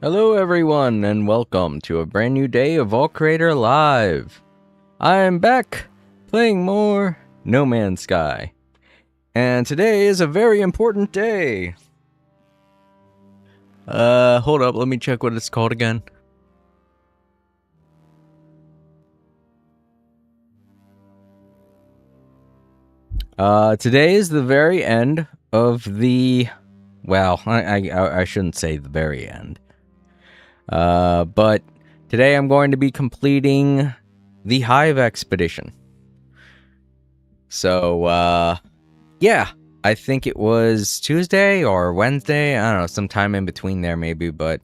Hello everyone and welcome to a brand new day of Vault Creator Live. I am back playing more No Man's Sky. And today is a very important day. Hold up, let me check what it's called again. Today is the very end of the... Well, I shouldn't say the very end. But today I'm going to be completing the Hive Expedition. So, yeah, I think it was Tuesday or Wednesday. I don't know, sometime in between there maybe. But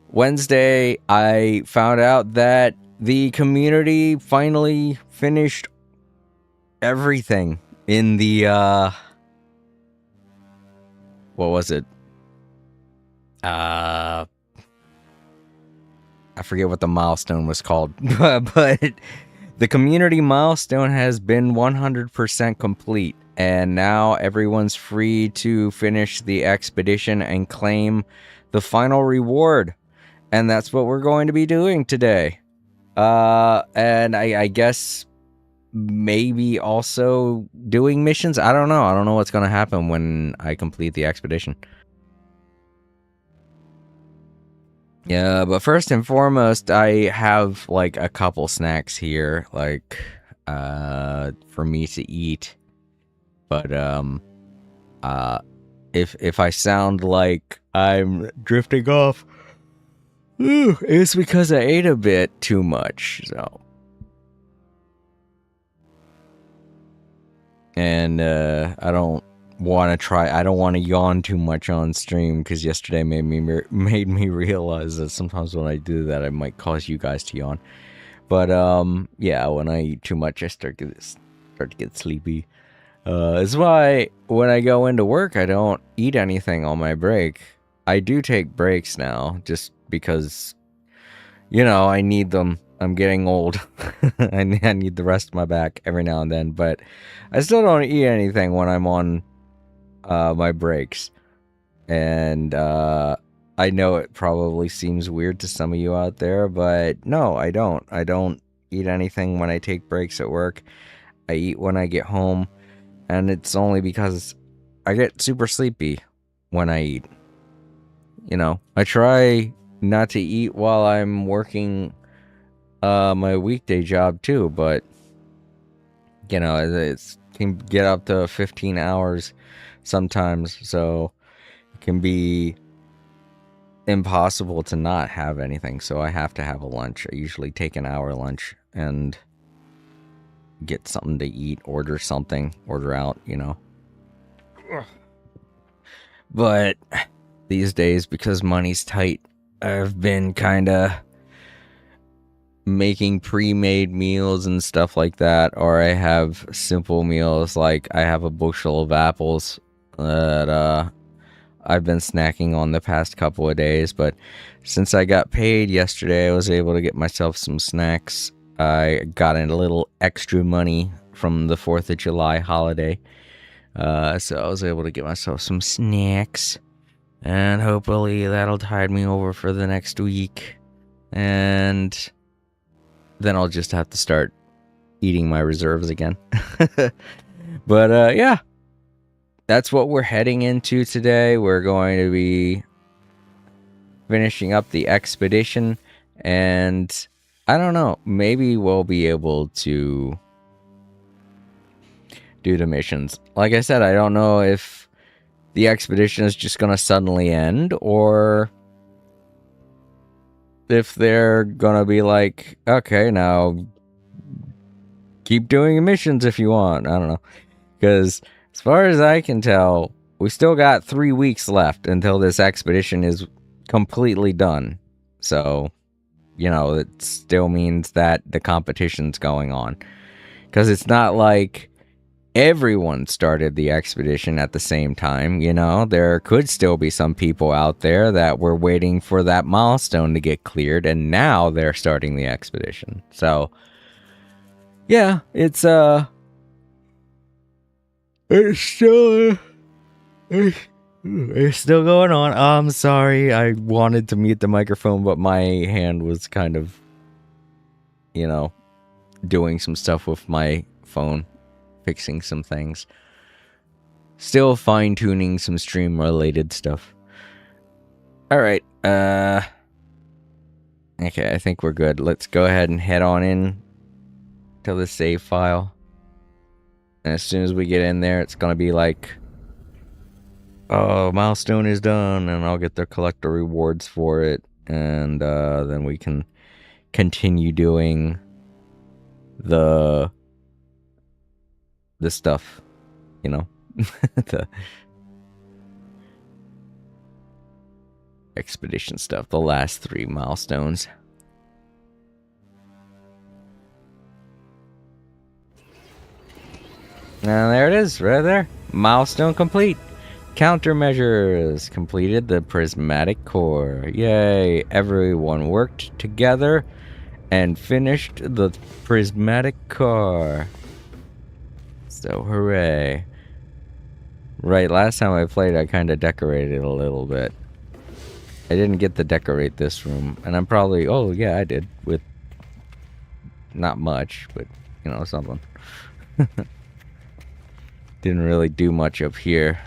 Wednesday, I found out that the community finally finished everything in the, what was it? I forget what the milestone was called, but the community milestone has been 100% complete, and now everyone's free to finish the expedition and claim the final reward. And that's what we're going to be doing today. And I guess maybe also doing missions. I don't know. I don't know what's going to happen when I complete the expedition. Yeah, but first and foremost, I have like a couple snacks here, like for me to eat. But if I sound like I'm drifting off, it's because I ate a bit too much. So, and I don't want to yawn too much on stream, because yesterday made me realize that sometimes when I do that, I might cause you guys to yawn. But yeah, when I eat too much, I start to get sleepy. That's why when I go into work, I don't eat anything on my break. I do take breaks now, just because, I need them. I'm getting old. I need the rest of my back every now and then, but I still don't eat anything when I'm on my breaks. And I know it probably seems weird to some of you out there, but no, I don't. I don't eat anything when I take breaks at work. I eat when I get home, and it's only because I get super sleepy when I eat. I try not to eat while I'm working my weekday job too, but it can get up to 15 hours sometimes, so it can be impossible to not have anything. So I have to have a lunch. I usually take an hour lunch and get something to eat, order out, But these days, because money's tight, I've been kind of making pre-made meals and stuff like that, or I have simple meals, like I have a bushel of apples that I've been snacking on the past couple of days. But since I got paid yesterday, I was able to get myself some snacks. I got a little extra money from the 4th of July holiday, so I was able to get myself some snacks, and hopefully that'll tide me over for the next week, and then I'll just have to start eating my reserves again. But yeah, that's what we're heading into today. We're going to be finishing up the expedition, and I don't know, maybe we'll be able to do the missions. Like I said, I don't know if the expedition is just gonna suddenly end, or if they're gonna be like, okay, now keep doing missions if you want. I don't know, because as far as I can tell, we still got 3 weeks left until this expedition is completely done. So, it still means that the competition's going on, because it's not like everyone started the expedition at the same time. There could still be some people out there that were waiting for that milestone to get cleared, and now they're starting the expedition. So yeah, it's still It's still going on. I'm sorry. I wanted to mute the microphone, but my hand was kind of, you know, doing some stuff with my phone, fixing some things. Still fine-tuning some stream-related stuff. Alright, okay, I think we're good. Let's go ahead and head on in to the save file. And as soon as we get in there, it's gonna be like, oh, milestone is done, and I'll get the collector rewards for it, and then we can continue doing the stuff, you know, the expedition stuff, the last 3 milestones. And there it is, right there. Milestone complete. Countermeasures completed the prismatic core. Yay, everyone worked together and finished the prismatic core. So hooray. Right, last time I played I kind of decorated a little bit. I didn't get to decorate this room, and I'm probably, oh yeah, I did, with not much, but you know, something. Didn't really do much up here.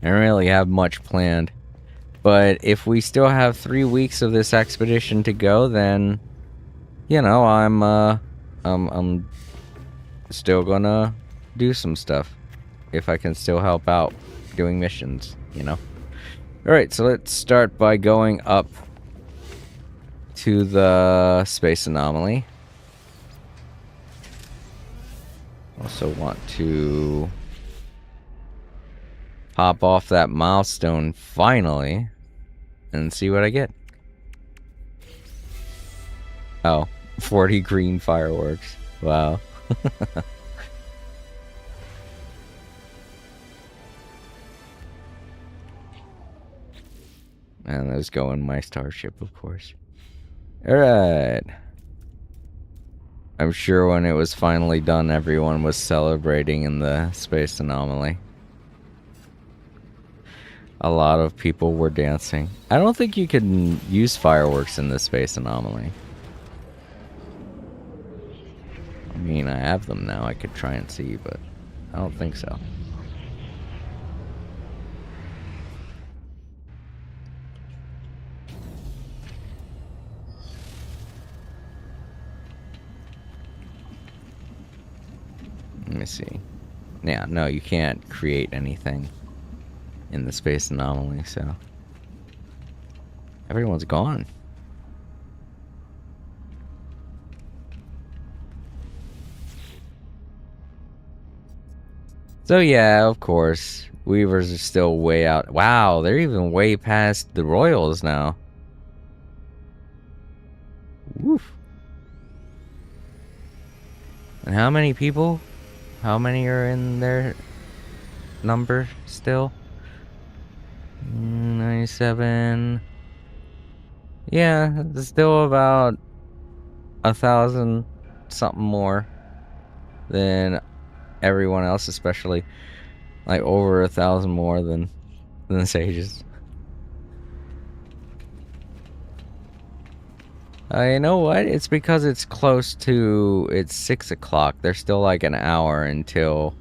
I don't really have much planned. But if we still have 3 weeks of this expedition to go, then you know, I'm still gonna do some stuff. If I can still help out doing missions, you know. Alright, so let's start by going up to the space anomaly. Also want to pop off that milestone finally and see what I get. Oh, 40 green fireworks. Wow. And those go in my starship, of course. Alright. I'm sure when it was finally done, everyone was celebrating in the space anomaly. A lot of people were dancing. I don't think you can use fireworks in the space anomaly. I mean, I have them now. I could try and see, but I don't think so. Let me see. Yeah, no, you can't create anything in the space anomaly, so everyone's gone. So yeah, of course, Weavers are still way out. Wow, they're even way past the Royals now. Woof. And how many people? How many are in their number still? 97. Yeah, it's still about 1,000 something more than everyone else, especially like over 1,000 more than the Sages. You know what? It's because it's close to, it's 6 o'clock. There's still like an hour until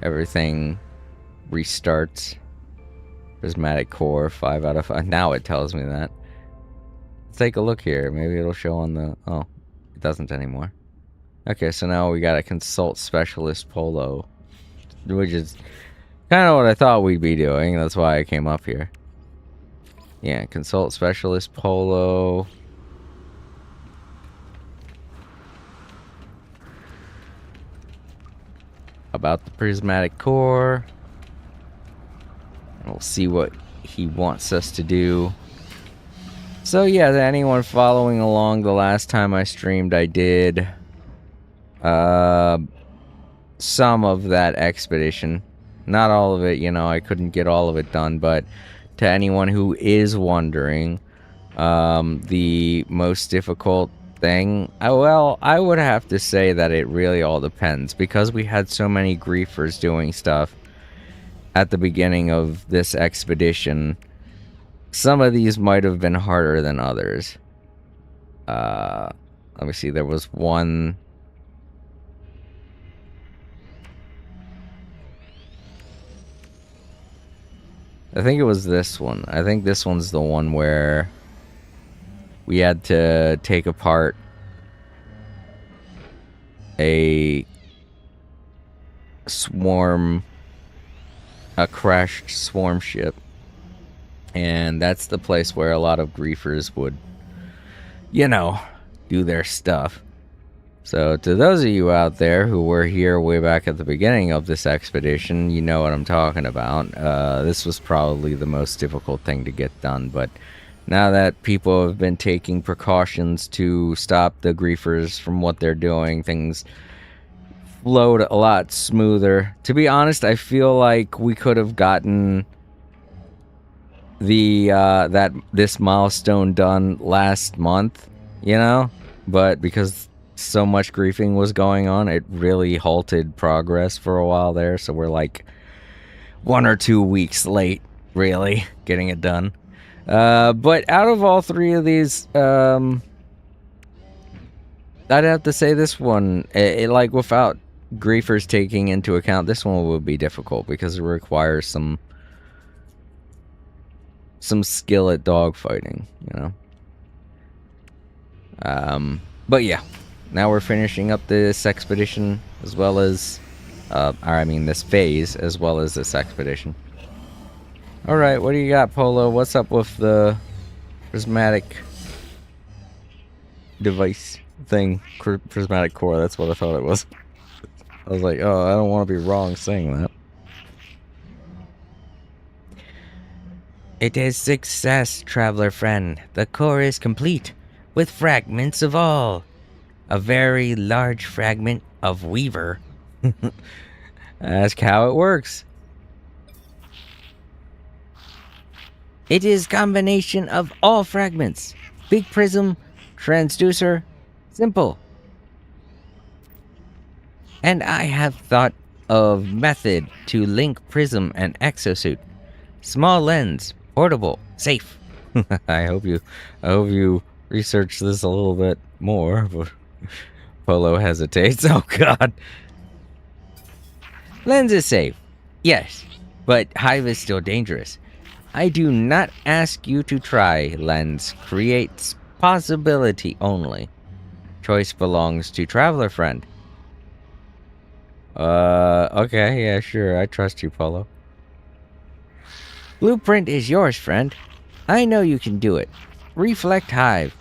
everything restarts. Prismatic core, 5 out of 5. Now it tells me that. Let's take a look here. Maybe it'll show on the, oh, it doesn't anymore. Okay, so now we got a consult specialist polo, which is kind of what I thought we'd be doing. That's why I came up here. Yeah, consult specialist polo. About the prismatic core. We'll see what he wants us to do. So yeah, to anyone following along, the last time I streamed, I did some of that expedition. Not all of it, you know, I couldn't get all of it done, but to anyone who is wondering, the most difficult thing, well, I would have to say that it really all depends, because we had so many griefers doing stuff. at the beginning of this expedition, some of these might have been harder than others. Let me see. There was one. I think it was this one. I think this one's the one where we had to take apart a crashed swarm ship. And that's the place where a lot of griefers would, do their stuff. So to those of you out there who were here way back at the beginning of this expedition, you know what I'm talking about. This was probably the most difficult thing to get done, but now that people have been taking precautions to stop the griefers from what they're doing, things flowed a lot smoother. To be honest, I feel like we could have gotten this milestone done last month, but because so much griefing was going on, it really halted progress for a while there. So we're like 1 or 2 weeks late, really, getting it done. But out of all 3 of these, I'd have to say this one, like without griefers taking into account, this one would be difficult because it requires some skill at dogfighting, But yeah. Now we're finishing up this expedition, as well as, this phase, as well as this expedition. Alright, what do you got, Polo? What's up with the prismatic device thing? Prismatic core, that's what I thought it was. I was like, oh, I don't want to be wrong saying that. It is success, traveler friend. The core is complete, with fragments of all. A very large fragment of Weaver. Ask how it works. It is combination of all fragments. Big prism, transducer, simple. And I have thought of method to link prism and exosuit. Small lens, portable, safe. I hope you research this a little bit more. But Polo hesitates. Oh god. Lens is safe. Yes, but Hive is still dangerous. I do not ask you to try, Lens. Creates possibility only. Choice belongs to traveler friend. Okay, yeah, sure. I trust you, Polo. Blueprint is yours, friend. I know you can do it. Reflect Hive.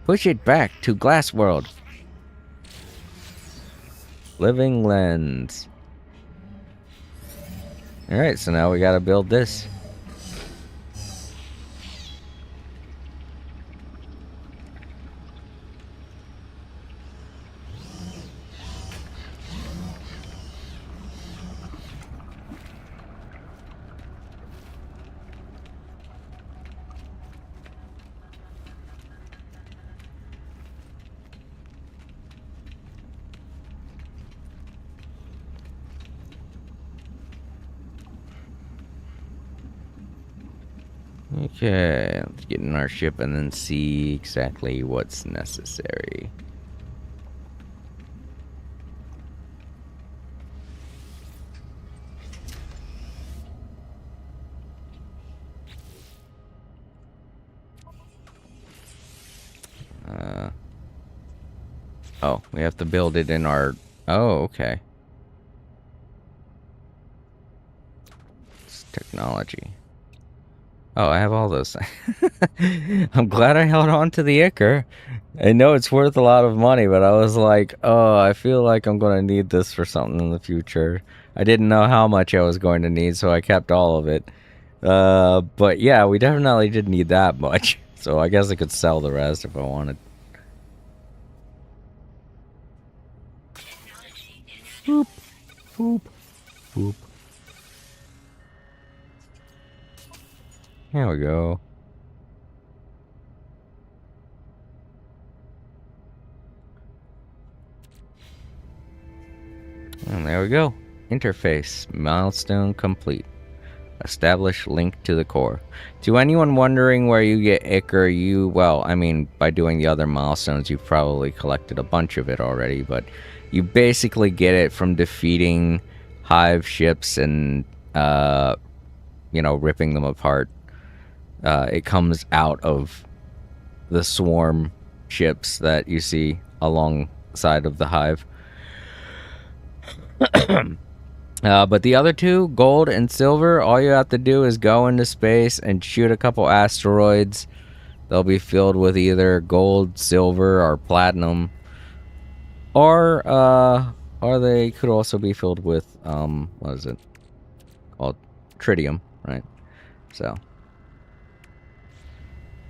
Push it back to Glass World. Living lens. Alright, so now we gotta build this. Okay, let's get in our ship and then see exactly what's necessary. Oh, we have to build it in our... Oh, okay. It's technology. Oh, I have all those things. I'm glad I held on to the Ichor. I know it's worth a lot of money, but I was like, oh, I feel like I'm going to need this for something in the future. I didn't know how much I was going to need, so I kept all of it. But yeah, we definitely didn't need that much. So I guess I could sell the rest if I wanted. Boop, boop, boop. There we go. And there we go. Interface. Milestone complete. Establish link to the core. To anyone wondering where you get Ichor, well, I mean, by doing the other milestones, you've probably collected a bunch of it already, but you basically get it from defeating hive ships and, ripping them apart. It comes out of the swarm ships that you see alongside of the hive. But the other two, gold and silver, all you have to do is go into space and shoot a couple asteroids. They'll be filled with either gold, silver, or platinum. Or they could also be filled with, what is it called? Tritium, right? So.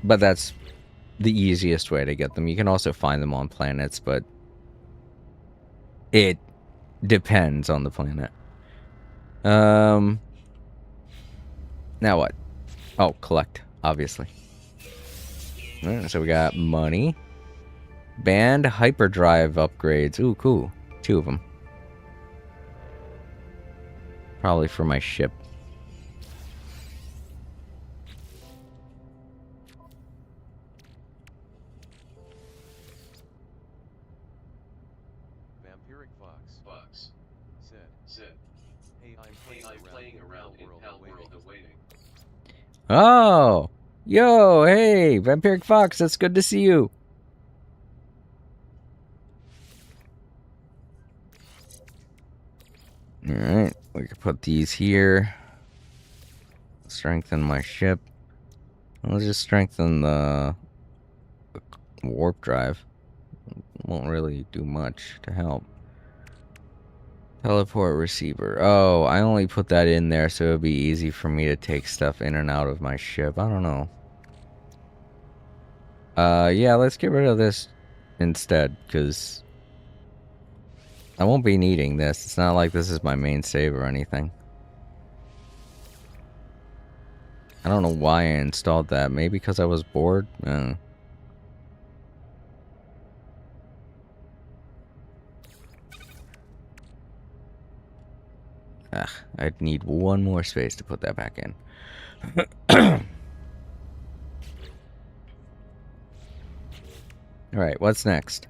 But that's the easiest way to get them. You can also find them on planets, but it depends on the planet. Now what? Oh, collect, obviously. Alright, so we got money. Band hyperdrive upgrades. Ooh, cool. 2 of them. Probably for my ship. Vampiric Fox. Said. Hey, I'm playing around in Hell World awaiting. Oh! Yo, hey! Vampiric Fox, that's good to see you. Alright, we can put these here. Strengthen my ship. Let's just strengthen the warp drive. Won't really do much to help. Teleport receiver. Oh, I only put that in there so it would be easy for me to take stuff in and out of my ship. I don't know. Yeah, let's get rid of this instead, because I won't be needing this. It's not like this is my main save or anything. I don't know why I installed that. Maybe because I was bored? I'd need one more space to put that back in. Alright, what's next?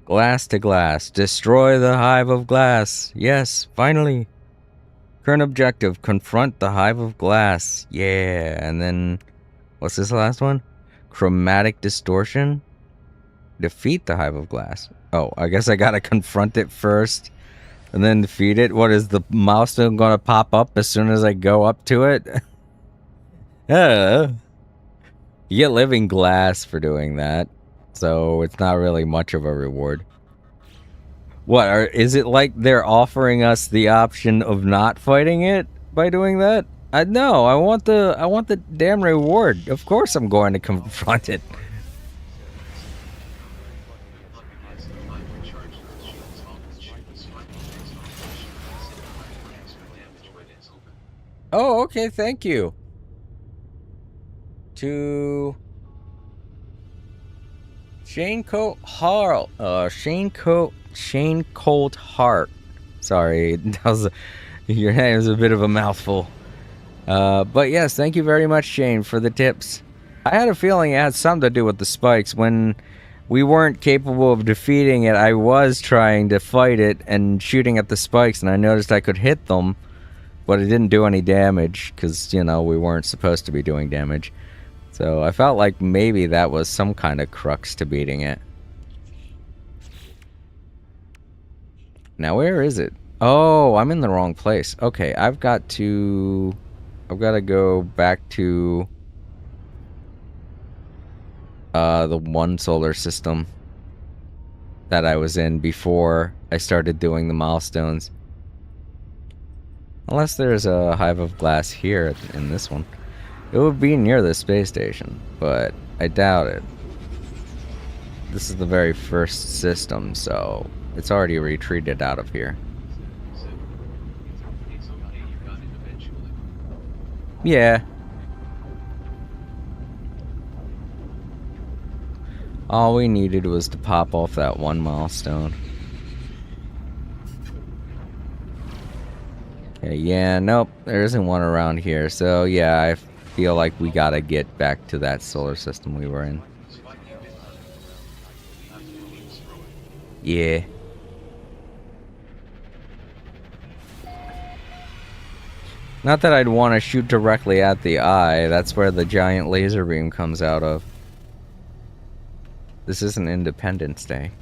Glass to glass. Destroy the hive of glass. Yes, finally. Current objective, confront the hive of glass. Yeah, and then... what's this last one? Chromatic distortion? Defeat the hive of glass. Oh, I guess I gotta confront it first. And then defeat it? What, is the milestone gonna pop up as soon as I go up to it? You get living glass for doing that. So it's not really much of a reward. What, is it like they're offering us the option of not fighting it by doing that? No, I want the damn reward. Of course I'm going to confront it. Oh, okay, thank you. To Shane Colt Heart. Shane Colt Heart. Sorry, that was your name is a bit of a mouthful. But yes, thank you very much, Shane, for the tips. I had a feeling it had something to do with the spikes. When we weren't capable of defeating it, I was trying to fight it and shooting at the spikes, and I noticed I could hit them, but it didn't do any damage, because, you know, we weren't supposed to be doing damage. So I felt like maybe that was some kind of crux to beating it. Now where is it? Oh, I'm in the wrong place. Okay, I've got to go back to the one solar system that I was in before I started doing the milestones. Unless there's a hive of glass here in this one. It would be near the space station, but I doubt it. This is the very first system, so it's already retreated out of here. Yeah. All we needed was to pop off that one milestone. Okay, Okay, yeah, nope, there isn't one around here. So yeah, I feel like we gotta get back to that solar system we were in. Yeah. Not that I'd want to shoot directly at the eye. That's where the giant laser beam comes out of. This isn't Independence Day.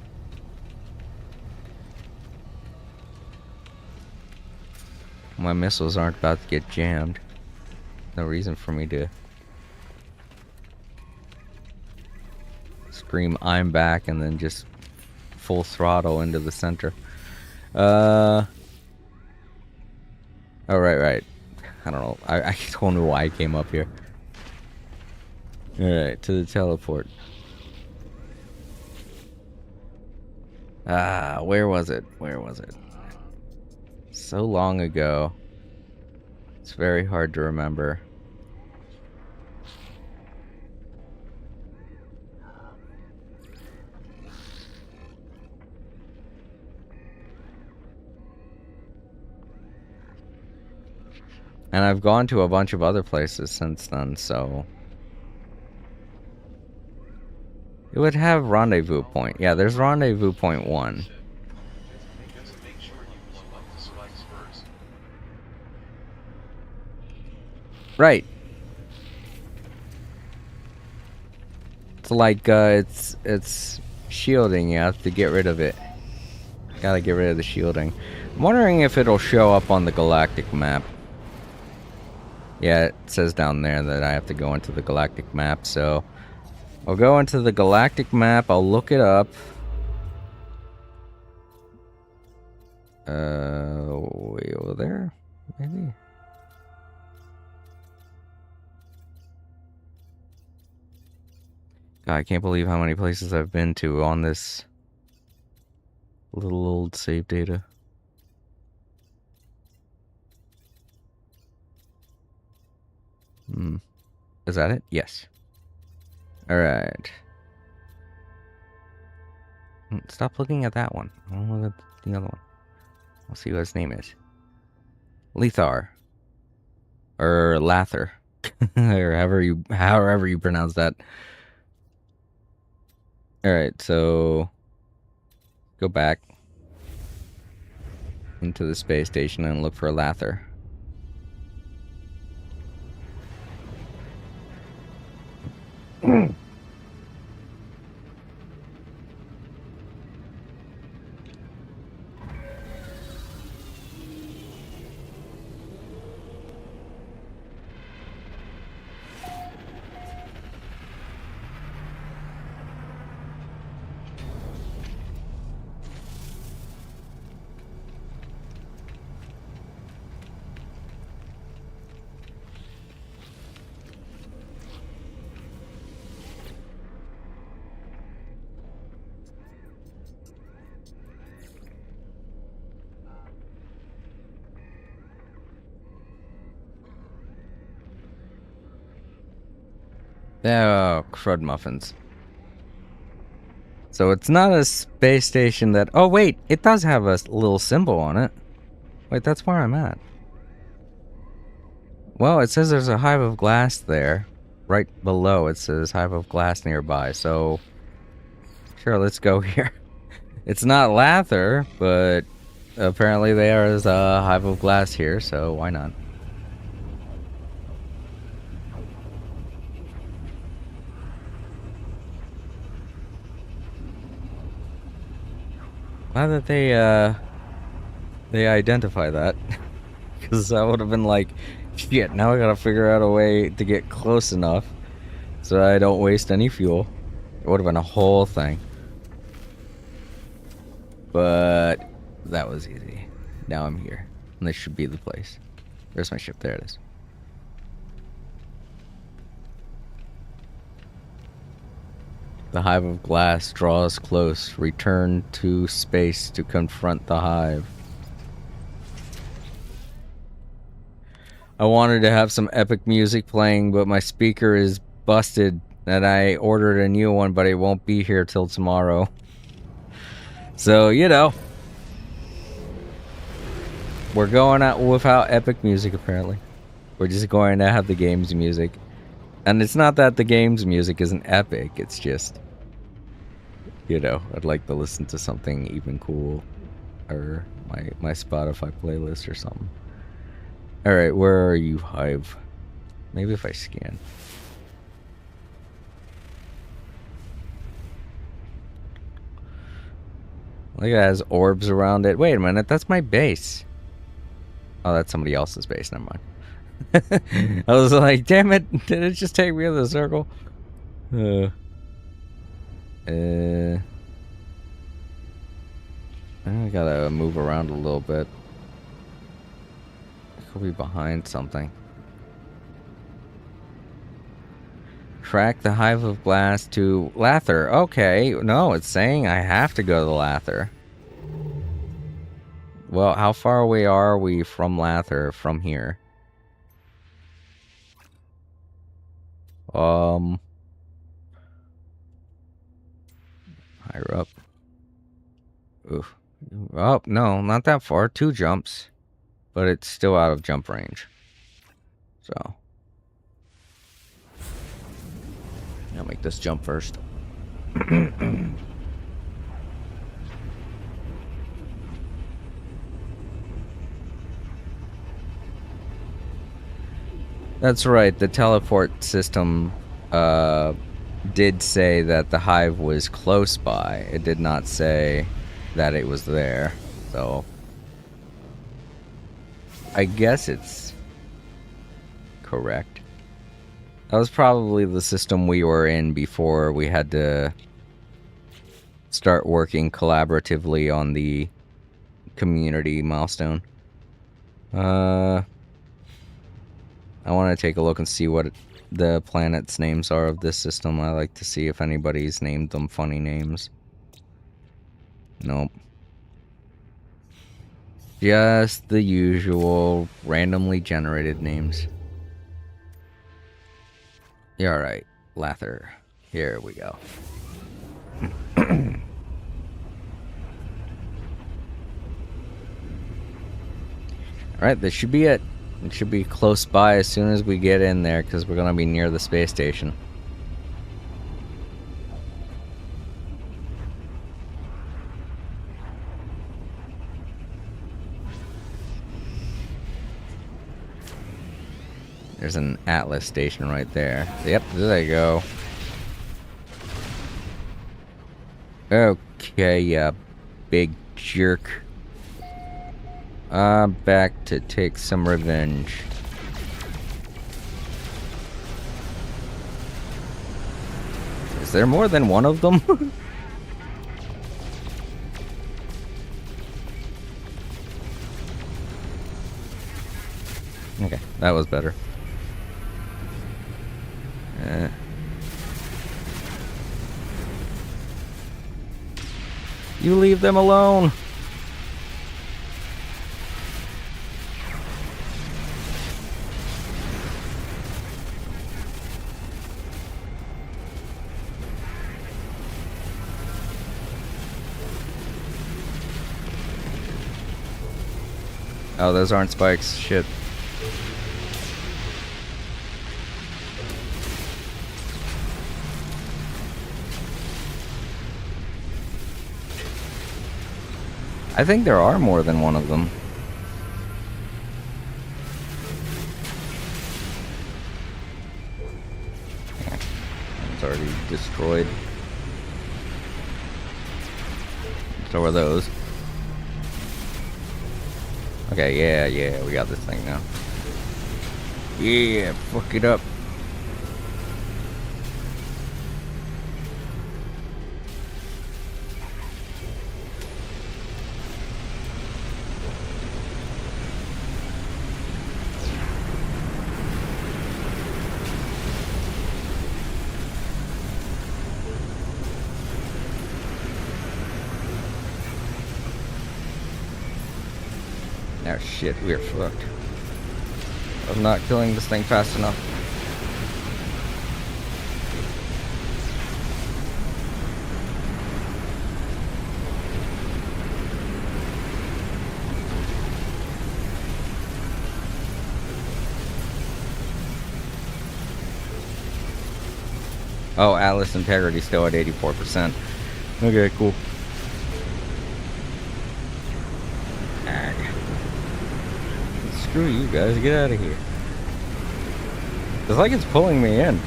My missiles aren't about to get jammed. No reason for me to scream I'm back and then just full throttle into the center. Oh, right. I don't know. I don't know why I came up here. Alright, to the teleport. Where was it? So long ago. It's very hard to remember. And I've gone to a bunch of other places since then, so... It would have rendezvous point. Yeah, there's rendezvous point 1. Right. It's like, it's shielding. You have to get rid of it. Gotta get rid of the shielding. I'm wondering if it'll show up on the galactic map. Yeah, it says down there that I have to go into the galactic map, so... I'll go into the galactic map, I'll look it up. Way over there? Maybe? God, I can't believe how many places I've been to on this little old save data. Is that it? Yes. Alright. Stop looking at that one. I want to look at the other one. I'll see what his name is. Lethar. Or Lather. Or however you pronounce that. Alright, so... Go back into the space station and look for Lather. Oh, crud muffins. So it's not a space station that... Oh, wait! It does have a little symbol on it. Wait, that's where I'm at. Well, it says there's a hive of glass there. Right below it says hive of glass nearby, so... Sure, let's go here. It's not Lather, but... Apparently there is a hive of glass here, so why not? Glad that they identify that. Because I would have been like, shit, now I gotta figure out a way to get close enough so I don't waste any fuel. It would have been a whole thing. But that was easy. Now I'm here. And this should be the place. There's my ship. There it is. The hive of glass draws close. Return to space to confront the hive. I wanted to have some epic music playing, but my speaker is busted. And I ordered a new one, but it won't be here till tomorrow. So, you know. We're going out without epic music, apparently. We're just going to have the game's music. And it's not that the game's music isn't epic, it's just, you know, I'd like to listen to something even cool. Or my Spotify playlist or something. Alright, where are you, Hive? Maybe if I scan. Look, it has orbs around it. Wait a minute, that's my base. Oh, that's somebody else's base, never mind. I was like, damn it, did it just take me in the circle? I gotta move around a little bit. Could be behind something. Track the Hive of Blast to Lather. Okay, no, it's saying I have to go to Lather. Well, how far away are we from Lather from here? Higher up. Oof. Oh, no, not that far. 2 jumps. But it's still out of jump range. So. I'll make this jump first. That's right, the teleport system did say that the hive was close by. It did not say that it was there, so I guess it's correct. That was probably the system we were in before we had to start working collaboratively on the community milestone. I want to take a look and see what the planets' names are of this system. I like to see if anybody's named them funny names. Nope. Just the usual randomly generated names. Yeah, alright. Lather. Here we go. Alright, this should be it. It should be close by as soon as we get in there, because we're going to be near the space station. There's an Atlas station right there. Yep, there you go. Okay, yeah, big jerk. I'm back to take some revenge. Is there more than one of them? Okay, that was better. You leave them alone. Oh, those aren't spikes. Shit. I think there are more than one of them. It's already destroyed. So are those. Okay, yeah, we got this thing now. Yeah, fuck it up. Oh shit, we are fucked. I'm not killing this thing fast enough. Oh, Atlas integrity still at 84%. Okay, cool. Ag. Screw you guys, get out of here. It's like it's pulling me in.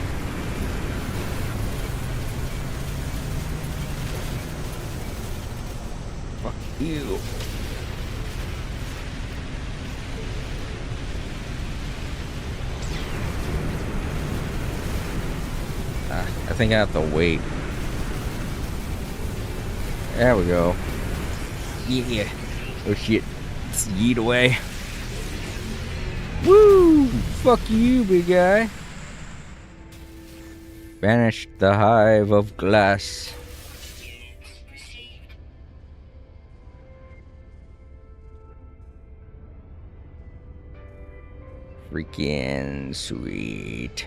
Fuck you. I think I have to wait. There we go. Yeah. Oh shit. Let's yeet away. Woo! Fuck you, big guy. Banish the hive of glass. Freaking sweet.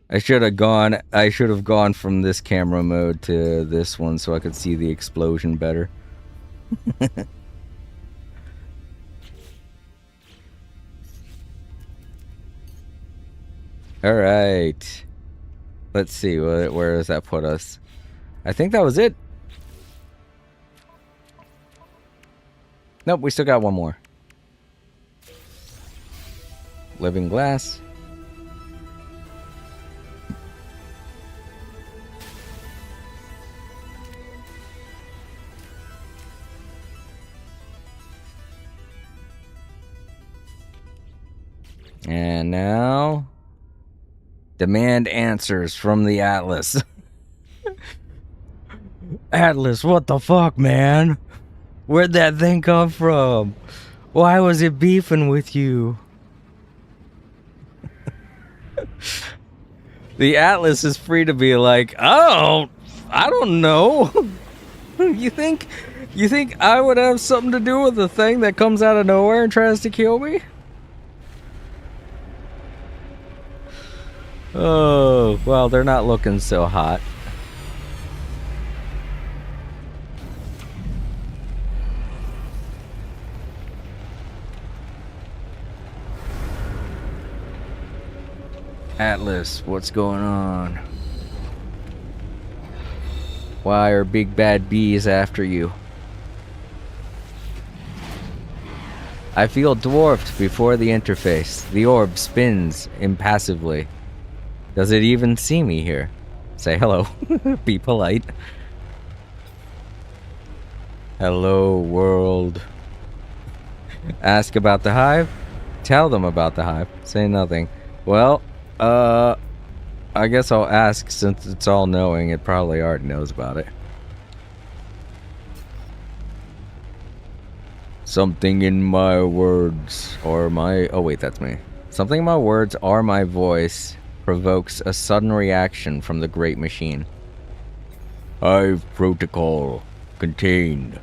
I should have gone from this camera mode to this one so I could see the explosion better. Alright. Let's see, where does that put us? I think that was it. Nope, we still got one more. Living glass. And now, demand answers from the Atlas. Atlas, what the fuck, man? Where'd that thing come from? Why was it beefing with you? The Atlas is free to be like, oh, I don't know. You think I would have something to do with the thing that comes out of nowhere and tries to kill me? Oh, well, they're not looking so hot. Atlas, what's going on? Why are big bad bees after you? I feel dwarfed before the interface. The orb spins impassively. Does it even see me here? Say hello. Be polite. Hello, world. Ask about the hive? Tell them about the hive. Say nothing. Well, I guess I'll ask since it's all knowing. It probably already knows about it. Something in my words or my... Oh wait, that's me. Something in my words or my voice provokes a sudden reaction from the great machine. Hive protocol contained.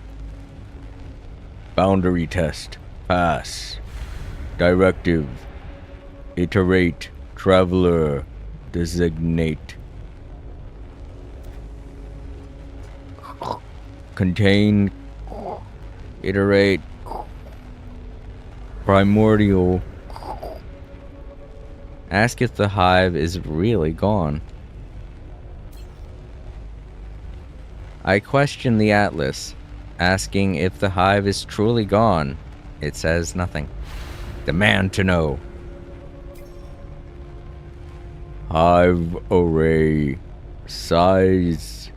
Boundary test. Pass. Directive. Iterate. Traveler. Designate. Contain. Iterate. Primordial. Ask if the hive is really gone. I question the Atlas, asking if the hive is truly gone. It says nothing. Demand to know. Hive array. Size.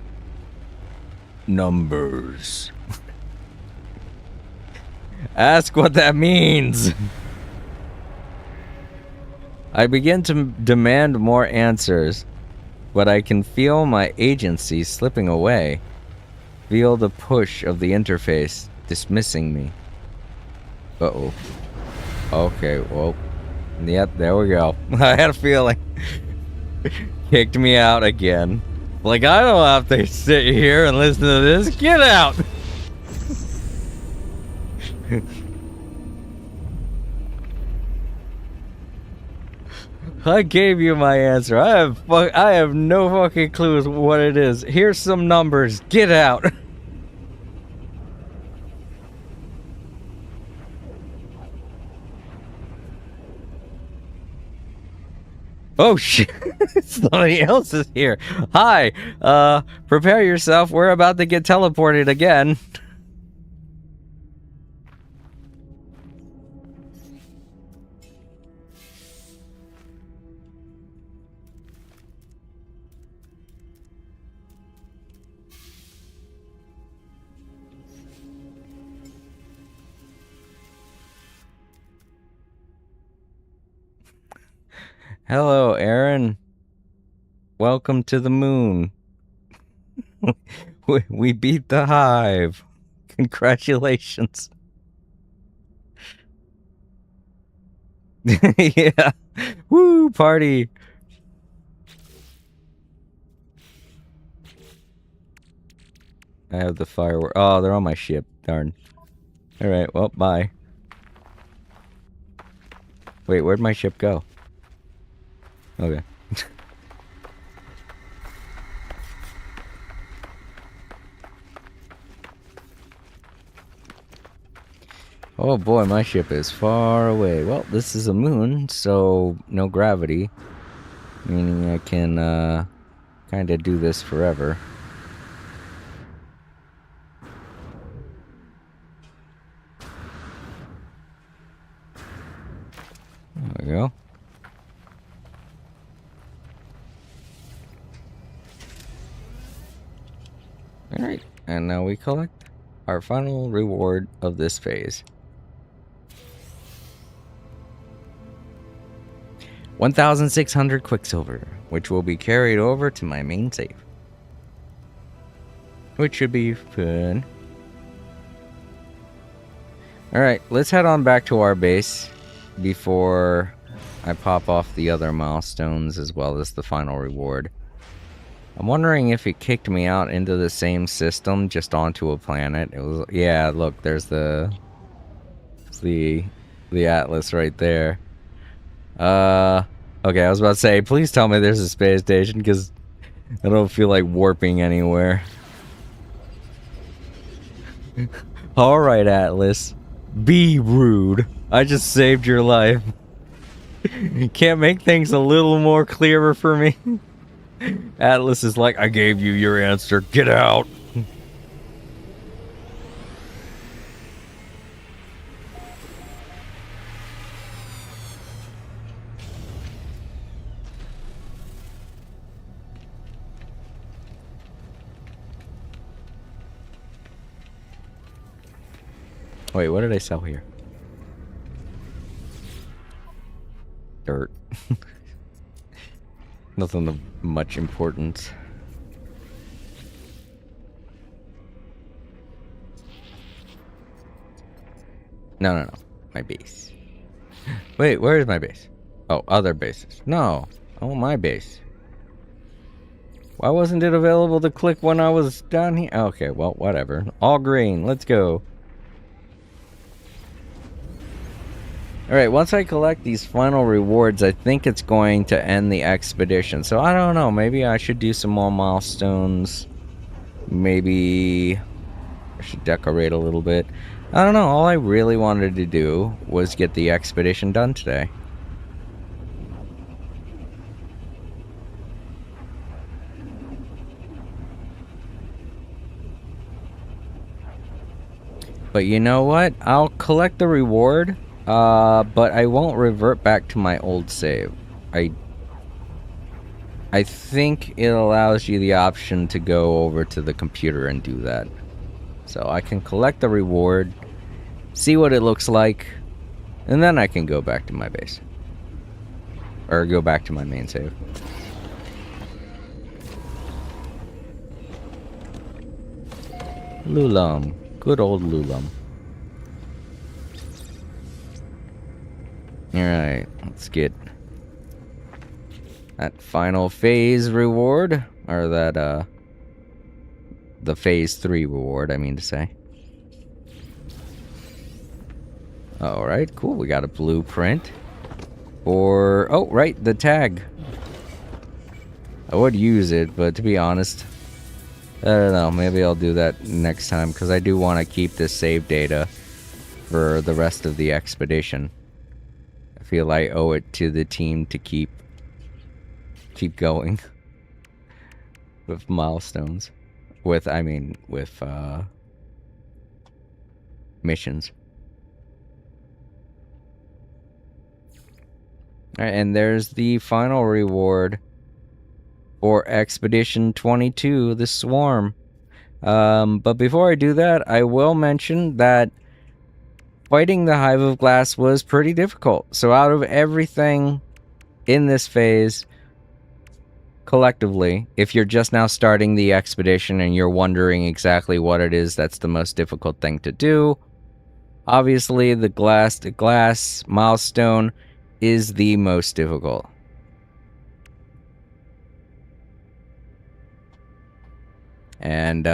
Numbers. Ask what that means. I begin to demand more answers, but I can feel my agency slipping away. Feel the push of the interface dismissing me. Uh-oh. Okay, well. Yep, there we go. I had a feeling. Kicked me out again. Like, I don't have to sit here and listen to this. Get out! I gave you my answer. I have no fucking clue what it is. Here's some numbers. Get out. Oh shit! Somebody else is here. Hi. Prepare yourself. We're about to get teleported again. Hello, Aaron. Welcome to the moon. We beat the hive. Congratulations. Yeah. Woo, party. I have the firework. Oh, they're on my ship. Darn. Alright, well, bye. Wait, where'd my ship go? Okay. Oh boy, my ship is far away. Well, this is a moon, so no gravity. Meaning I can, kind of do this forever. There we go. Alright, and now we collect our final reward of this phase. 1,600 Quicksilver, which will be carried over to my main save. Which should be fun. Alright, let's head on back to our base before I pop off the other milestones as well as the final reward. I'm wondering if it kicked me out into the same system, just onto a planet. It was, yeah, look, there's the Atlas right there. Okay, I was about to say, please tell me there's a space station, because I don't feel like warping anywhere. Alright, Atlas. Be rude. I just saved your life. Can't make things a little more clearer for me? Atlas is like, I gave you your answer. Get out. Wait, what did I sell here? Dirt. Nothing of much importance. No. My base. Wait, where is my base? Oh, other bases. No. Oh, my base. Why wasn't it available to click when I was down here? Okay, well, whatever. All green. Let's go. Alright, once I collect these final rewards, I think it's going to end the expedition. So, I don't know. Maybe I should do some more milestones. Maybe I should decorate a little bit. I don't know. All I really wanted to do was get the expedition done today. But you know what? I'll collect the reward. But I won't revert back to my old save. I think it allows you the option to go over to the computer and do that. So I can collect the reward, see what it looks like, and then I can go back to my base. Or go back to my main save. Lulum. Good old Lulum. Alright, let's get that final phase reward, or that, the phase 3 reward, I mean to say. Alright, cool, we got a blueprint. Or, oh, right, the tag. I would use it, but to be honest, I don't know, maybe I'll do that next time, because I do want to keep this save data for the rest of the expedition. I feel I owe it to the team to keep keep going with milestones. With missions. Alright, and there's the final reward for Expedition 22, the Swarm. But before I do that, I will mention that fighting the Hive of Glass was pretty difficult. So out of everything in this phase, collectively, if you're just now starting the expedition and you're wondering exactly what it is that's the most difficult thing to do, obviously the glass to glass milestone is the most difficult. And,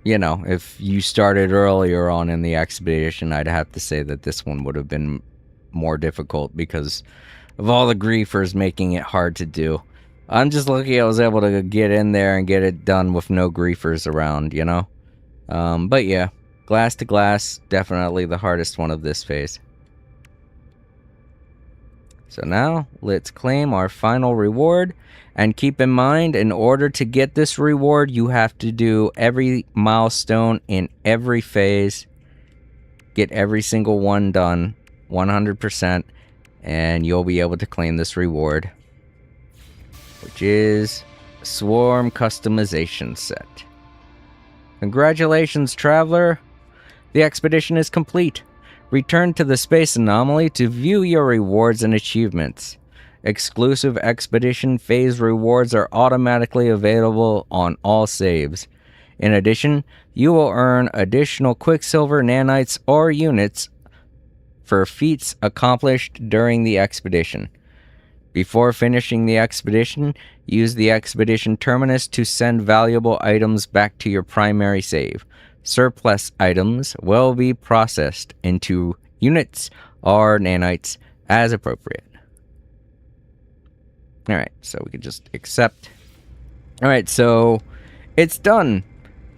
you know, if you started earlier on in the expedition, I'd have to say that this one would have been more difficult because of all the griefers making it hard to do. I'm just lucky I was able to get in there and get it done with no griefers around, you know? But yeah, glass to glass, definitely the hardest one of this phase. So now, let's claim our final reward. And keep in mind, in order to get this reward, you have to do every milestone in every phase. Get every single one done, 100%. And you'll be able to claim this reward, which is Swarm Customization Set. Congratulations, Traveler! The expedition is complete. Return to the Space Anomaly to view your rewards and achievements. Exclusive Expedition Phase rewards are automatically available on all saves. In addition, you will earn additional Quicksilver nanites or units for feats accomplished during the expedition. Before finishing the expedition, use the expedition terminus to send valuable items back to your primary save. Surplus items will be processed into units or nanites as appropriate. Alright, so we can just accept. Alright, so it's done.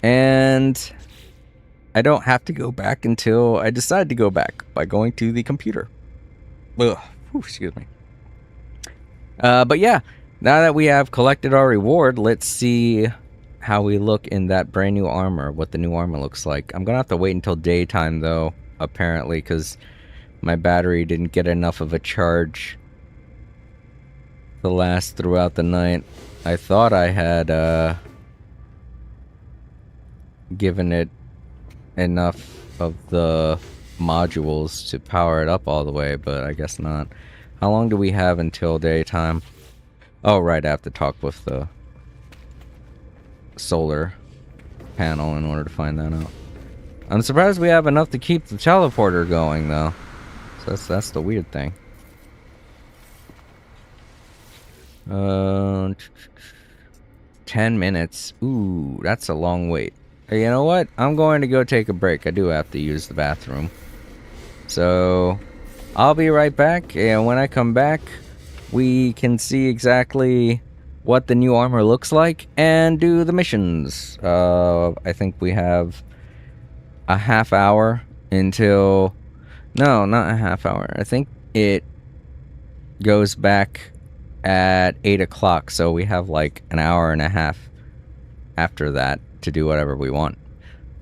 And I don't have to go back until I decide to go back by going to the computer. Ugh, whew, excuse me. But yeah, now that we have collected our reward, let's see how we look in that brand new armor, what the new armor looks like. I'm gonna have to wait until daytime though, apparently, because my battery didn't get enough of a charge to last throughout the night. I thought I had given it enough of the modules to power it up all the way, but I guess not. How long do we have until daytime? Oh, right, I have to talk with the solar panel in order to find that out. I'm surprised we have enough to keep the teleporter going, though. So that's the weird thing. 10 minutes. Ooh, that's a long wait. Hey, you know what? I'm going to go take a break. I do have to use the bathroom. So I'll be right back, and when I come back, we can see exactly what the new armor looks like and do the missions. I think we have a half hour until... No, not a half hour. I think it goes back at 8 o'clock, so we have like an hour and a half after that to do whatever we want.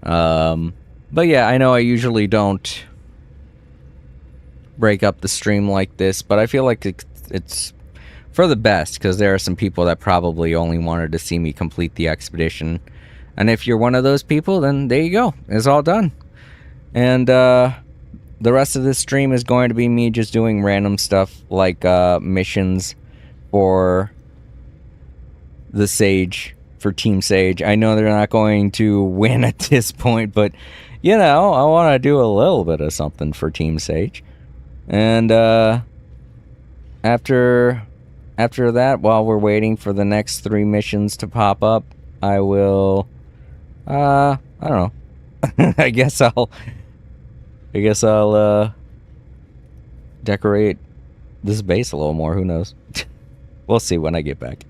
But yeah, I know I usually don't break up the stream like this, but I feel like it's for the best, because there are some people that probably only wanted to see me complete the expedition. And if you're one of those people, then there you go. It's all done. And the rest of this stream is going to be me just doing random stuff like missions for the Sage, for Team Sage. I know they're not going to win at this point, but you know, I want to do a little bit of something for Team Sage. And after that, while we're waiting for the next 3 missions to pop up, I will I don't know. I guess I'll decorate this base a little more, who knows. We'll see when I get back.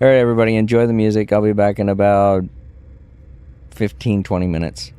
Alright, everybody, enjoy the music. I'll be back in about 15-20 minutes.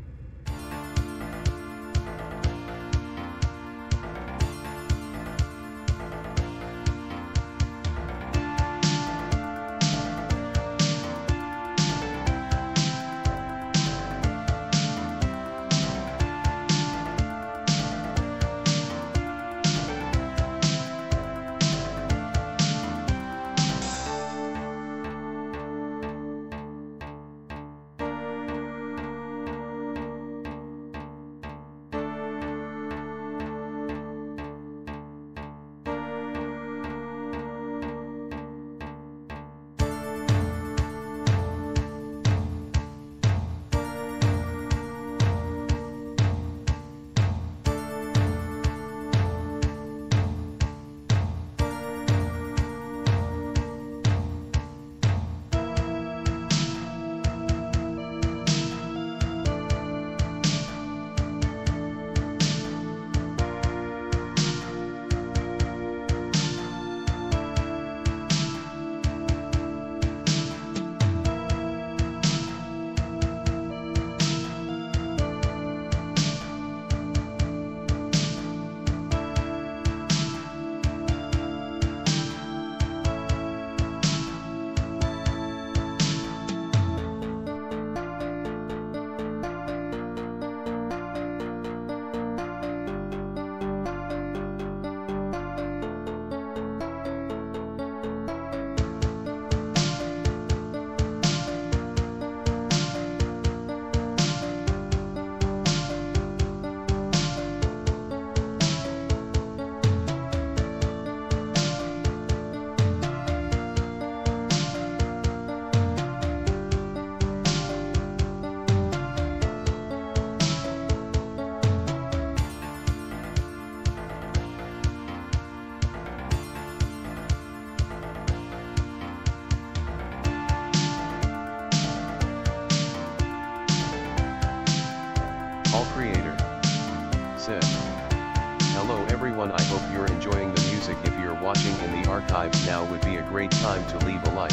subscribed, now would be a great time to leave a like.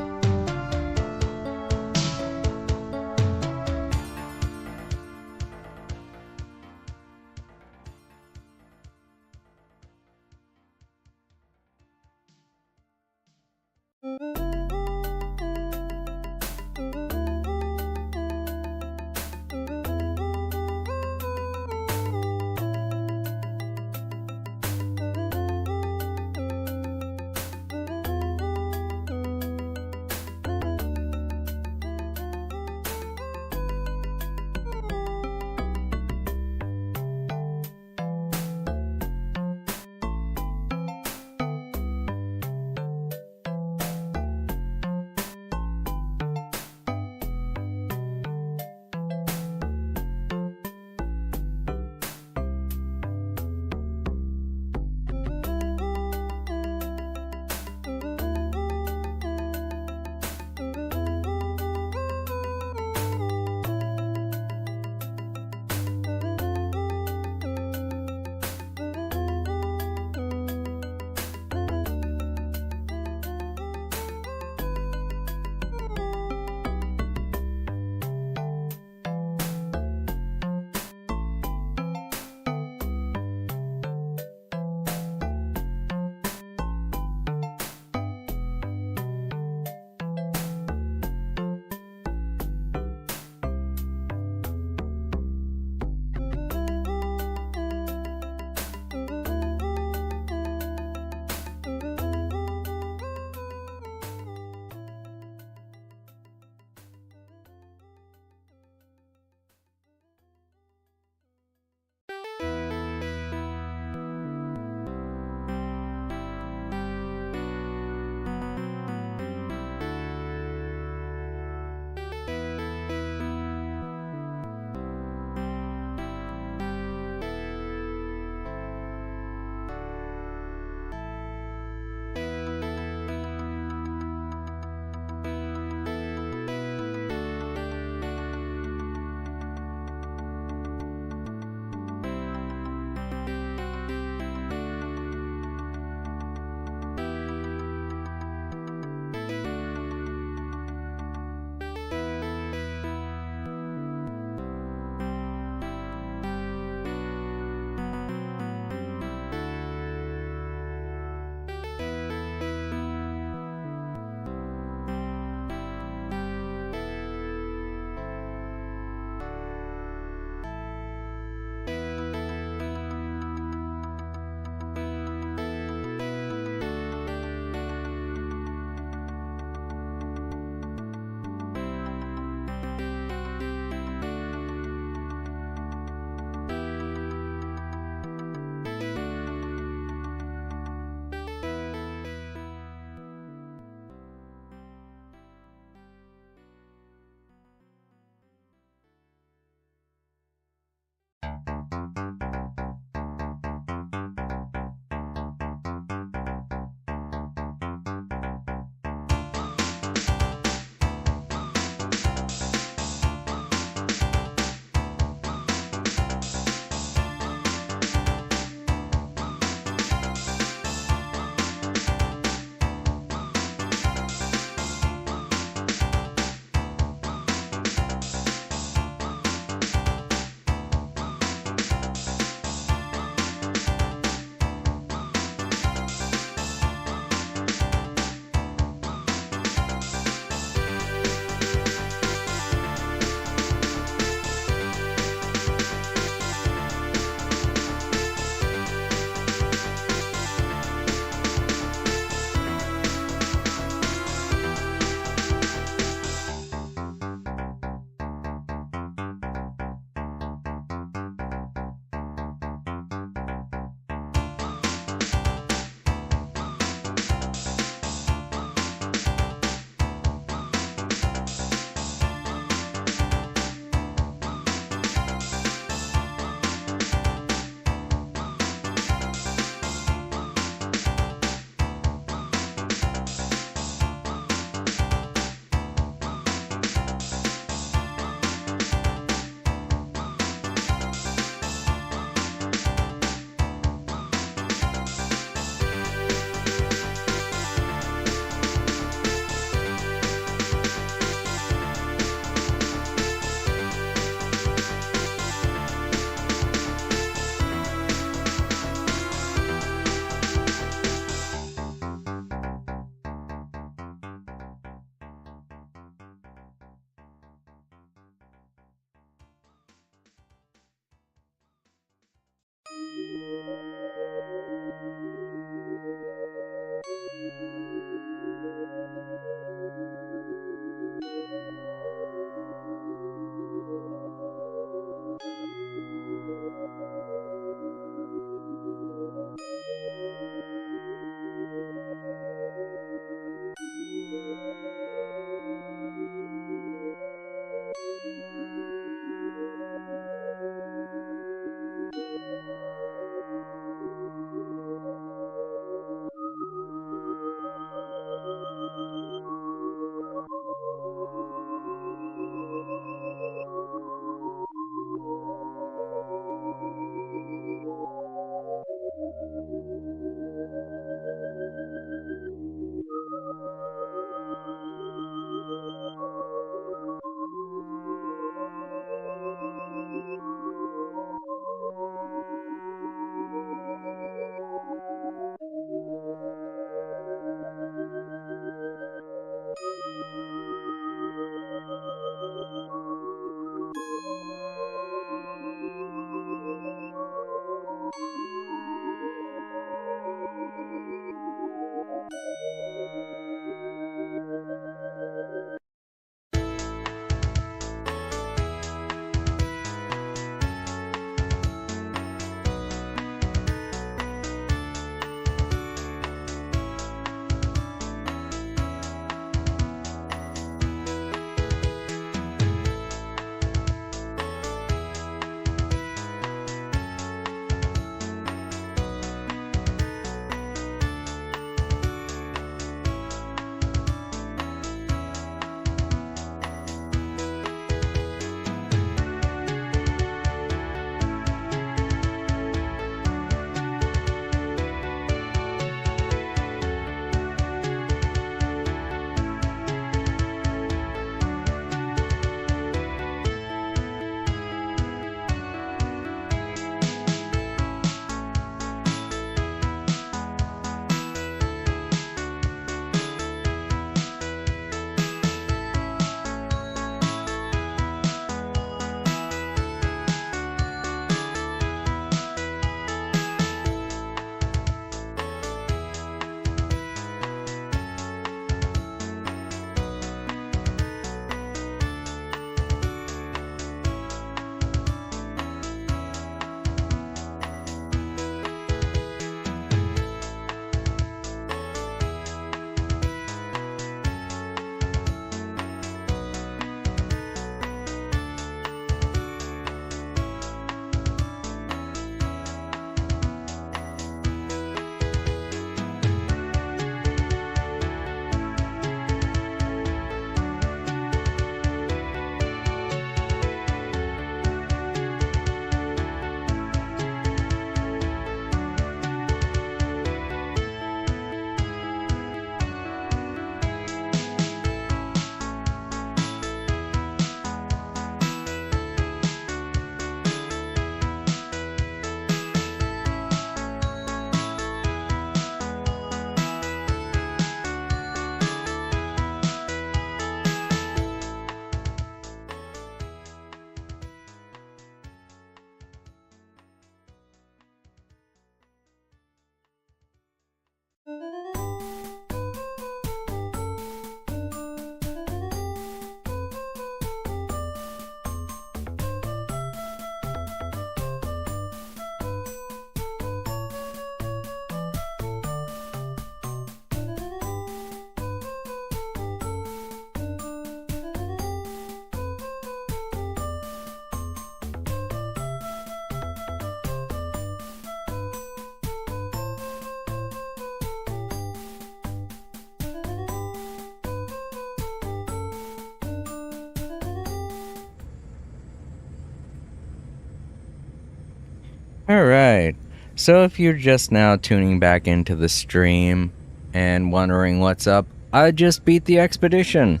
Alright, so if you're just now tuning back into the stream and wondering what's up, I just beat the expedition,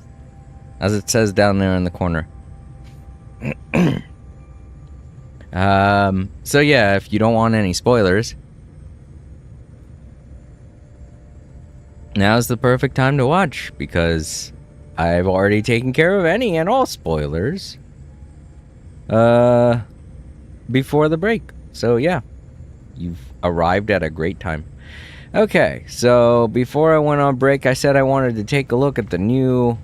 as it says down there in the corner. So yeah, if you don't want any spoilers, now's the perfect time to watch, because I've already taken care of any and all spoilers before the break. So yeah, you've arrived at a great time. Okay, so before I went on break, I said I wanted to take a look at the new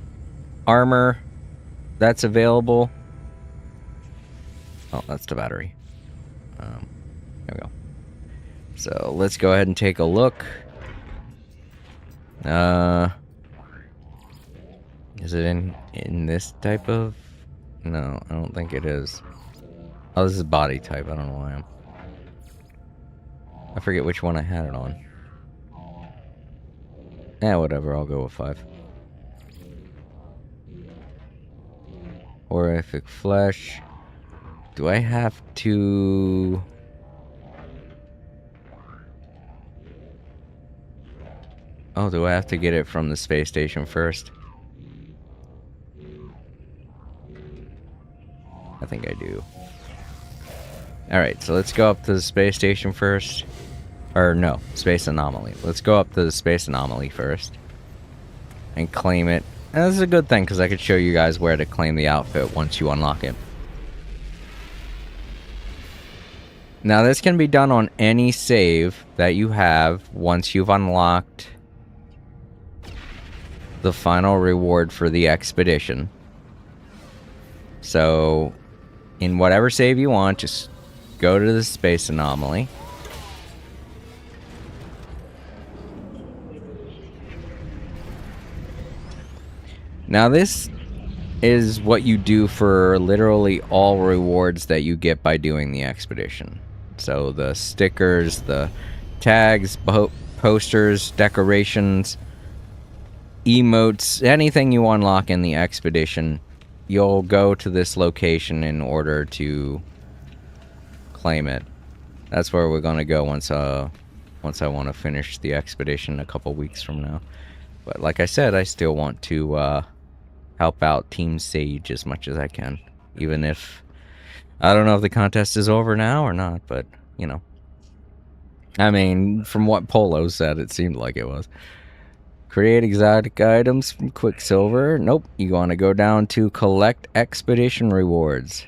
armor that's available. Oh, that's the battery. There we go. So let's go ahead and take a look. Is it in this type of? No, I don't think it is. Oh, this is body type. I don't know why I forget which one I had it on. Yeah, whatever. I'll go with 5. Horrific flesh. Do I have to? Oh, do I have to get it from the space station first? I think I do. Alright, so let's go up to the space station first. Or no, space anomaly. Let's go up to the space anomaly first and claim it. And this is a good thing, because I could show you guys where to claim the outfit once you unlock it. Now this can be done on any save that you have once you've unlocked the final reward for the expedition. So in whatever save you want, just go to the space anomaly. Now this is what you do for literally all rewards that you get by doing the expedition. So the stickers, the tags, posters, decorations, emotes, anything you unlock in the expedition, you'll go to this location in order to claim it. That's where we're gonna go once I want to finish the expedition a couple weeks from now. But like I said, I still want to help out Team Sage as much as I can, even if I don't know if the contest is over now or not, but you know. I mean, from what Polo said, it seemed like it was. Create exotic items from Quicksilver. Nope, you want to go down to collect expedition rewards.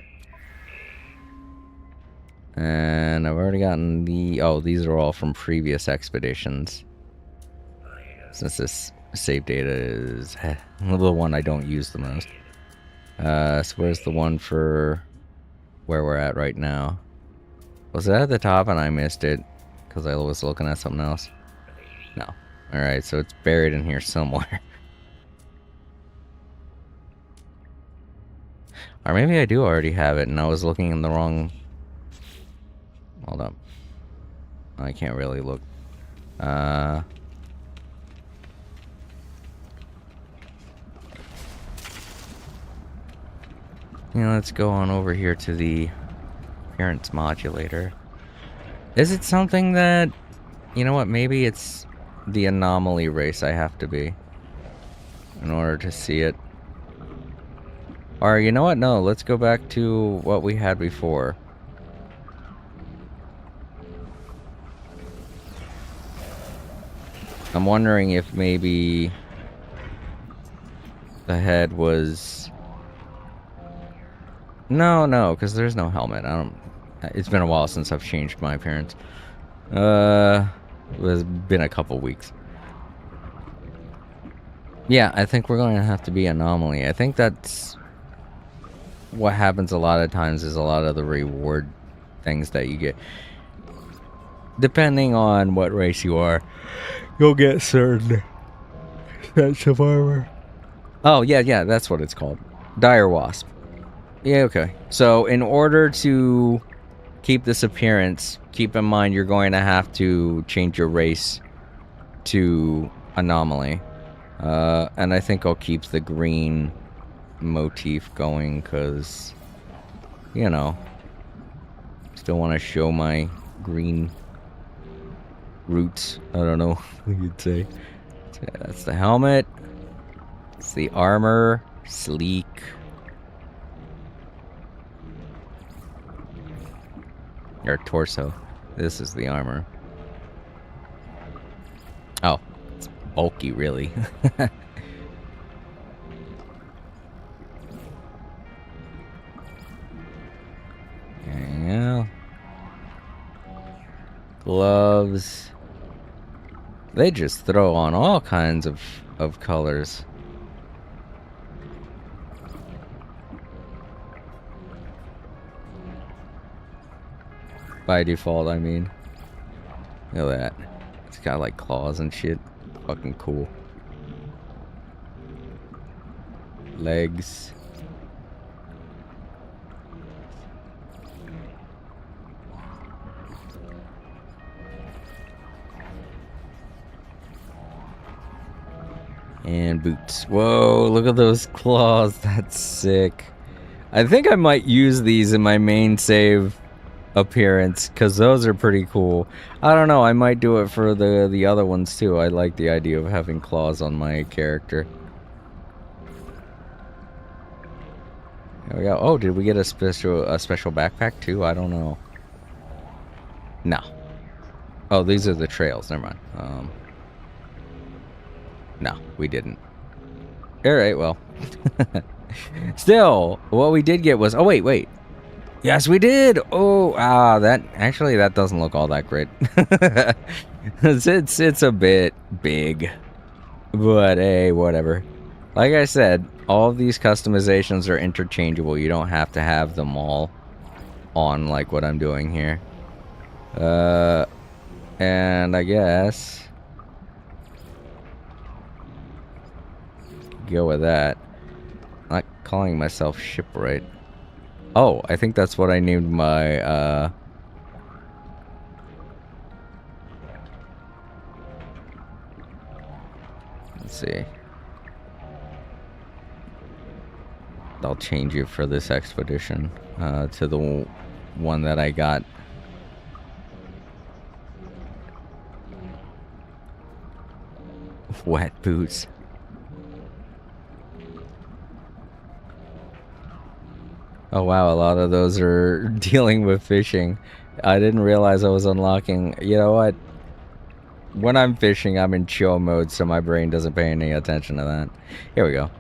And I've already gotten the... Oh, these are all from previous expeditions. Since this save data is the one I don't use the most. So where's the one for where we're at right now? Was it at the top and I missed it because I was looking at something else? No. Alright, so it's buried in here somewhere. Or maybe I do already have it and I was looking in the wrong... Hold up. I can't really look. You know, let's go on over here to the appearance modulator. Is it something that... You know what, maybe it's the anomaly race I have to be in order to see it. Or, you know what, no, let's go back to what we had before. I'm wondering if maybe the head was... No, because there's no helmet. It's been a while since I've changed my appearance. It's been a couple weeks. Yeah, I think we're going to have to be anomaly. I think that's what happens a lot of times, is a lot of the reward things that you get. Depending on what race you are, you'll get certain sets of armor. Oh, yeah, that's what it's called. Dire Wasp. Yeah, okay. So, in order to keep this appearance, keep in mind you're going to have to change your race to anomaly. And I think I'll keep the green motif going because, you know, still want to show my green roots. I don't know what you'd say. So yeah, that's the helmet. It's the armor. Sleek. Or torso. This is the armor. Oh, it's bulky, really. Yeah. Gloves. They just throw on all kinds of colors. By default, I mean. Look at that. It's got like claws and shit. Fucking cool. Legs. And boots. Whoa, look at those claws. That's sick. I think I might use these in my main save appearance, because those are pretty cool. I don't know, I might do it for the other ones too. I like the idea of having claws on my character. There we go. Oh, did we get a special backpack too? I don't know. No. Oh, these are the trails. Never mind. No, we didn't. Alright, well. Still, what we did get was... Oh, wait. Yes, we did! Oh, that doesn't look all that great. It's a bit big. But, hey, whatever. Like I said, all of these customizations are interchangeable. You don't have to have them all on, like what I'm doing here. And I guess... go with that. Not calling myself Shipwright. Oh, I think that's what I named my, let's see. I'll change it for this expedition, to the one that I got. Wet boots. Oh wow, a lot of those are dealing with fishing. I didn't realize I was unlocking... You know what? When I'm fishing, I'm in chill mode, so my brain doesn't pay any attention to that. Here we go.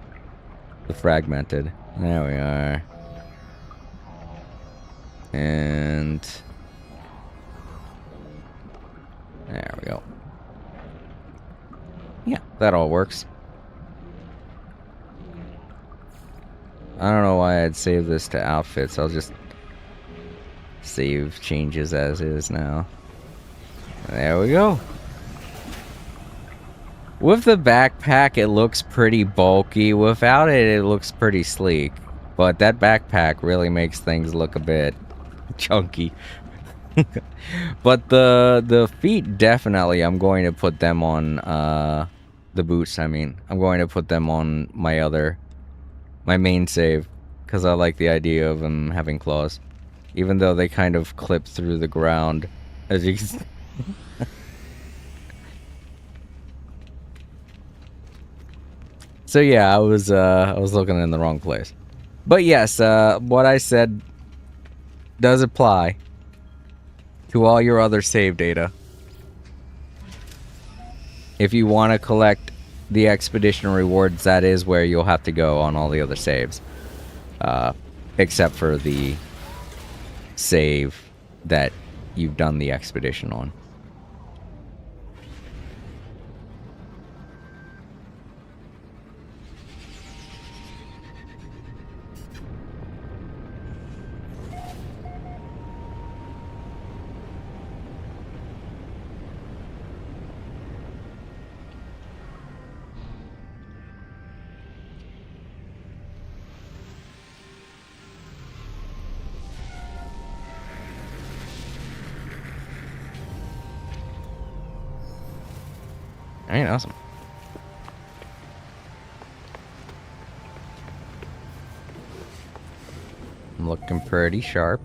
The fragmented. There we are. And... there we go. Yeah, that all works. I don't know why I'd save this to outfits. I'll just save changes as is now. There we go. With the backpack, it looks pretty bulky. Without it, it looks pretty sleek. But that backpack really makes things look a bit chunky. But the feet, definitely, I'm going to put them on, the boots, I mean. I'm going to put them on my main save, because I like the idea of them having claws, even though they kind of clip through the ground, as you can see. So yeah, I was looking in the wrong place, but yes, what I said does apply to all your other save data. If you want to collect the expedition rewards, that is where you'll have to go on all the other saves. Except for the save that you've done the expedition on. Alright, awesome. I'm looking pretty sharp.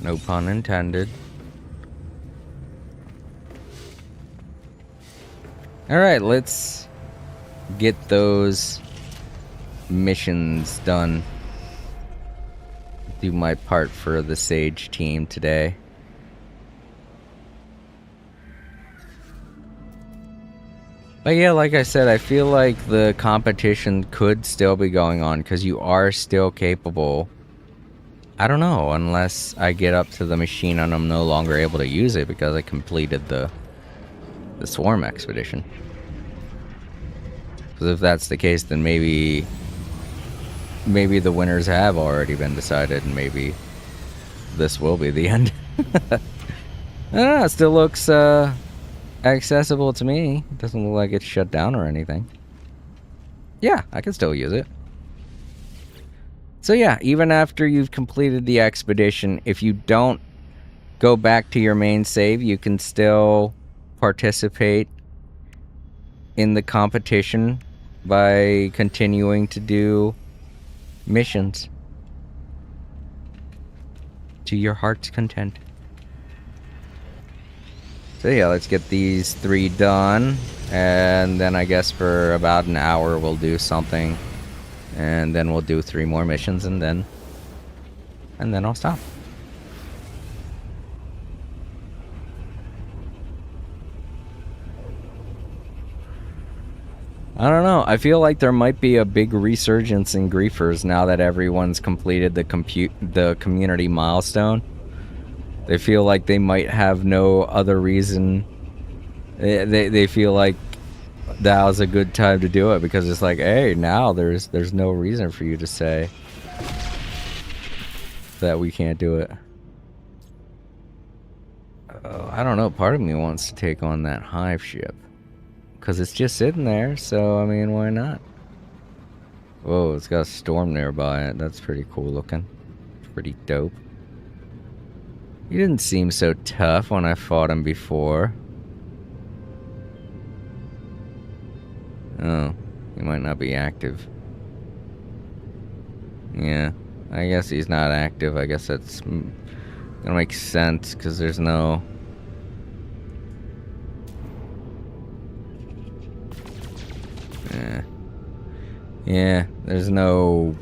No pun intended. Alright, let's get those missions done. Do my part for the Sage team today. But yeah, like I said, I feel like the competition could still be going on because you are still capable. I don't know, unless I get up to the machine and I'm no longer able to use it because I completed the Swarm expedition. Because if that's the case, then maybe the winners have already been decided, and maybe this will be the end. I don't know, it still looks accessible to me. It doesn't look like it's shut down or anything. Yeah, I can still use it. So yeah, even after you've completed the expedition, if you don't go back to your main save, you can still participate in the competition by continuing to do missions to your heart's content. So yeah, let's get these 3 done, and then I guess for about an hour we'll do something, and then we'll do 3 more missions, and then I'll stop. I don't know. I feel like there might be a big resurgence in griefers now that everyone's completed the community milestone. They feel like they might have no other reason. They feel like now's a good time to do it because it's like, hey, now there's no reason for you to say that we can't do it. I don't know. Part of me wants to take on that hive ship. Because it's just sitting there, so, I mean, why not? Whoa, it's got a storm nearby it. That's pretty cool looking. Pretty dope. He didn't seem so tough when I fought him before. Oh, he might not be active. Yeah, I guess he's not active. I guess that's gonna make sense, because there's no... Yeah, there's no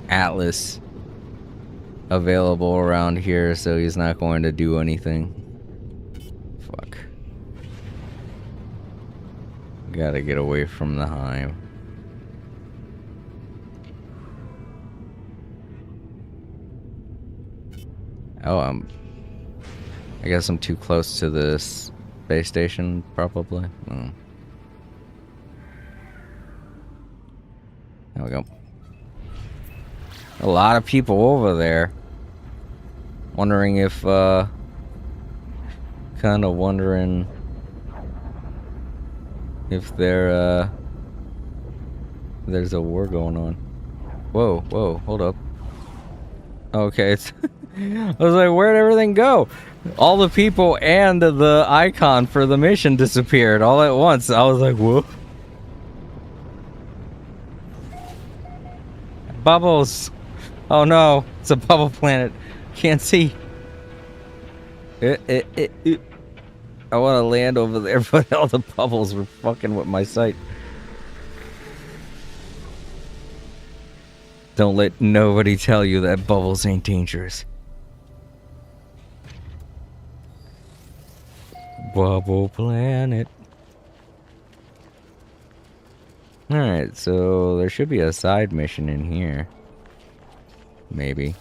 Atlas available around here, so he's not going to do anything. Fuck. Gotta get away from the hive. Oh, I guess I'm too close to this space station, probably. Oh. There we go. A lot of people over there. Wondering if, kind of wondering if there's a war going on. Whoa, hold up. Okay, it's... I was like, where'd everything go? All the people and the icon for the mission disappeared all at once. I was like, whoa. Bubbles! Oh no, it's a bubble planet. Can't see. I want to land over there, but all the bubbles were fucking with my sight. Don't let nobody tell you that bubbles ain't dangerous. Bubble planet. Alright, so there should be a side mission in here. Maybe.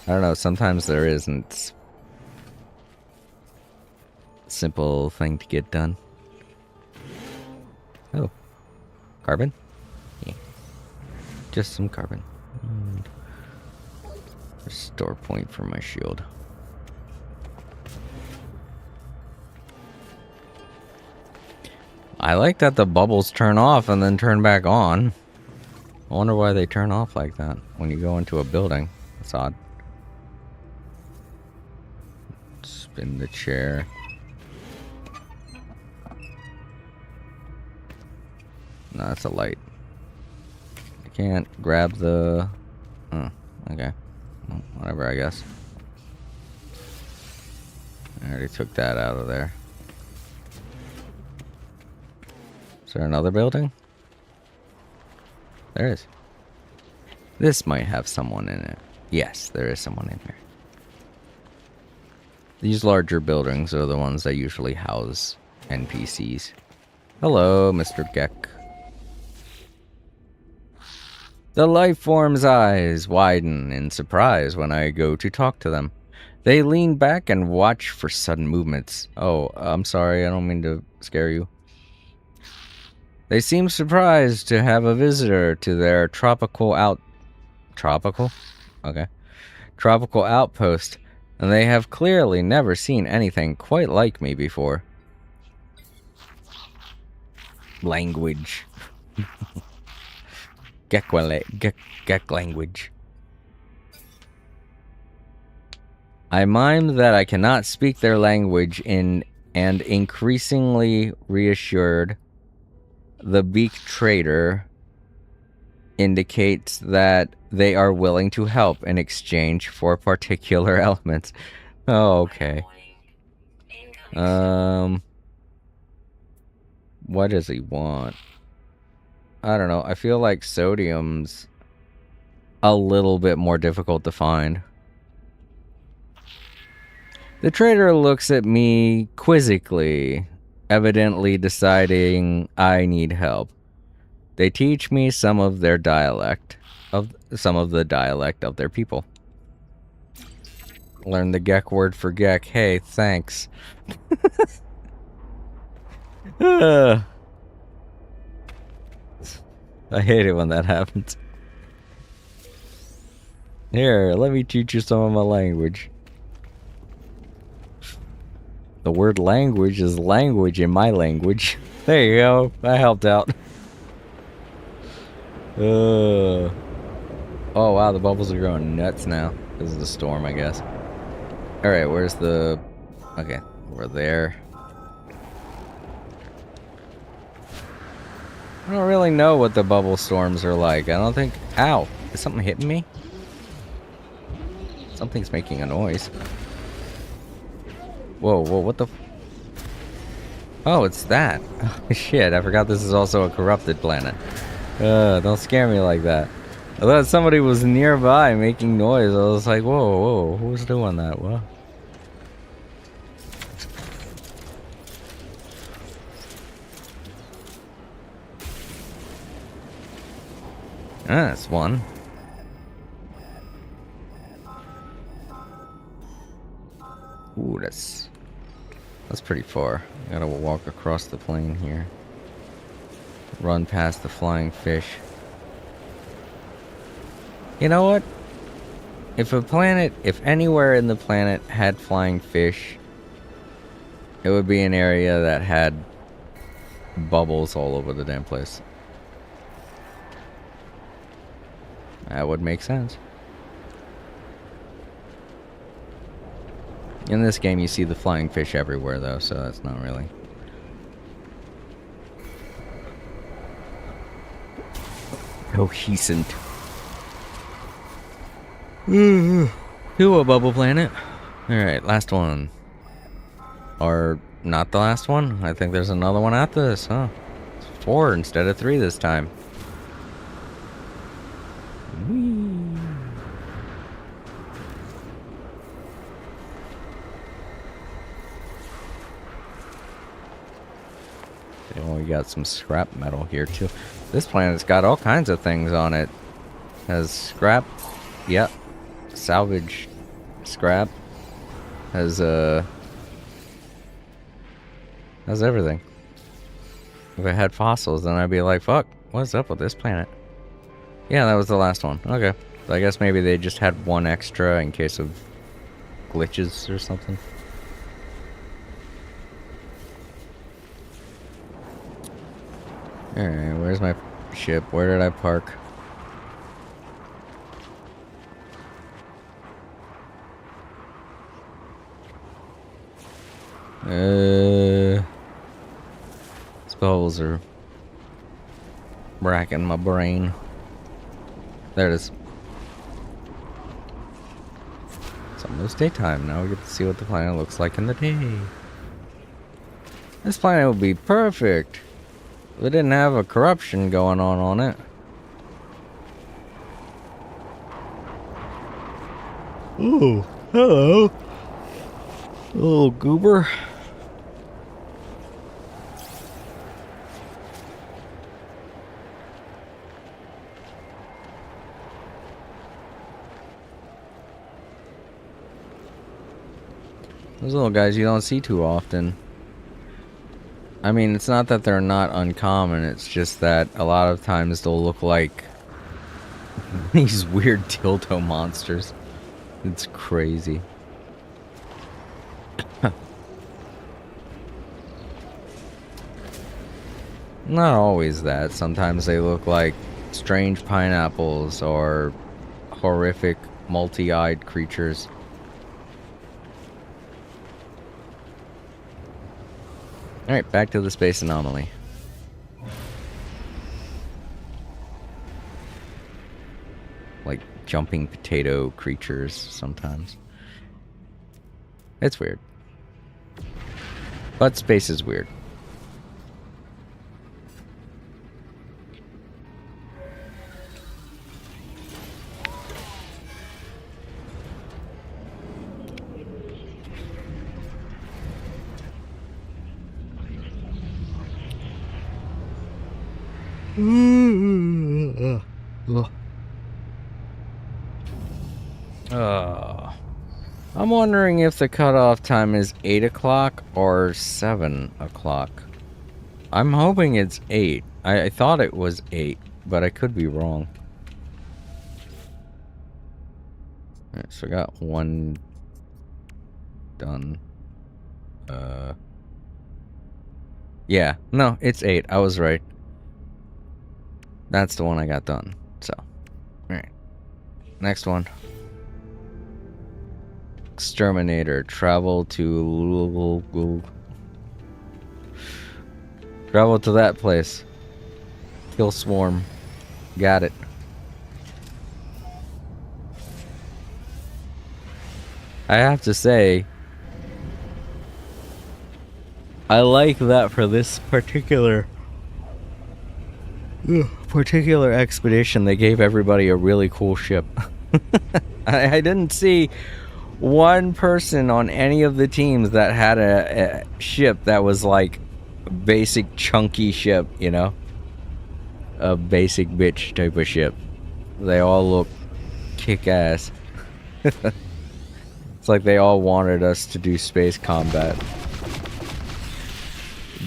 I don't know, sometimes there isn't. Simple thing to get done. Oh. Carbon? Yeah. Just some carbon. And restore point for my shield. I like that the bubbles turn off and then turn back on. I wonder why they turn off like that when you go into a building. That's odd. Spin the chair. No, that's a light. I can't grab the... Oh, okay. Well, whatever, I guess. I already took that out of there. Is there another building? There is. This might have someone in it. Yes, there is someone in here. These larger buildings are the ones that usually house NPCs. Hello, Mr. Gek. The life form's eyes widen in surprise when I go to talk to them. They lean back and watch for sudden movements. Oh, I'm sorry, I don't mean to scare you. They seem surprised to have a visitor to their tropical outpost, and they have clearly never seen anything quite like me before. Language. Gek language. I mime that I cannot speak their language and increasingly reassured. The beak trader indicates that they are willing to help in exchange for particular elements. Oh, okay. What does he want? I don't know. I feel like sodium's a little bit more difficult to find. The trader looks at me quizzically, evidently deciding I need help. They teach me some of the dialect of their people. Learn the Gek word for Gek. Hey, thanks. I hate it when that happens. Here, let me teach you some of my language. The word language is language in my language. There you go. I helped out. Oh wow, the bubbles are going nuts now. This is the storm, I guess. Alright, where's the... Okay, we're there. I don't really know what the bubble storms are like. I don't think... Ow! Is something hitting me? Something's making a noise. Whoa, what the... Oh, it's that. Oh, shit, I forgot this is also a corrupted planet. Don't scare me like that. I thought somebody was nearby making noise. I was like, whoa, who's doing that? What? That's one. Ooh, that's pretty far. I gotta walk across the plain here. Run past the flying fish. You know what? If anywhere in the planet had flying fish, it would be an area that had bubbles all over the damn place. That would make sense. In this game, you see the flying fish everywhere, though, so that's not really... cohescent. To a bubble planet. Alright, last one. Or not the last one? I think there's another one after this, huh? It's 4 instead of 3 this time. Whee. Oh, we got some scrap metal here too. This planet's got all kinds of things on it. Has scrap, yep. Salvage scrap. Has everything. If it had fossils, then I'd be like, fuck, what's up with this planet? Yeah, that was the last one. Okay. So I guess maybe they just had one extra in case of glitches or something. Alright, where's my ship? Where did I park? Spells are racking my brain. There it is. So almost daytime. Now we get to see what the planet looks like in the day. This planet would be perfect if it didn't have a corruption going on it. Ooh, hello. Little goober. Those little guys you don't see too often. I mean, it's not that they're not uncommon, it's just that a lot of times they'll look like these weird dildo monsters. It's crazy. Not always that. Sometimes they look like strange pineapples or horrific multi-eyed creatures. Alright, back to the space anomaly. Like jumping potato creatures sometimes. It's weird. But space is weird. I'm wondering if the cutoff time is 8 o'clock or 7 o'clock. I'm hoping it's 8. I thought it was 8, but I could be wrong. Alright, so I got one done. Yeah, no, it's 8. I was right. That's the one I got done. So, alright. Next one. Exterminator. Travel to that place. Kill Swarm. Got it. I have to say, I like that for this particular expedition, they gave everybody a really cool ship. I didn't see one person on any of the teams that had a ship that was like a basic chunky ship, you know? A basic bitch type of ship. They all look kick-ass. It's like they all wanted us to do space combat.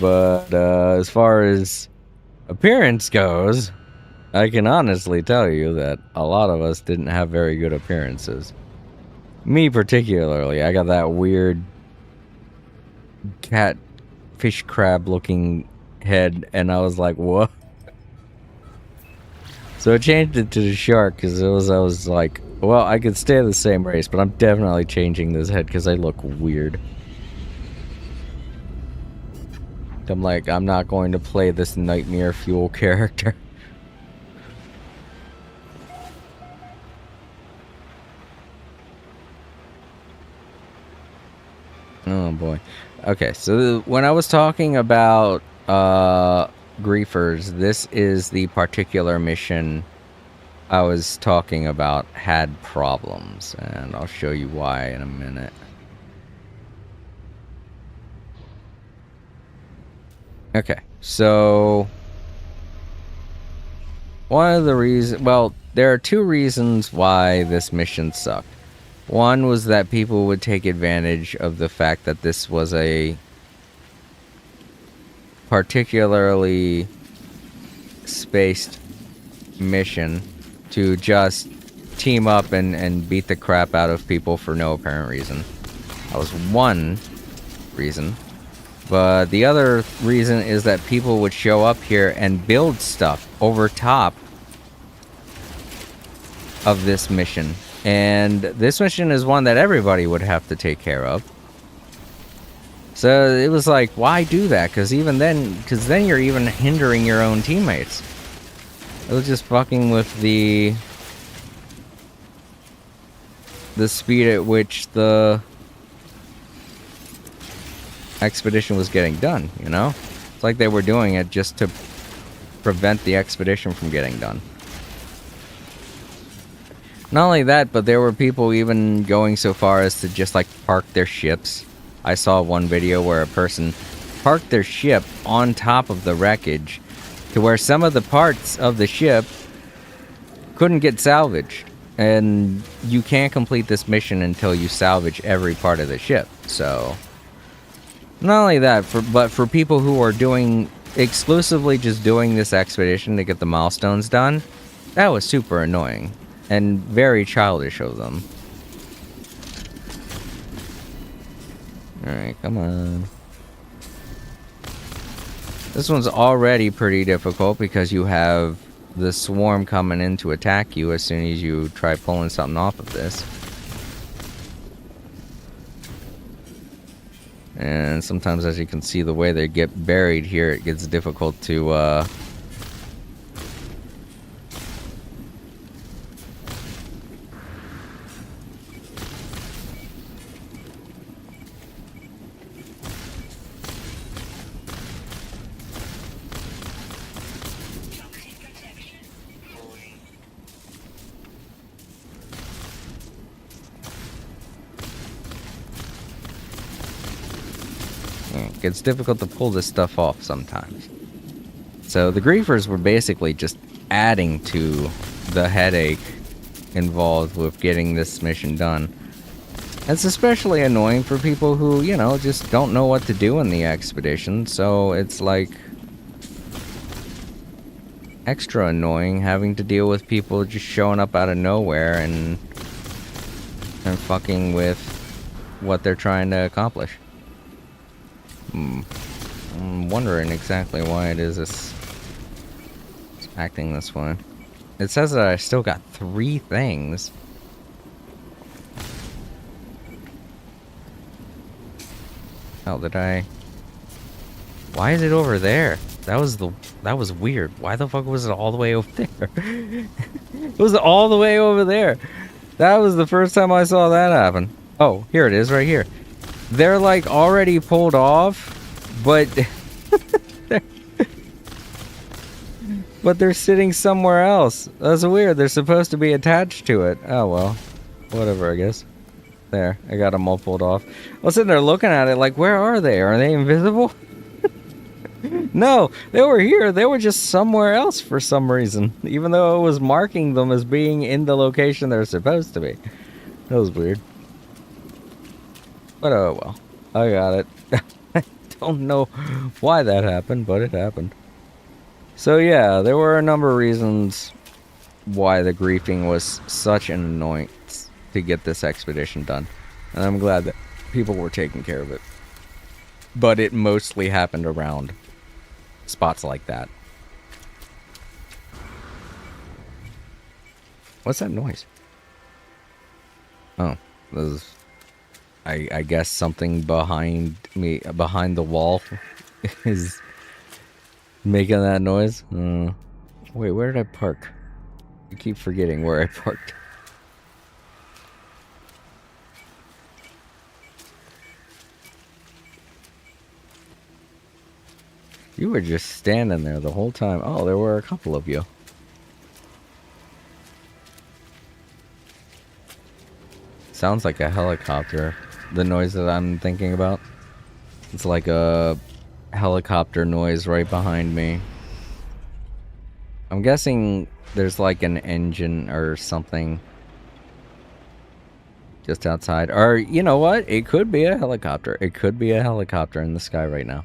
But as far as appearance goes, I can honestly tell you that a lot of us didn't have very good appearances. Me particularly, I got that weird cat fish crab looking head, and I was like, what? So I changed it to the shark because I was like, well, I could stay the same race, but I'm definitely changing this head because I look weird. I'm like, I'm not going to play this Nightmare Fuel character. Oh boy. Okay, so when I was talking about griefers, this is the particular mission I was talking about had problems, and I'll show you why in a minute. Okay, so one of the reasons, well, there are two reasons why this mission sucked. One was that people would take advantage of the fact that this was a particularly spaced mission to just team up and beat the crap out of people for no apparent reason. That was one reason. But the other reason is that people would show up here and build stuff over top of this mission. And this mission is one that everybody would have to take care of. So it was like, why do that? Because then you're even hindering your own teammates. It was just fucking with the the speed at which the expedition was getting done, you know? It's like they were doing it just to prevent the expedition from getting done. Not only that, but there were people even going so far as to just like park their ships. I saw one video where a person parked their ship on top of the wreckage to where some of the parts of the ship couldn't get salvaged. And you can't complete this mission until you salvage every part of the ship. So, not only that, but for people who are doing exclusively just doing this expedition to get the milestones done, that was super annoying and very childish of them. Alright, come on. This one's already pretty difficult because you have the swarm coming in to attack you as soon as you try pulling something off of this. And sometimes, as you can see, the way they get buried here, it gets difficult to, It's difficult to pull this stuff off sometimes. So the griefers were basically just adding to the headache involved with getting this mission done. It's especially annoying for people who, you know, just don't know what to do in the expedition, so it's like extra annoying having to deal with people just showing up out of nowhere and fucking with what they're trying to accomplish. I'm wondering exactly why it is it's acting this way. It says that I still got 3 things. Oh, did I? Why is it over there? That was weird. Why the fuck was it all the way over there? It was all the way over there. That was the first time I saw that happen. Oh, here it is right here. They're like already pulled off, but they're sitting somewhere else. That's weird. They're supposed to be attached to it. Oh well, whatever, I guess. There, I got them all pulled off. I was sitting there looking at it like, where are they? Are they invisible? No, they were here. They were just somewhere else for some reason, even though it was marking them as being in the location they're supposed to be. That was weird. But oh well, I got it. I don't know why that happened, but it happened. So yeah, there were a number of reasons why the griefing was such an annoyance to get this expedition done. And I'm glad that people were taking care of it. But it mostly happened around spots like that. What's that noise? Oh, this is... I guess something behind me, behind the wall, is making that noise. Wait, where did I park? I keep forgetting where I parked. You were just standing there the whole time. Oh, there were a couple of you. Sounds like a helicopter. The noise that I'm thinking about. It's like a helicopter noise right behind me. I'm guessing there's like an engine or something just outside. Or, you know what? It could be a helicopter. It could be a helicopter in the sky right now.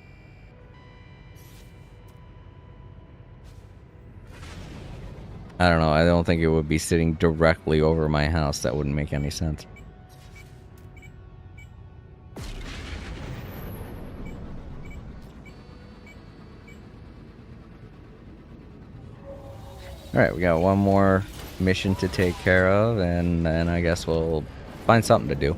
I don't know. I don't think it would be sitting directly over my house. That wouldn't make any sense. Alright, we got one more mission to take care of, and then I guess we'll find something to do.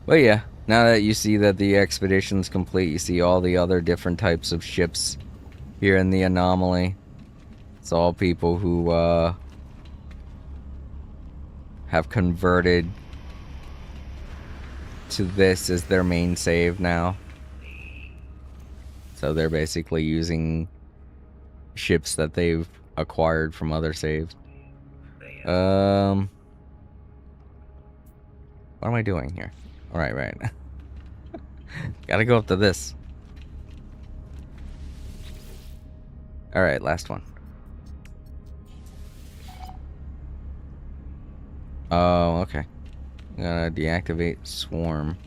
But yeah, now that you see that the expedition's complete, you see all the other different types of ships here in the anomaly. It's all people who have converted to this as their main save now. So they're basically using ships that they've acquired from other saves. What am I doing here? Alright, right. Gotta go up to this. Alright, last one. Oh, okay. Gotta deactivate swarm.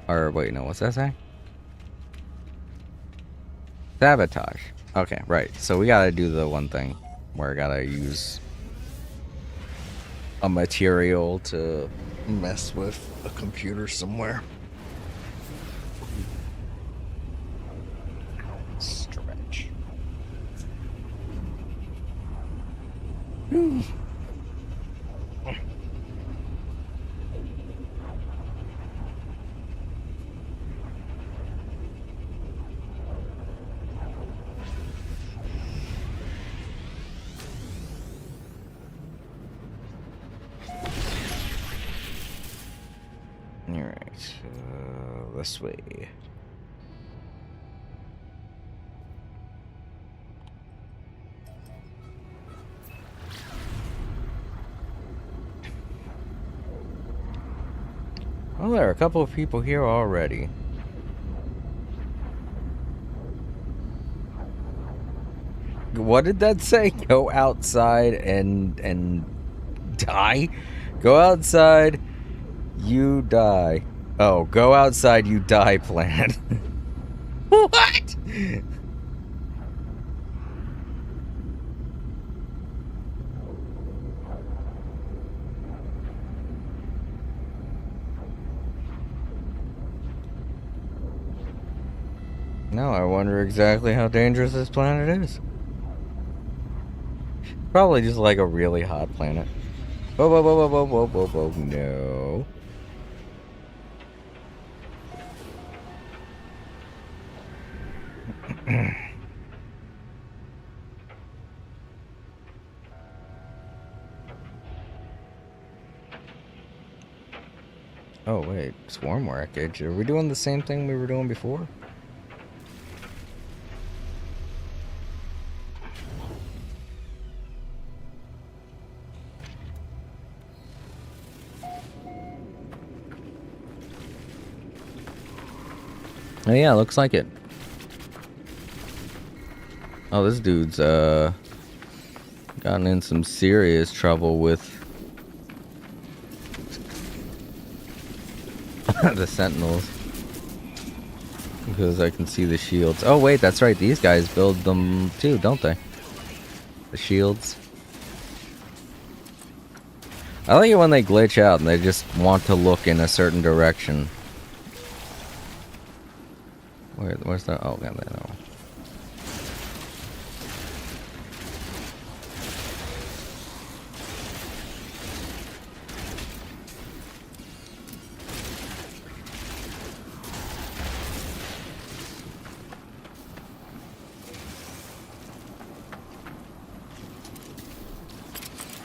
Or wait, no, what's that say? Sabotage. Okay, right. So we gotta do the one thing where I gotta use a material to mess with a computer somewhere. Stretch. Alright, this way. Well, there are a couple of people here already. What did that say? Go outside and die? Go outside, you die. Oh, go outside, you die plan. What? Now I wonder exactly how dangerous this planet is. Probably just like a really hot planet. Whoa, whoa, whoa, whoa, whoa, whoa, whoa, whoa, no. Oh, wait. Swarm wreckage. Are we doing the same thing we were doing before? Oh yeah, looks like it. Oh, this dude's gotten in some serious trouble with the Sentinels. Because I can see the shields. Oh wait, that's right, these guys build them too, don't they? The shields. I like it when they glitch out and they just want to look in a certain direction. Where's the... Oh, yeah, there. No.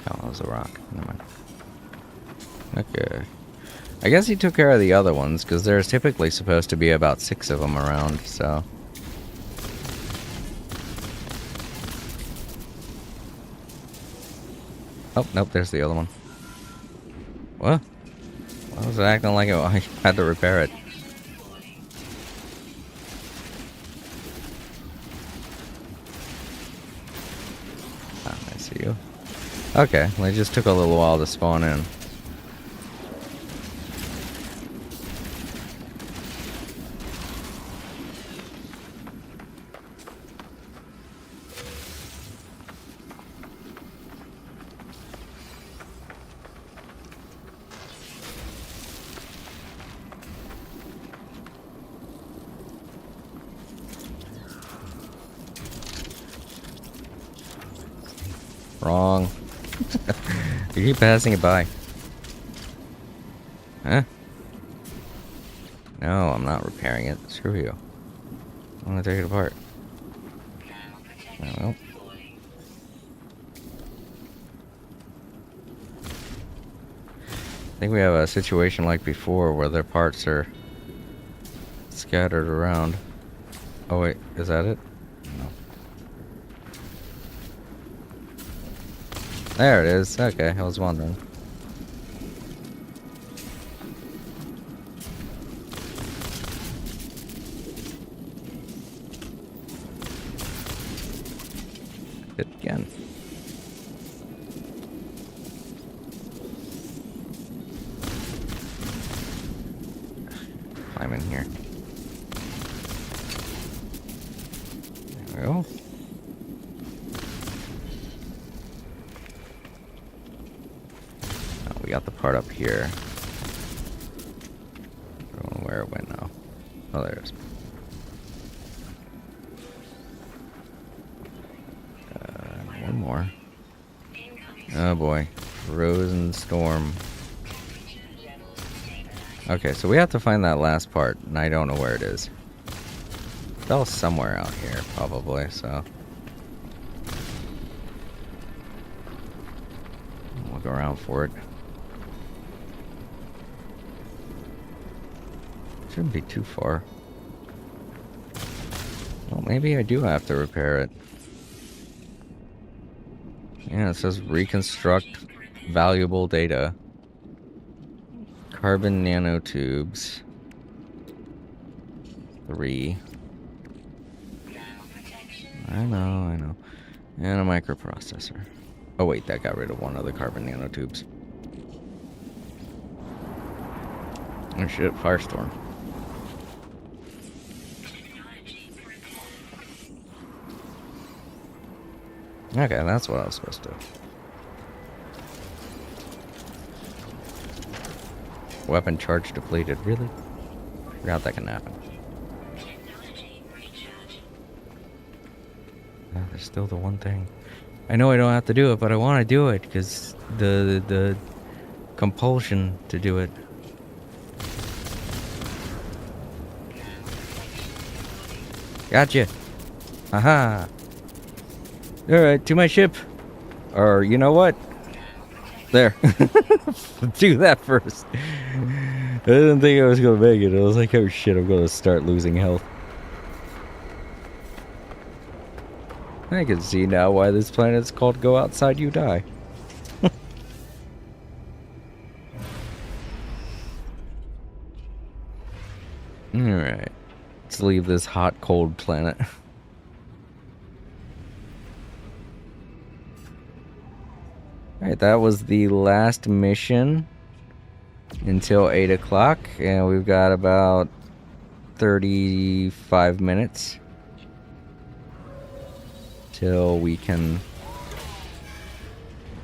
Oh, that was a rock. Never mind. Okay. I guess he took care of the other ones, because there's typically supposed to be about 6 of them around, so... Oh, nope, there's the other one. What? Why was it acting like I had to repair it? Ah, I see you. Okay, well, it just took a little while to spawn in. Wrong. You keep passing it by. No, I'm not repairing it. Screw you. I'm gonna take it apart. Well. I think we have a situation like before where their parts are scattered around. Oh wait, is that it? No. There it is. Okay, I was wondering. It again. Climb in here. There we go. Oh, we got the part up here. I don't know where it went now. Oh, there it is. One more. Oh boy. Frozen Storm. Okay, so we have to find that last part, and I don't know where it is. It fell somewhere out here, probably, so. Look around for it. Shouldn't be too far. Well, maybe I do have to repair it. Yeah, it says reconstruct valuable data. Carbon nanotubes. 3. I know. And a microprocessor. Oh wait, that got rid of one of the carbon nanotubes. Oh shit, firestorm. Okay, that's what I was supposed to do. Weapon charge depleted. Really? Forgot that can happen. There's still the one thing. I know I don't have to do it, but I want to do it because the compulsion to do it. Gotcha. Aha. Alright, to my ship. Or, you know what? There. Do that first. I didn't think I was gonna make it. I was like, oh shit, I'm gonna start losing health. I can see now why this planet's called Go Outside You Die. Alright. Let's leave this hot, cold planet. Alright, that was the last mission until 8 o'clock, and we've got about 35 minutes till we can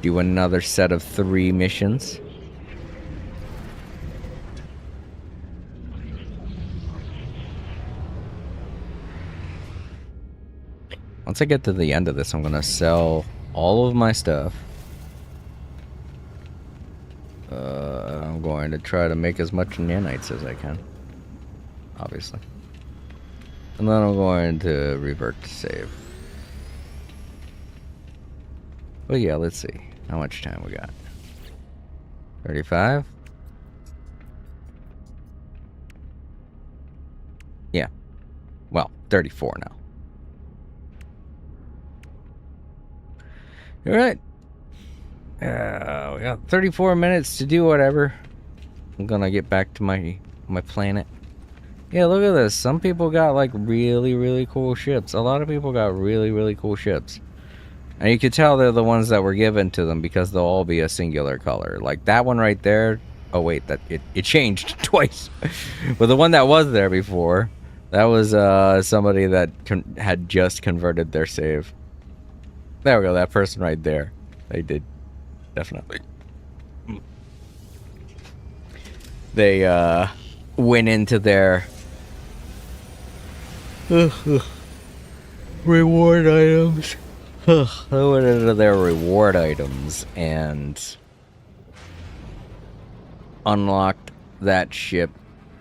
do another set of 3 missions. Once I get to the end of this, I'm gonna sell all of my stuff. I'm going to try to make as much nanites as I can, obviously. And then I'm going to revert to save. But yeah, let's see. How much time we got? 35? Yeah. Well, 34 now. Alright. We got 34 minutes to do whatever. I'm gonna get back to my planet. Yeah, look at this. Some people got like really, really cool ships. A lot of people got really, really cool ships. And you can tell they're the ones that were given to them because they'll all be a singular color. Like that one right there. Oh wait, that it changed twice. But the one that was there before, that was somebody that had just converted their save. There we go, that person right there. They did. Definitely. They went into their reward items. They went into their reward items and unlocked that ship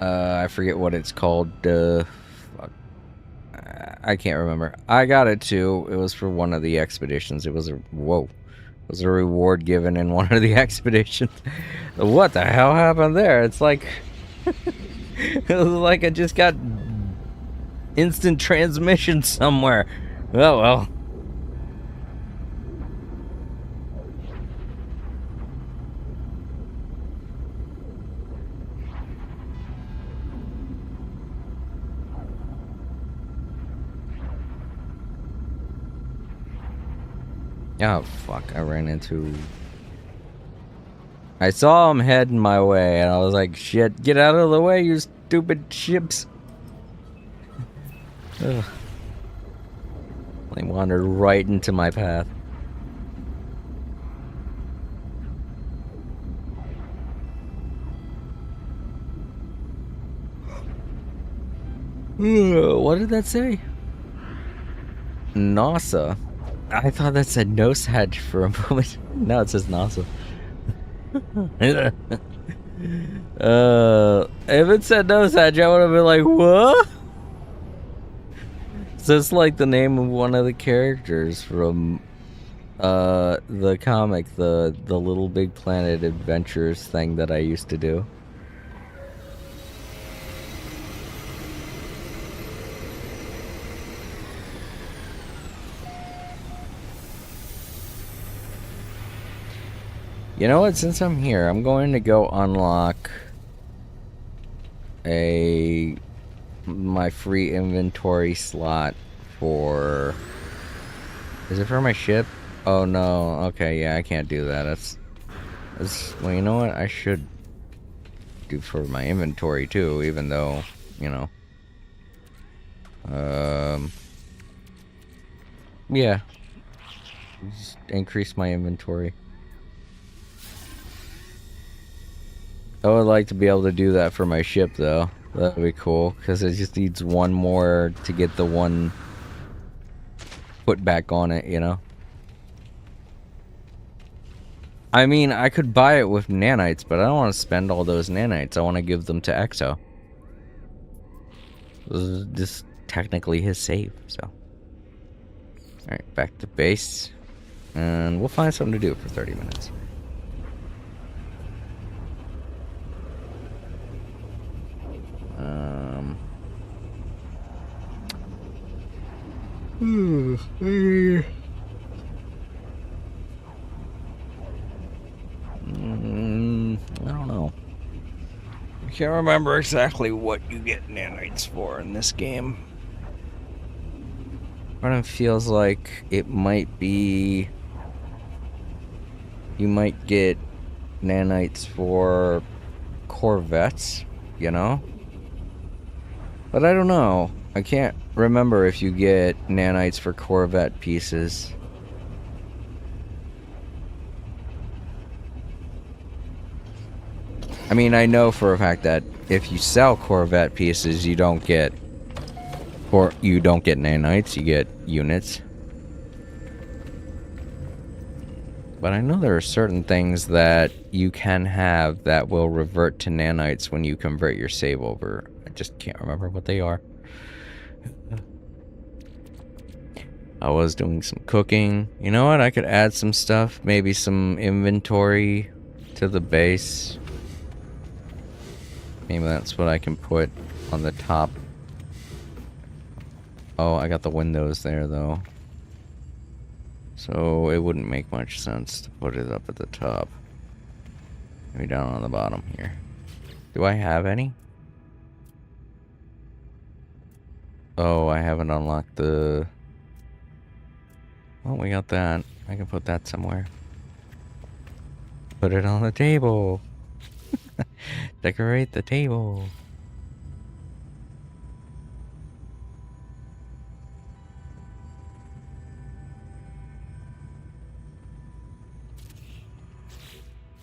I forget what it's called. Fuck. I can't remember. I got it too. It was for one of the expeditions. It was a reward given in one of the expeditions. What the hell happened there? It's like it was like I just got instant transmission somewhere. Oh well. Oh fuck, I ran into... I saw him heading my way and I was like, shit, get out of the way, you stupid ships. Ugh. They wandered right into my path. What did that say? NASA. I thought that said Nosehedge for a moment. Now it says NASA. If it said Nosehedge, I would have been like, what? So it's like the name of one of the characters from the comic, the Little Big Planet Adventures thing that I used to do. You know what? Since I'm here, I'm going to go unlock my free inventory slot for... Is it for my ship? Oh no. Okay, yeah, I can't do that. That's well, you know what? I should do for my inventory too, even though, you know. Yeah. Just increase my inventory. I would like to be able to do that for my ship, though. That would be cool, because it just needs one more to get the one put back on it, you know? I mean, I could buy it with nanites, but I don't want to spend all those nanites. I want to give them to Exo. This is just technically his save, so. Alright, back to base. And we'll find something to do for 30 minutes. I don't know. I can't remember exactly what you get nanites for in this game. But it feels like it might be... You might get nanites for Corvettes, you know? But I don't know. I can't remember if you get nanites for Corvette pieces. I mean, I know for a fact that if you sell Corvette pieces, you don't get nanites, you get units. But I know there are certain things that you can have that will revert to nanites when you convert your save over. I just can't remember what they are. I was doing some cooking. You know what? I could add some stuff. Maybe some inventory to the base. Maybe that's what I can put on the top. Oh, I got the windows there, though. So it wouldn't make much sense to put it up at the top. Maybe down on the bottom here. Do I have any? Oh, I haven't unlocked the... Well, we got that. I can put that somewhere. Put it on the table. Decorate the table.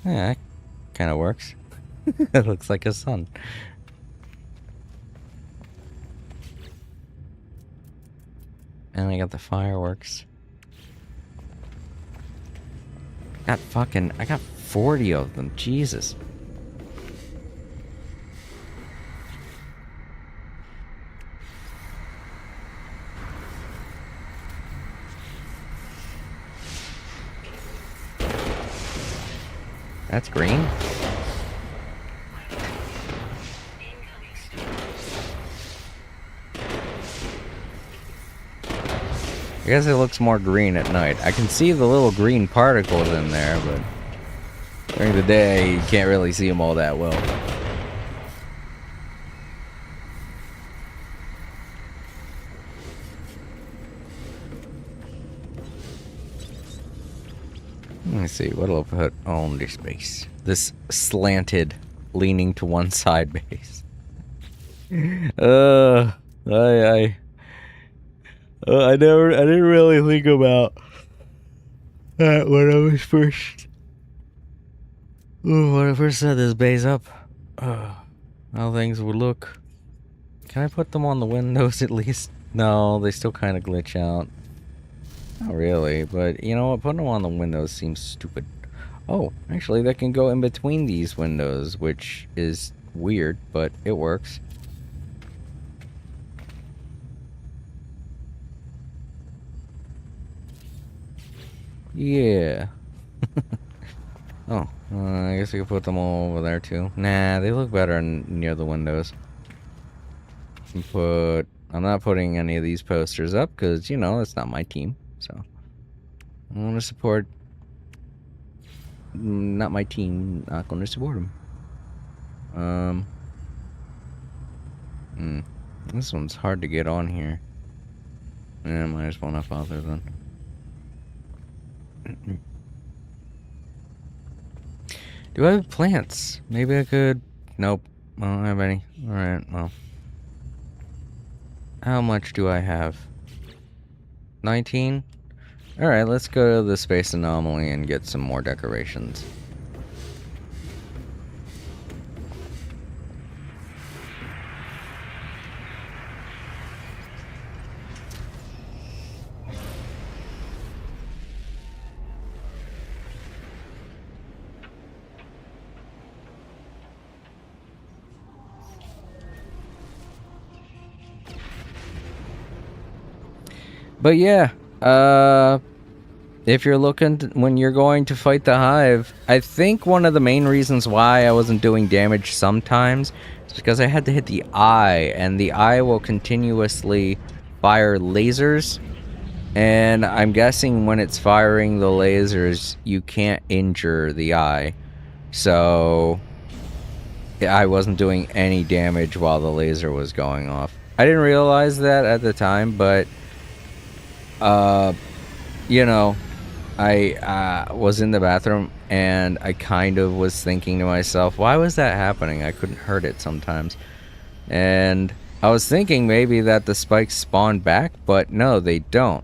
Yeah, that kind of works. It looks like a sun. And I got the fireworks. I got 40 of them. Jesus. That's green? I guess it looks more green at night. I can see the little green particles in there, but during the day, you can't really see them all that well. Let me see, what'll I put on this base? This slanted, leaning to one side base. I didn't really think about that when I was first, when I first set this base up. How things would look. Can I put them on the windows at least? No, they still kind of glitch out. Not really, but you know what? Putting them on the windows seems stupid. Oh, actually, they can go in between these windows, which is weird, but it works. Yeah. Oh, I guess I could put them all over there too. Nah, they look better near the windows. I'm not putting any of these posters up because, you know, it's not my team. So, I want to support. Not my team. Not going to support them. This one's hard to get on here. Yeah, might as well not bother then. Do I have plants? Maybe I could. Nope. I don't have any. Alright, well. How much do I have? 19? Alright, let's go to the space anomaly and get some more decorations. But yeah, if you're looking when you're going to fight the Hive, I think one of the main reasons why I wasn't doing damage sometimes is because I had to hit the eye, and the eye will continuously fire lasers, and I'm guessing when it's firing the lasers, you can't injure the eye, so I wasn't doing any damage while the laser was going off. I didn't realize that at the time, but you know, I was in the bathroom and I kind of was thinking to myself, why was that happening? I couldn't hurt it sometimes. And I was thinking maybe that the spikes spawn back, but no, they don't.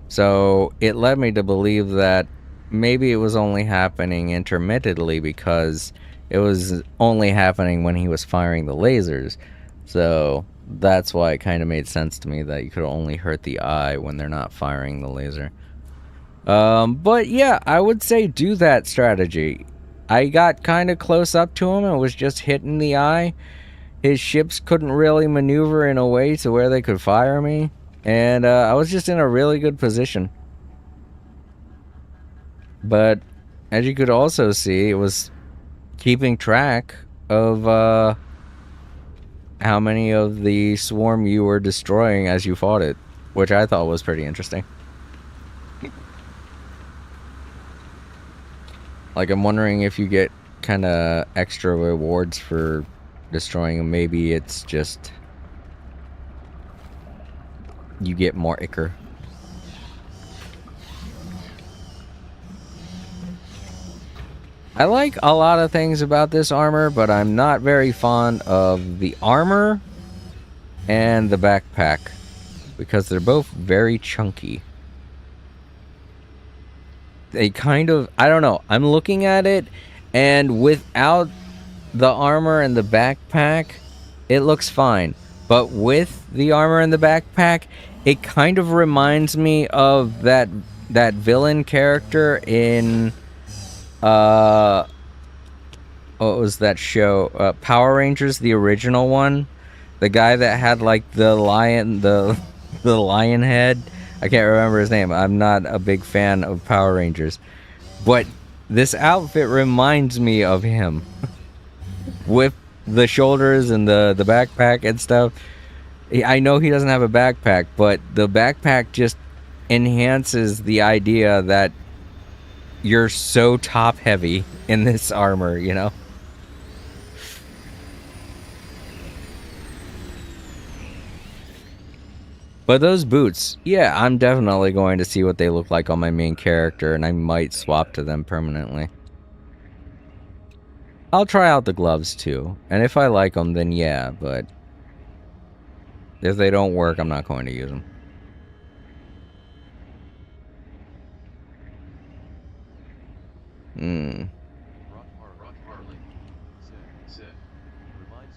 So it led me to believe that maybe it was only happening intermittently because it was only happening when he was firing the lasers. So that's why it kind of made sense to me that you could only hurt the eye when they're not firing the laser. But yeah, I would say do that strategy. I got kind of close up to him and was just hitting the eye. His ships couldn't really maneuver in a way to where they could fire me. And I was just in a really good position. But as you could also see, it was keeping track of how many of the swarm you were destroying as you fought it, which I thought was pretty interesting. Like, I'm wondering if you get kind of extra rewards for destroying them. Maybe it's just you get more ichor. I like a lot of things about this armor, but I'm not very fond of the armor and the backpack because they're both very chunky. They kind of, I don't know, I'm looking at it and without the armor and the backpack, it looks fine. But with the armor and the backpack, it kind of reminds me of that villain character in what was that show? Power Rangers, the original one. The guy that had like the lion head. I can't remember his name. I'm not a big fan of Power Rangers. But This outfit reminds me of him. With the shoulders and the backpack and stuff. I know he doesn't have a backpack, but the backpack just enhances the idea that you're so top heavy in this armor, you know? But those boots, yeah, I'm definitely going to see what they look like on my main character, and I might swap to them permanently. I'll try out the gloves too, and if I like them, then yeah, but if they don't work, I'm not going to use them. Rock Harley. Said.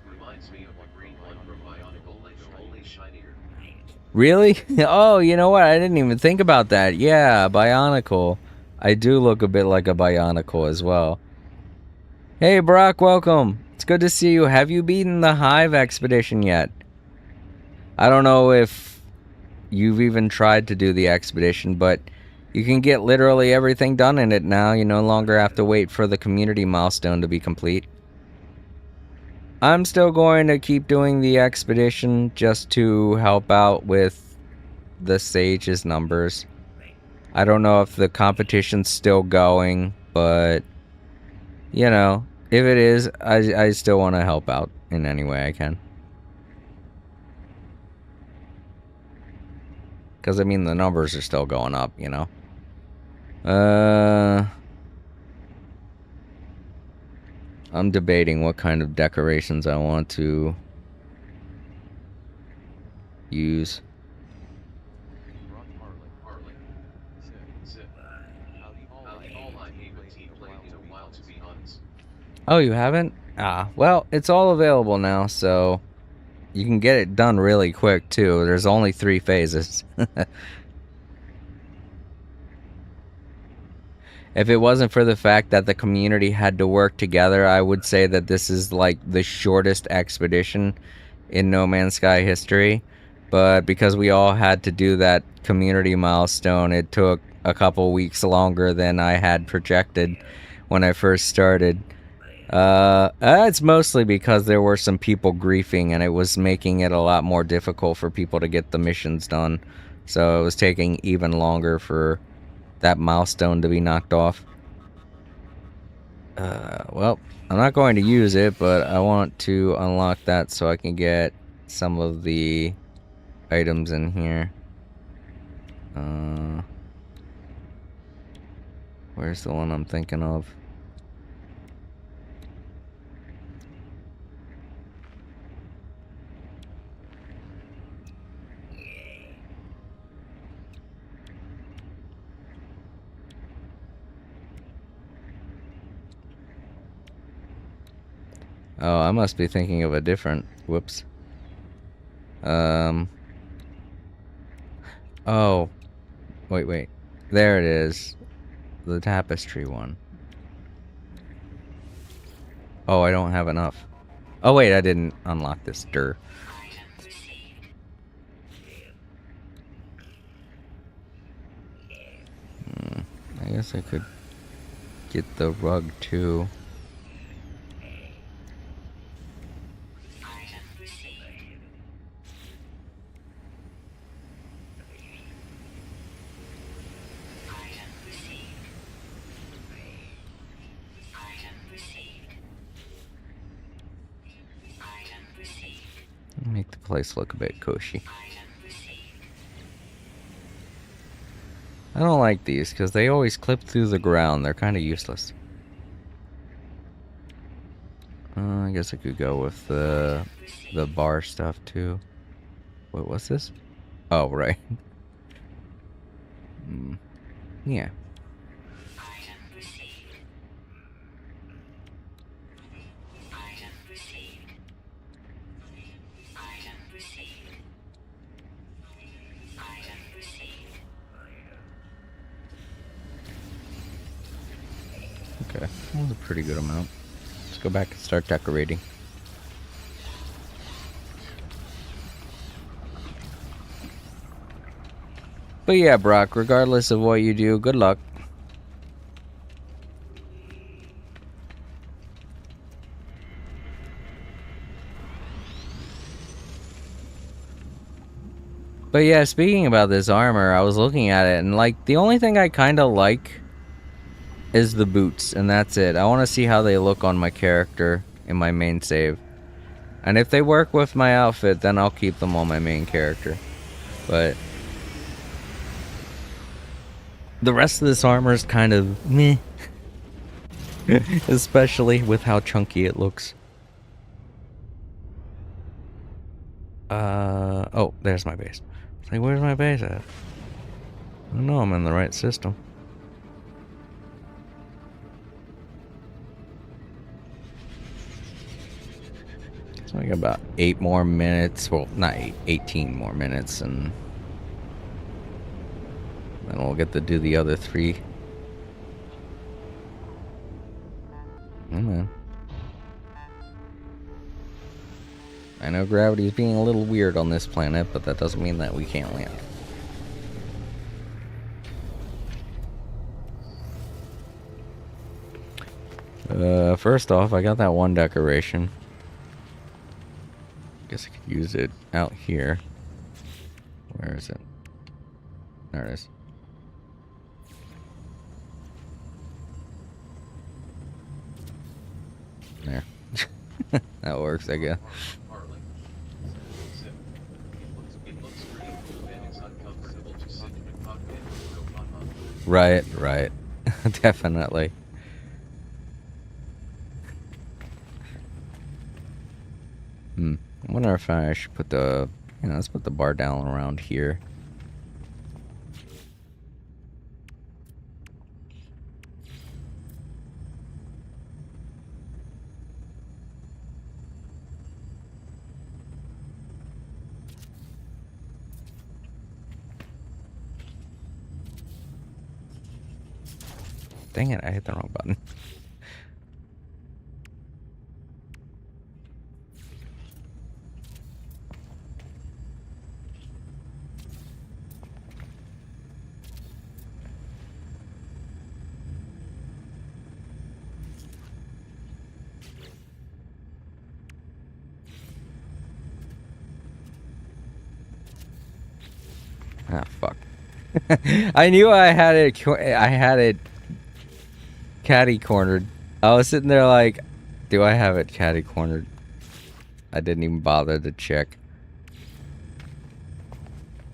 Reminds me of a green one from Bionicle, only shinier. Really? Oh, you know what? I didn't even think about that. Yeah, Bionicle. I do look a bit like a Bionicle as well. Hey, Brock, welcome. It's good to see you. Have you beaten the Hive expedition yet? I don't know if you've even tried to do the expedition, but you can get literally everything done in it now. You no longer have to wait for the community milestone to be complete. I'm still going to keep doing the expedition just to help out with the Sage's numbers. I don't know if the competition's still going, but you know, if it is, I still want to help out in any way I can. Because, I mean, the numbers are still going up, you know? I'm debating what kind of decorations I want to use. Rock Harley. Said. All I hate with team playing in a while, to be honest. Oh, you haven't? Ah, well, it's all available now, so you can get it done really quick, too. There's only 3 phases. If it wasn't for the fact that the community had to work together, I would say that this is like the shortest expedition in No Man's Sky history. But because we all had to do that community milestone, it took a couple weeks longer than I had projected when I first started. It's mostly because there were some people griefing, and it was making it a lot more difficult for people to get the missions done. So it was taking even longer for that milestone to be knocked off. Well, I'm not going to use it, but I want to unlock that so I can get some of the items in here. Where's the one I'm thinking of? Oh, I must be thinking of a different... Whoops. Oh. Wait. There it is. The tapestry one. Oh, I don't have enough. Oh, wait, I didn't unlock this. Durr. I guess I could get the rug, too. Make the place look a bit cushy. I don't like these because they always clip through the ground. They're kind of useless. I guess I could go with the bar stuff too. Wait, what's this? Oh, right. Yeah. Okay, that was a pretty good amount. Let's go back and start decorating. But yeah, Brock, regardless of what you do, good luck. But yeah, speaking about this armor, I was looking at it, and like the only thing I kind of like is the boots, and that's it. I want to see how they look on my character in my main save. And if they work with my outfit, then I'll keep them on my main character. But the rest of this armor is kind of meh. Especially with how chunky it looks. Oh, there's my base. It's like, where's my base at? I know I'm in the right system. So I got about 8 more minutes. Well, not 8, 18 more minutes, and then we'll get to do the other 3. Oh, man. I know gravity's being a little weird on this planet, but that doesn't mean that we can't land. First off, I got that one decoration. Guess I could use it out here. Where is it? There it is. There. That works, I guess. Right, right. Definitely. I wonder if I should put the, let's put the bar down around here. Dang it, I hit the wrong button. Ah, fuck. I knew I had it catty cornered. I was sitting there like, do I have it catty cornered? I didn't even bother to check.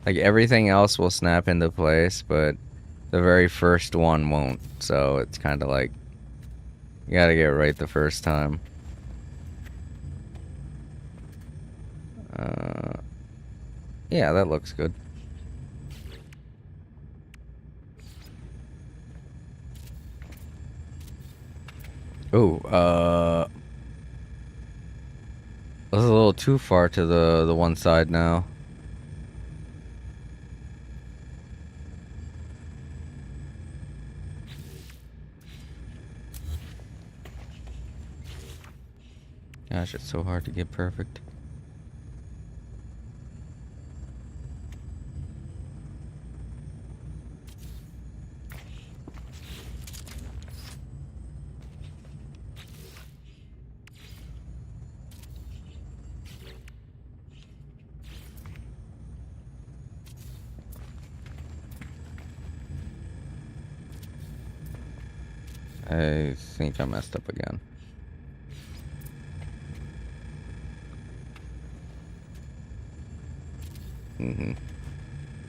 Like, everything else will snap into place, but the very first one won't. So it's kind of like, you gotta get it right the first time. Yeah, that looks good. Oh, that's a little too far to the one side now. Gosh, it's so hard to get perfect. I think I messed up again. And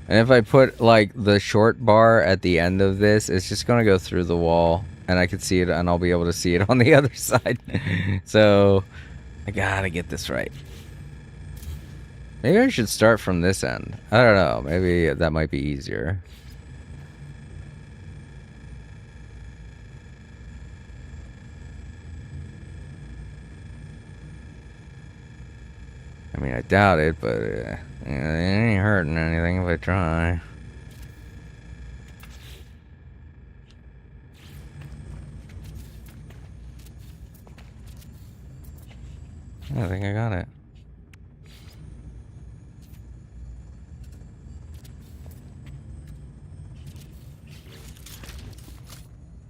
if I put like the short bar at the end of this, it's just gonna go through the wall, and I can see it, and I'll be able to see it on the other side. So I gotta get this right. Maybe I should start from this end. I don't know. Maybe that might be easier. I mean, I doubt it, but it ain't hurting anything if I try. I think I got it.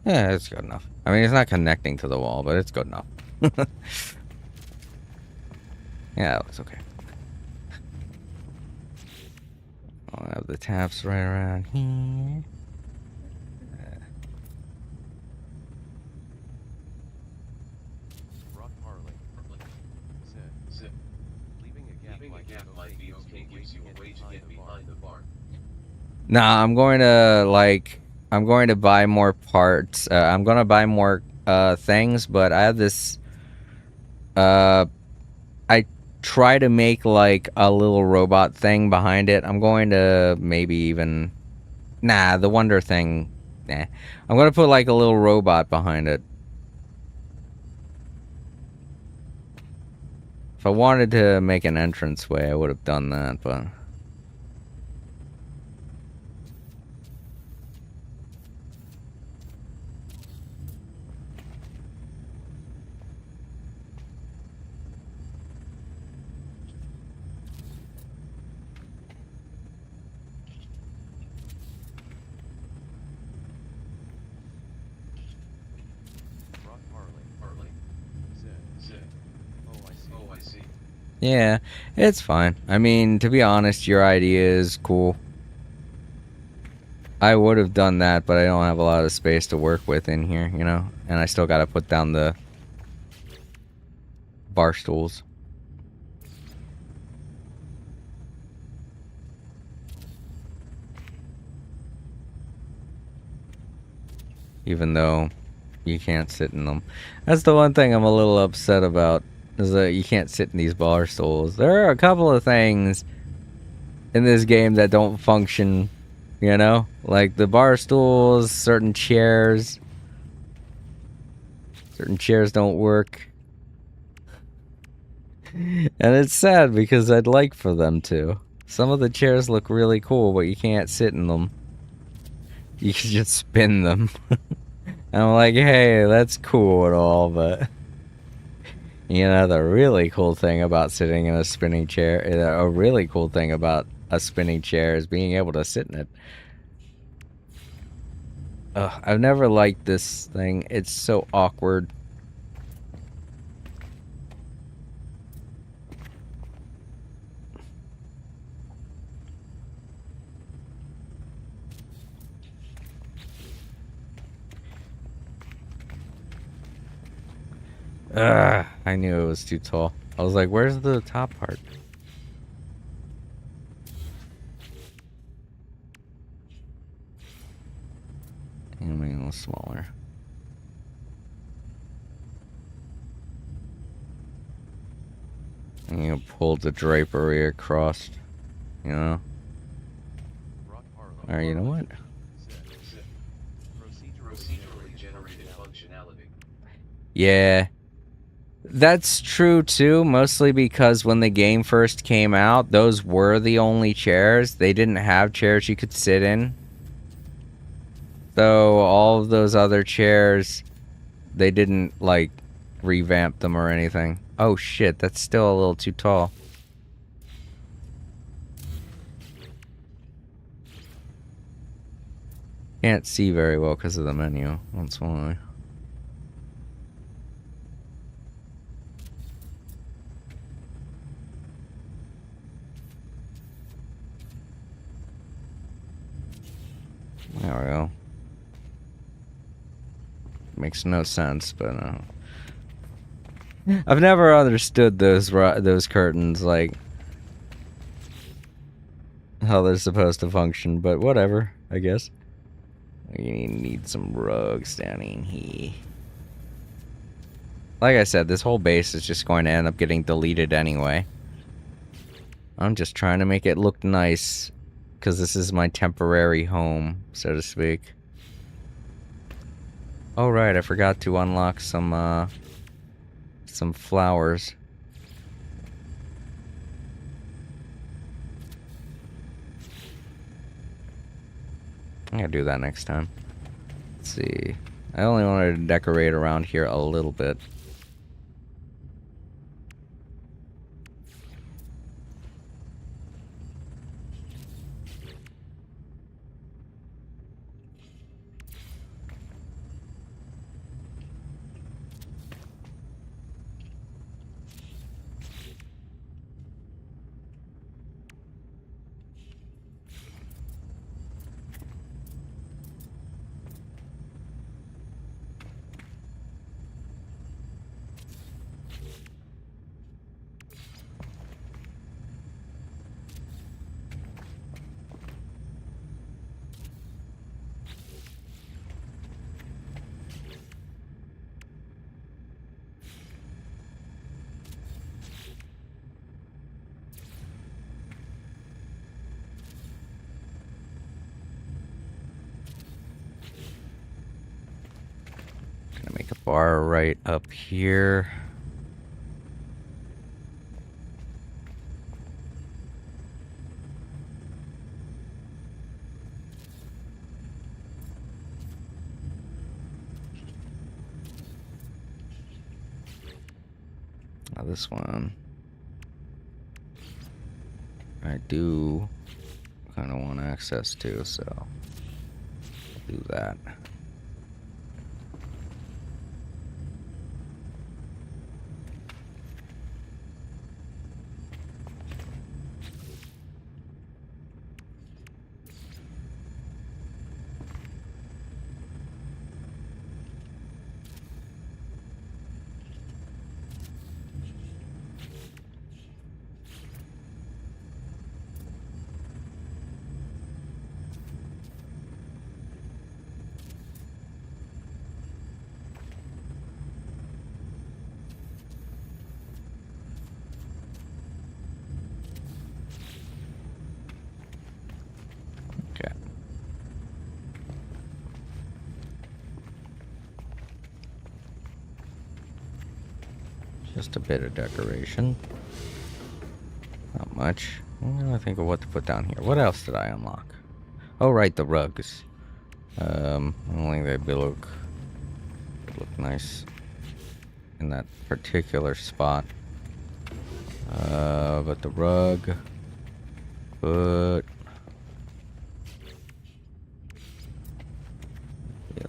Yeah, it's good enough. I mean, it's not connecting to the wall, but it's good enough. Yeah, that looks okay. I'll have the taps right around here. Rock Harley. Zip. Leaving a gap might be okay gives you a way to get behind the bar. Nah, I'm going to buy more parts. I'm going to buy more things, but I have this I try to make like a little robot thing behind it. I'm going to maybe even the wonder thing. Nah. I'm going to put like a little robot behind it. If I wanted to make an entranceway, I would have done that, but Rock Harley. Zip. Oh, I see. yeah, it's fine. I mean, to be honest, your idea is cool. I would have done that, but I don't have a lot of space to work with in here, you know? And I still gotta put down the bar stools. Even though you can't sit in them. That's the one thing I'm a little upset about, is that you can't sit in these bar stools. There are a couple of things in this game that don't function, you know? Like the bar stools, certain chairs. Certain chairs don't work. And it's sad because I'd like for them to. Some of the chairs look really cool, but you can't sit in them. You can just spin them. And I'm like, hey, that's cool and all, but you know, the really cool thing about sitting in a spinning chair, a really cool thing about a spinning chair is being able to sit in it. Ugh, I've never liked this thing. It's so awkward. Ugh, I knew it was too tall. I was like, where's the top part? And make it a little smaller. And you pull the drapery across, you know? Rock Harley. Or you know what? Zip. Procedurally generated functionality. Yeah. That's true too, mostly because when the game first came out, those were the only chairs. They didn't have chairs you could sit in. So all of those other chairs, they didn't like revamp them or anything. Oh shit, that's still a little too tall. Can't see very well because of the menu. That's why. There we go. Makes no sense, but I've never understood those curtains, like how they're supposed to function, but whatever, I guess. You need some rugs down in here. Like I said, this whole base is just going to end up getting deleted anyway. I'm just trying to make it look nice, because this is my temporary home, so to speak. Oh right, I forgot to unlock some flowers. I'm gonna do that next time. Let's see. I only wanted to decorate around here a little bit. far right up here. Now this one, I do kind of want access to, so I'll do that. Okay. Just a bit of decoration. Not much. I'm gonna think of what to put down here. What else did I unlock? Oh, right, the rugs. I don't think they'd look nice in that particular spot. But the rug, put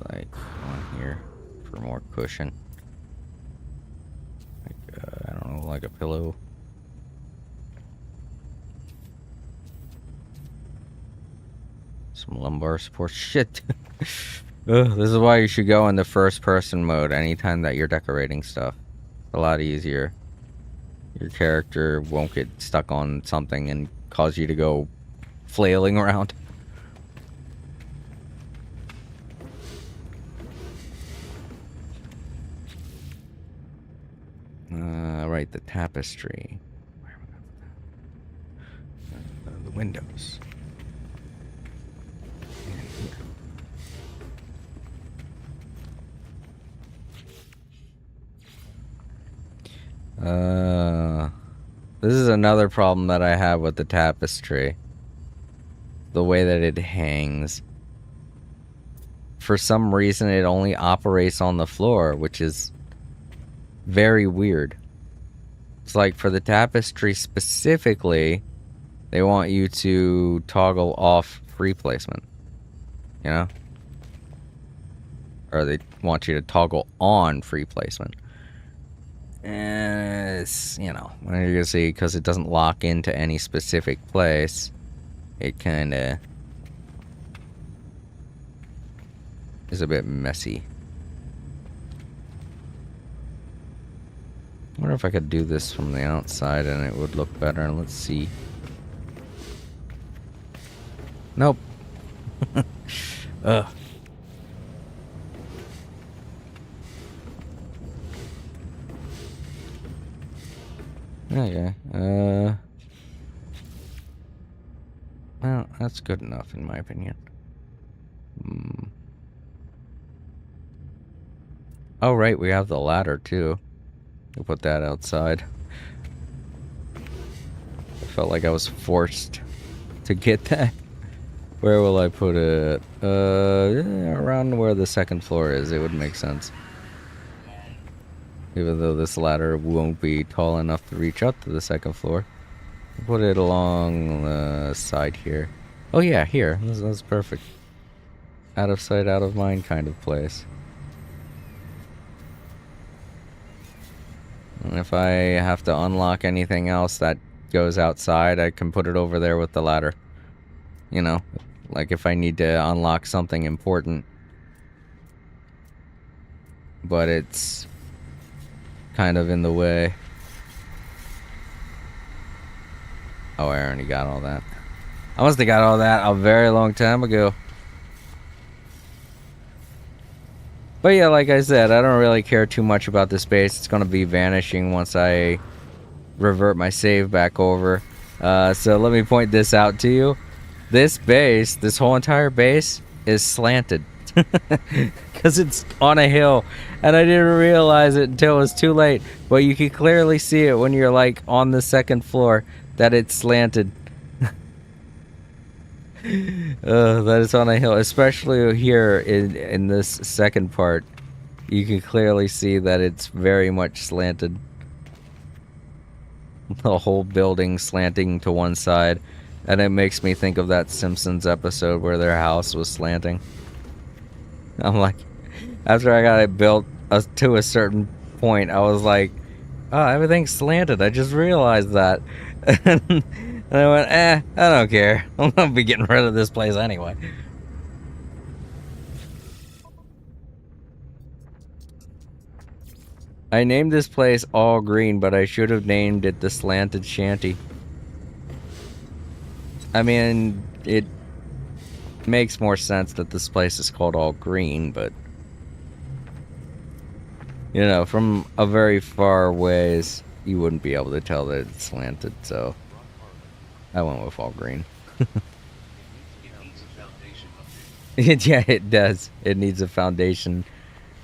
like on here for more cushion. Like I don't know, like a pillow. Some lumbar support. Shit. Ugh, this is why you should go in the first person mode anytime that you're decorating stuff. It's a lot easier. Your character won't get stuck on something and cause you to go flailing around. Right, the tapestry. Where am I gonna put that? The windows. This is another problem that I have with the tapestry. The way that it hangs. For some reason, it only operates on the floor, which is very weird. It's like for the tapestry specifically, they want you to toggle off free placement. You know? Or they want you to toggle on free placement. And it's, you know, you're gonna see, because it doesn't lock into any specific place, it kind of is a bit messy. I wonder if I could do this from the outside and it would look better. Let's see. Nope. Ugh. Okay. Well, that's good enough in my opinion. Oh, right, we have the ladder too. We'll put that outside. I felt like I was forced to get that. Where will I put it? Around where the second floor is, it would make sense. Even though this ladder won't be tall enough to reach up to the second floor. Put it along the side here. Oh yeah, here. That's perfect. Out of sight, out of mind kind of place. And if I have to unlock anything else that goes outside, I can put it over there with the ladder. You know, like if I need to unlock something important. But it's kind of in the way. Oh, I already got all that. I must have got all that a very long time ago. But yeah, like I said, I don't really care too much about this base. It's going to be vanishing once I revert my save back over. So let me point this out to you. This base, this whole entire base, is slanted. It's Because it's on a hill, and I didn't realize it until it was too late. But you can clearly see it when you're like on the second floor that it's slanted. That it's on a hill, especially here in this second part. You can clearly see that it's very much slanted. The whole building slanting to one side, and it makes me think of that Simpsons episode where their house was slanting. I'm like, after I got it built to a certain point, I was like, oh, everything's slanted. I just realized that. And I went, I don't care. I'm gonna be getting rid of this place anyway. I named this place All Green, but I should have named it the Slanted Shanty. I mean, it makes more sense that this place is called All Green, but you know, from a very far ways, you wouldn't be able to tell that it's slanted, so I went with All Green. It needs a foundation update. Yeah, it does. It needs a foundation,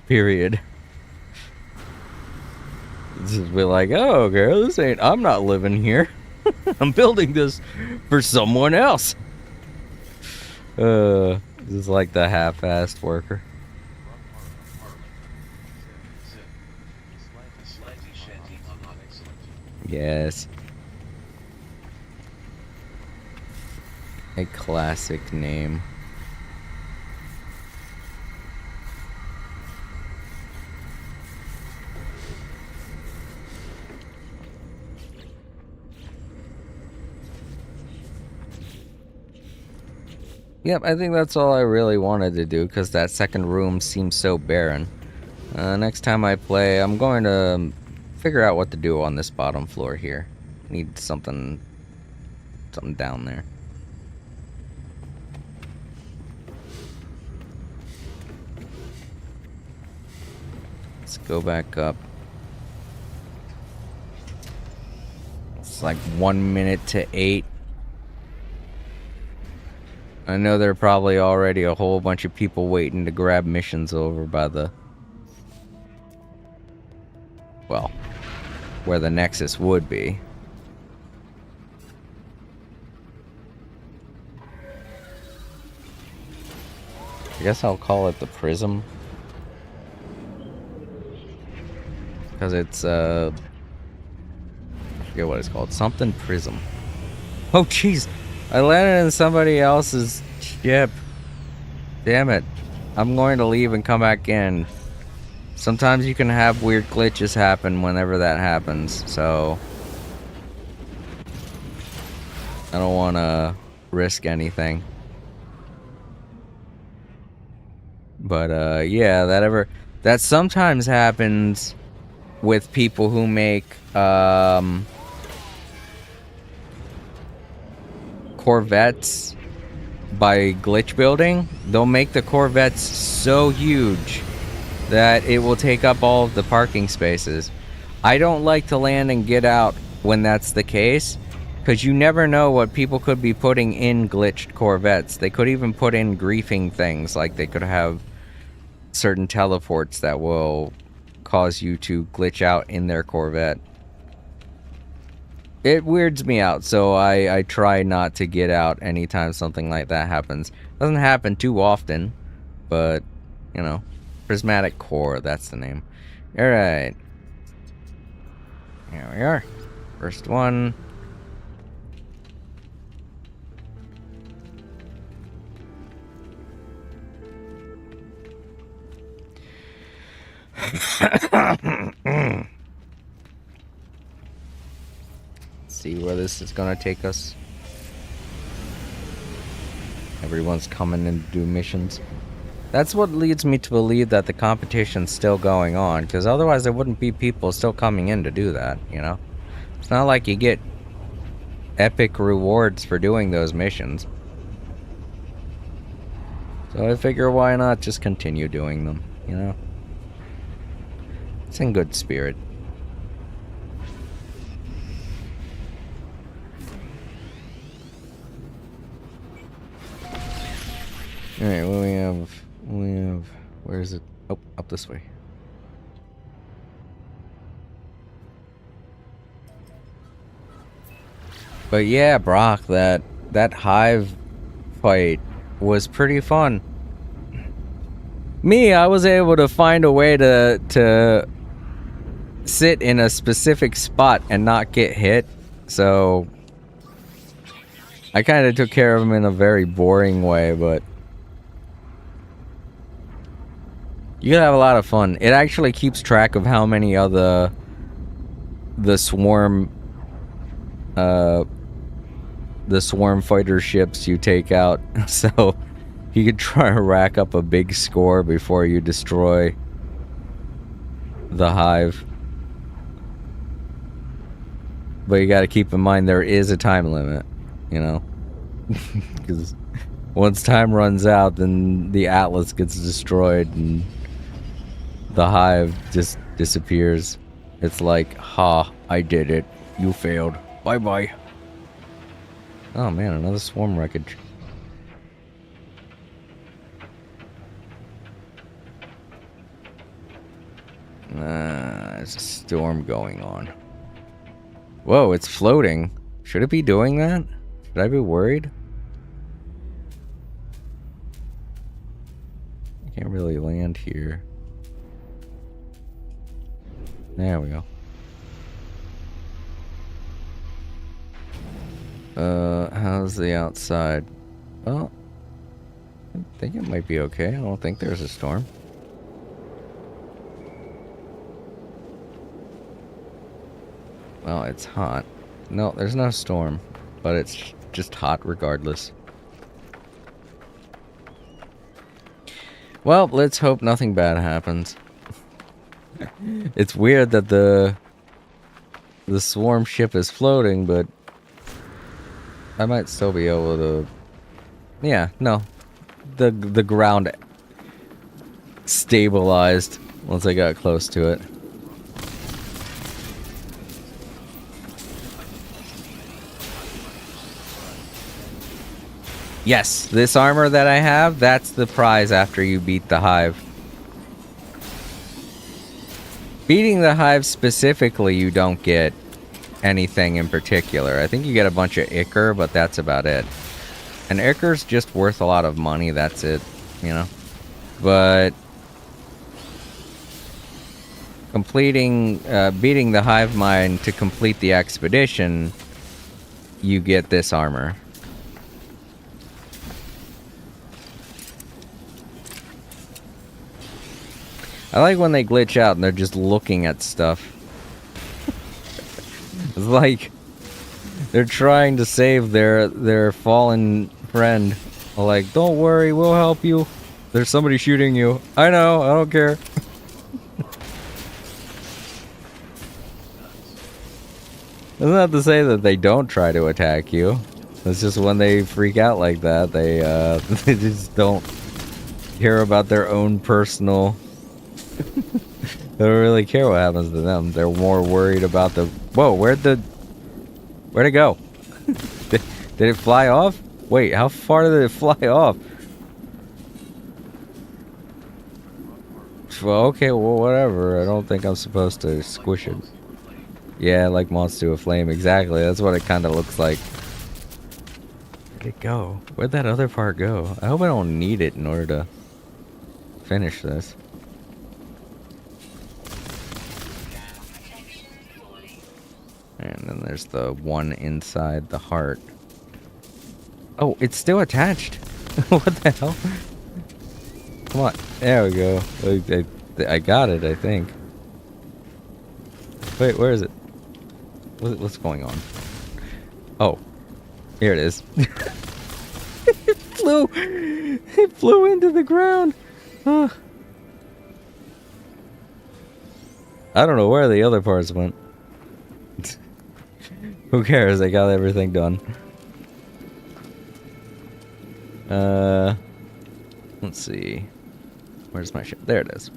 period. Just be like, oh, girl, this ain't, I'm not living here. I'm building this for someone else. This is like the half-assed worker. Slanty shanty on excellent. Yes. A classic name. Yep, I think that's all I really wanted to do, because that second room seems so barren. Next time I play, I'm going to figure out what to do on this bottom floor here. Need something down there. Let's go back up. It's like 1 minute to 8. I know there are probably already a whole bunch of people waiting to grab missions over by the... well, where the Nexus would be. I guess I'll call it the Prism. Because it's, I forget what it's called. Something Prism. Oh, jeez! I landed in somebody else's ship. Damn it. I'm going to leave and come back in. Sometimes you can have weird glitches happen whenever that happens, so... I don't want to risk anything. But, yeah, that sometimes happens with people who make, Corvettes by glitch building. They'll make the Corvettes so huge that it will take up all of the parking spaces. I don't like to land and get out when that's the case, because you never know what people could be putting in glitched Corvettes. They could even put in griefing things, like they could have certain teleports that will cause you to glitch out in their Corvette. It weirds me out, so I try not to get out anytime something like that happens. Doesn't happen too often, but, you know, Prismatic Core, that's the name. Alright. Here we are. First one. See where this is gonna take us. Everyone's coming in to do missions. That's what leads me to believe that the competition's still going on, because otherwise there wouldn't be people still coming in to do that, you know? It's not like you get epic rewards for doing those missions. So I figure why not just continue doing them, you know? It's in good spirit. Alright, what we have? We Oh, up this way. But yeah, Brock, that hive fight was pretty fun. Me, I was able to find a way to sit in a specific spot and not get hit. So I kind of took care of him in a very boring way, but you can have a lot of fun. It actually keeps track of how many of the swarm fighter ships you take out. So you could try to rack up a big score before you destroy the hive. But you got to keep in mind there is a time limit, you know? Because once time runs out, then the Atlas gets destroyed and the hive just disappears. It's like, ha, I did it. You failed. Bye-bye. Oh man, another swarm wreckage. There's a storm going on. Whoa, it's floating. Should it be doing that? Should I be worried? I can't really land here. There we go. How's the outside? Well, I think it might be okay. I don't think there's a storm. Well, it's hot. No, there's no storm, but it's just hot regardless. Well, let's hope nothing bad happens. It's weird that the swarm ship is floating, but I might still be able to... Yeah, no. The ground stabilized once I got close to it. Yes, this armor that I have, that's the prize after you beat the hive. Beating the hive specifically, you don't get anything in particular. I think you get a bunch of Ichor, but that's about it. And Ichor's just worth a lot of money, that's it, you know? But completing, beating the hive mind to complete the expedition, you get this armor. I like when they glitch out and they're just looking at stuff. It's like they're trying to save their fallen friend. Like, don't worry, we'll help you. There's somebody shooting you. I know, I don't care. That's not to say that they don't try to attack you. It's just when they freak out like that, they they just don't care about their own personal... They don't really care what happens to them. They're more worried about the... Whoa, where'd it go? Did it fly off? Wait, how far did it fly off? Well, okay, well, whatever. I don't think I'm supposed to squish it. Yeah, like moths to a flame. Exactly, that's what it kind of looks like. Where'd it go? Where'd that other part go? I hope I don't need it in order to finish this. And then there's the one inside the heart. Oh, it's still attached. What the hell? Come on. There we go. I got it, I think. Wait, where is it? What's going on? Oh. Here it is. It flew into the ground. I don't know where the other parts went. Who cares? I got everything done. Let's see. Where's my ship? There it is.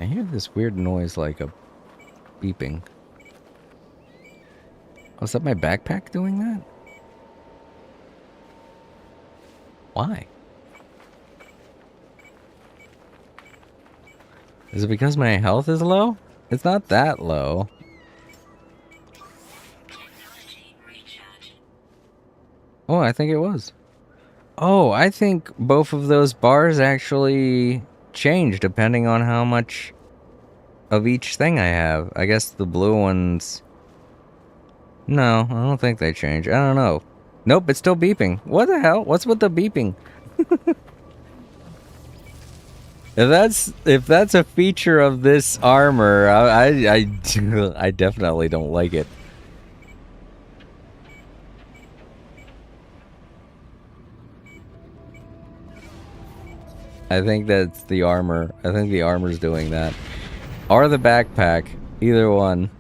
I hear this weird noise like a beeping. Oh, is that my backpack doing that? Why? Is it because my health is low? It's not that low. Oh, I think it was. Oh, I think both of those bars actually change depending on how much of each thing I have. I guess the blue ones... No, I don't think they change. I don't know. Nope, it's still beeping. What the hell? What's with the beeping? If that's a feature of this armor, I definitely don't like it. I think that's the armor. I think the armor's doing that. Or the backpack. Either one.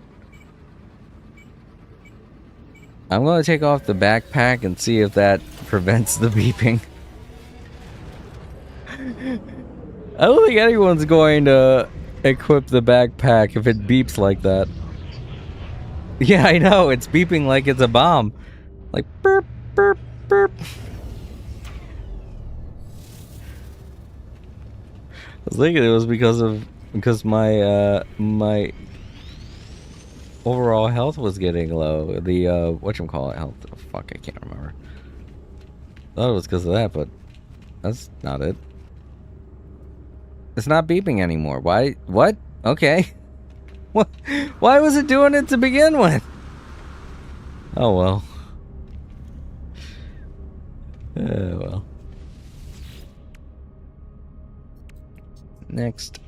I'm gonna take off the backpack and see if that prevents the beeping. I don't think anyone's going to equip the backpack if it beeps like that. Yeah, I know. It's beeping like it's a bomb. Like burp, burp, burp. I was thinking it was because my my overall health was getting low. The whatchamacallit health. Oh, fuck, I can't remember. Thought it was because of that, but that's not it. It's not beeping anymore. Why? What? Okay. What? Why was it doing it to begin with? Oh well. Well. Next.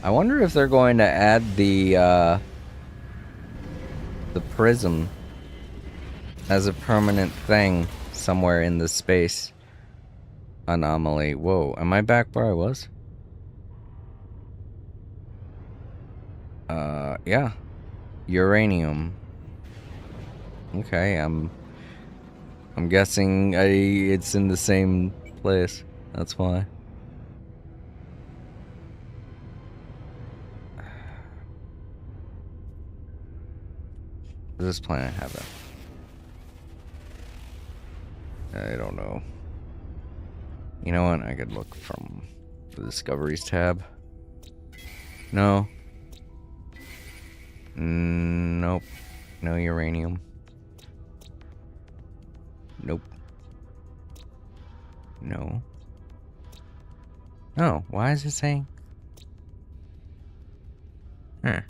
I wonder if they're going to add the prism as a permanent thing somewhere in the space anomaly. Whoa, am I back where I was? Yeah. Uranium. Okay, I'm guessing it's in the same place. That's why. Does this planet have it? I don't know. You know what? I could look from the Discoveries tab. No. Nope. No uranium. Nope. No. Oh, why is it saying? Huh.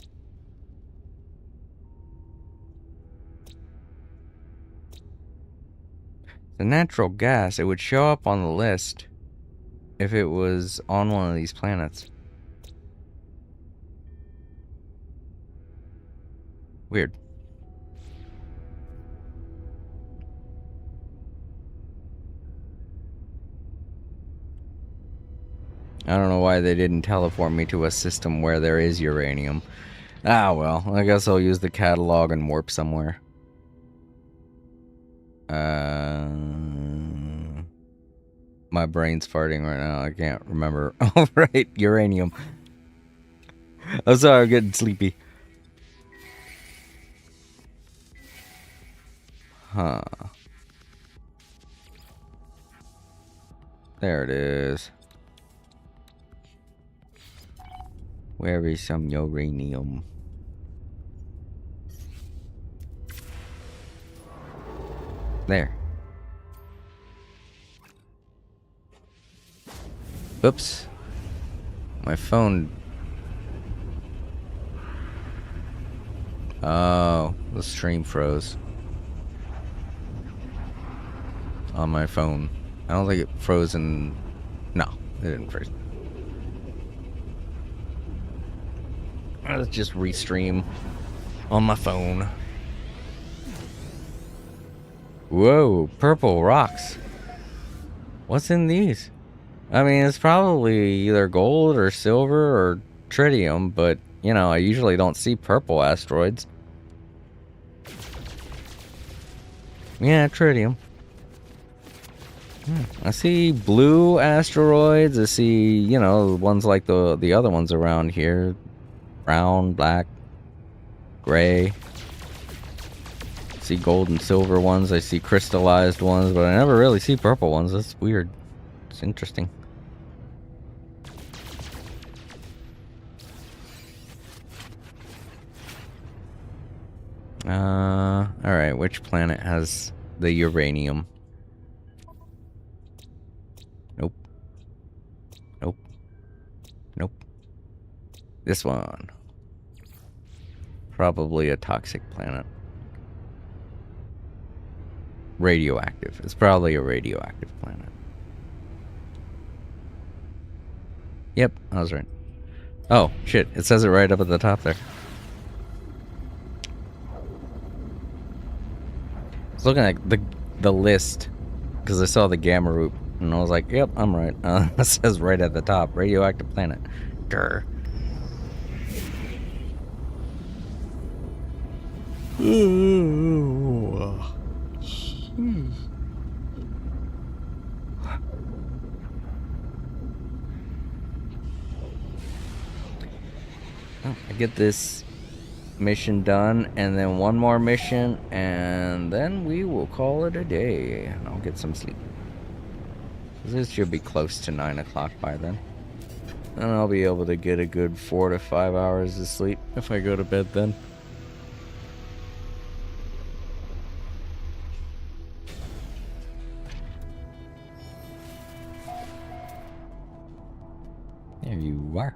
The natural gas, it would show up on the list if it was on one of these planets. Weird. I don't know why they didn't teleport me to a system where there is uranium. Ah, well, I guess I'll use the catalog and warp somewhere. My brain's farting right now. I can't remember. Oh, right, uranium. I'm sorry, I'm getting sleepy. Huh. There it is. Where is some uranium? There. Oops. My phone. Oh, the stream froze. On my phone. I don't think it froze in... No, it didn't freeze. Let's just restream on my phone. Whoa, purple rocks. What's in these? I mean, it's probably either gold or silver or tritium, but, you know, I usually don't see purple asteroids. Yeah, tritium. I see blue asteroids. I see, you know, ones like the other ones around here. Brown, black, gray. I see gold and silver ones. I see crystallized ones, but I never really see purple ones. That's weird. It's interesting. Alright, which planet has the uranium? Nope. Nope. Nope. This one. Probably a toxic planet. Radioactive. It's probably a radioactive planet. Yep, I was right. Oh, shit. It says it right up at the top there. I was looking at the list because I saw the gamma root and I was like, yep, I'm right. It says right at the top, radioactive planet. Grr. I get this mission done and then one more mission and then we will call it a day and I'll get some sleep. This should be close to 9 o'clock by then. And I'll be able to get a good 4 to 5 hours of sleep if I go to bed then. There you are.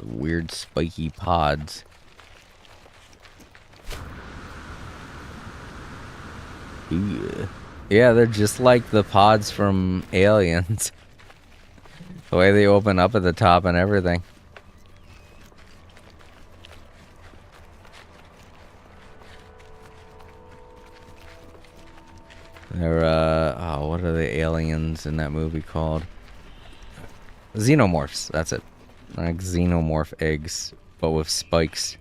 Weird spiky pods. Ew. Yeah, they're just like the pods from Aliens. The way they open up at the top and everything. They're, oh, what are the aliens in that movie called? Xenomorphs, that's it. Like xenomorph eggs, but with spikes.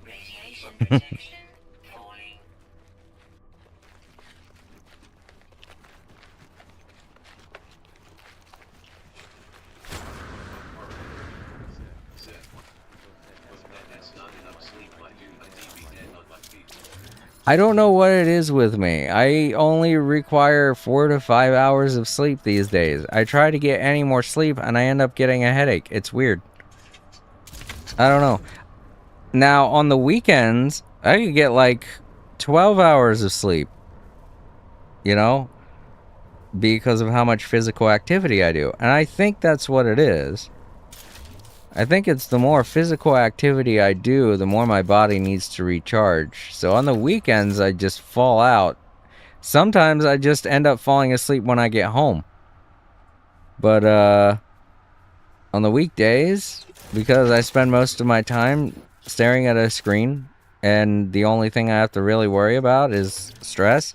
I don't know what it is with me. I only require 4 to 5 hours of sleep these days. I try to get any more sleep and I end up getting a headache. It's weird. I don't know. Now, on the weekends, I could get like 12 hours of sleep. You know? Because of how much physical activity I do. And I think that's what it is. I think it's the more physical activity I do, the more my body needs to recharge. So on the weekends, I just fall out. Sometimes I just end up falling asleep when I get home. But, on the weekdays, because I spend most of my time staring at a screen, and the only thing I have to really worry about is stress,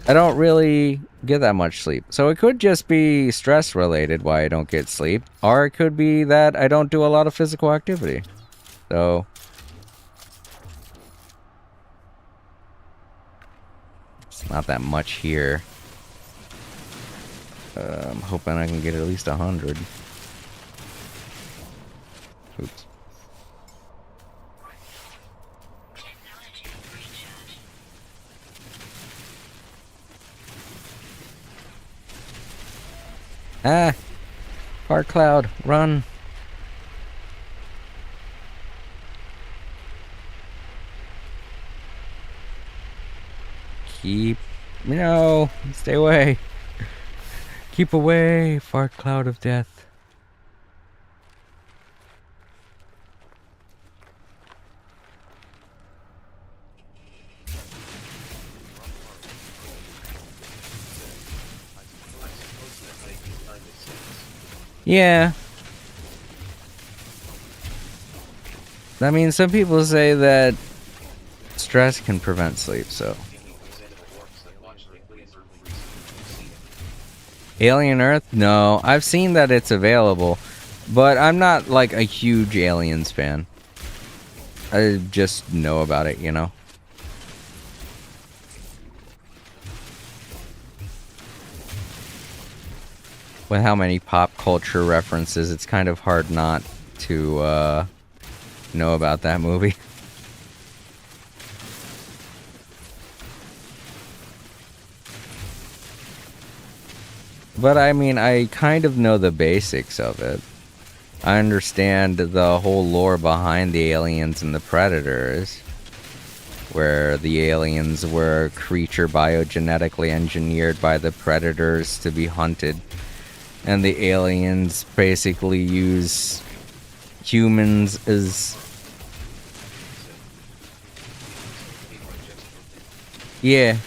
I don't really get that much sleep. So it could just be stress related why I don't get sleep, or it could be that I don't do a lot of physical activity. So it's not that much here. I'm hoping I can get at least 100. Oops. Ah! Fart cloud, run! Keep... No! Stay away! Keep away, fart cloud of death. Yeah. I mean, some people say that stress can prevent sleep, so. Alien Earth? No, I've seen that it's available, but I'm not like a huge Aliens fan. I just know about it, you know? With how many pop culture references, it's kind of hard not to know about that movie. But I mean, I kind of know the basics of it. I understand the whole lore behind the aliens and the predators, where the aliens were a creature biogenetically engineered by the predators to be hunted, and the aliens basically use humans as... Yeah.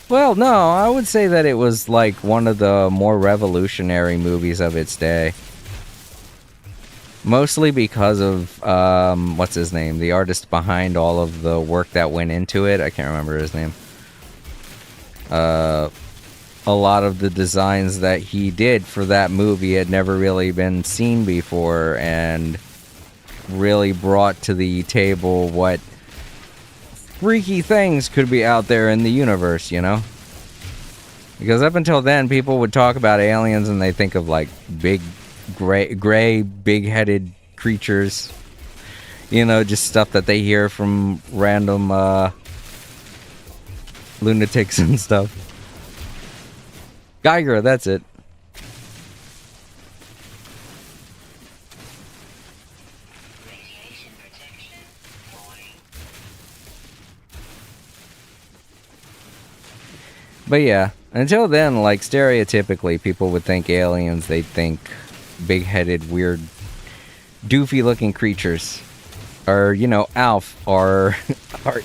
Well, no, I would say that it was like one of the more revolutionary movies of its day. Mostly because of, what's his name? The artist behind all of the work that went into it. I can't remember his name. A lot of the designs that he did for that movie had never really been seen before, and really brought to the table what freaky things could be out there in the universe, you know? Because up until then, people would talk about aliens and they think of like big, gray, big-headed creatures. You know, just stuff that they hear from random lunatics and stuff. Geiger, that's it. But yeah, until then, like, stereotypically, people would think aliens, they'd think big-headed, weird, doofy-looking creatures. Or, you know, Alf, or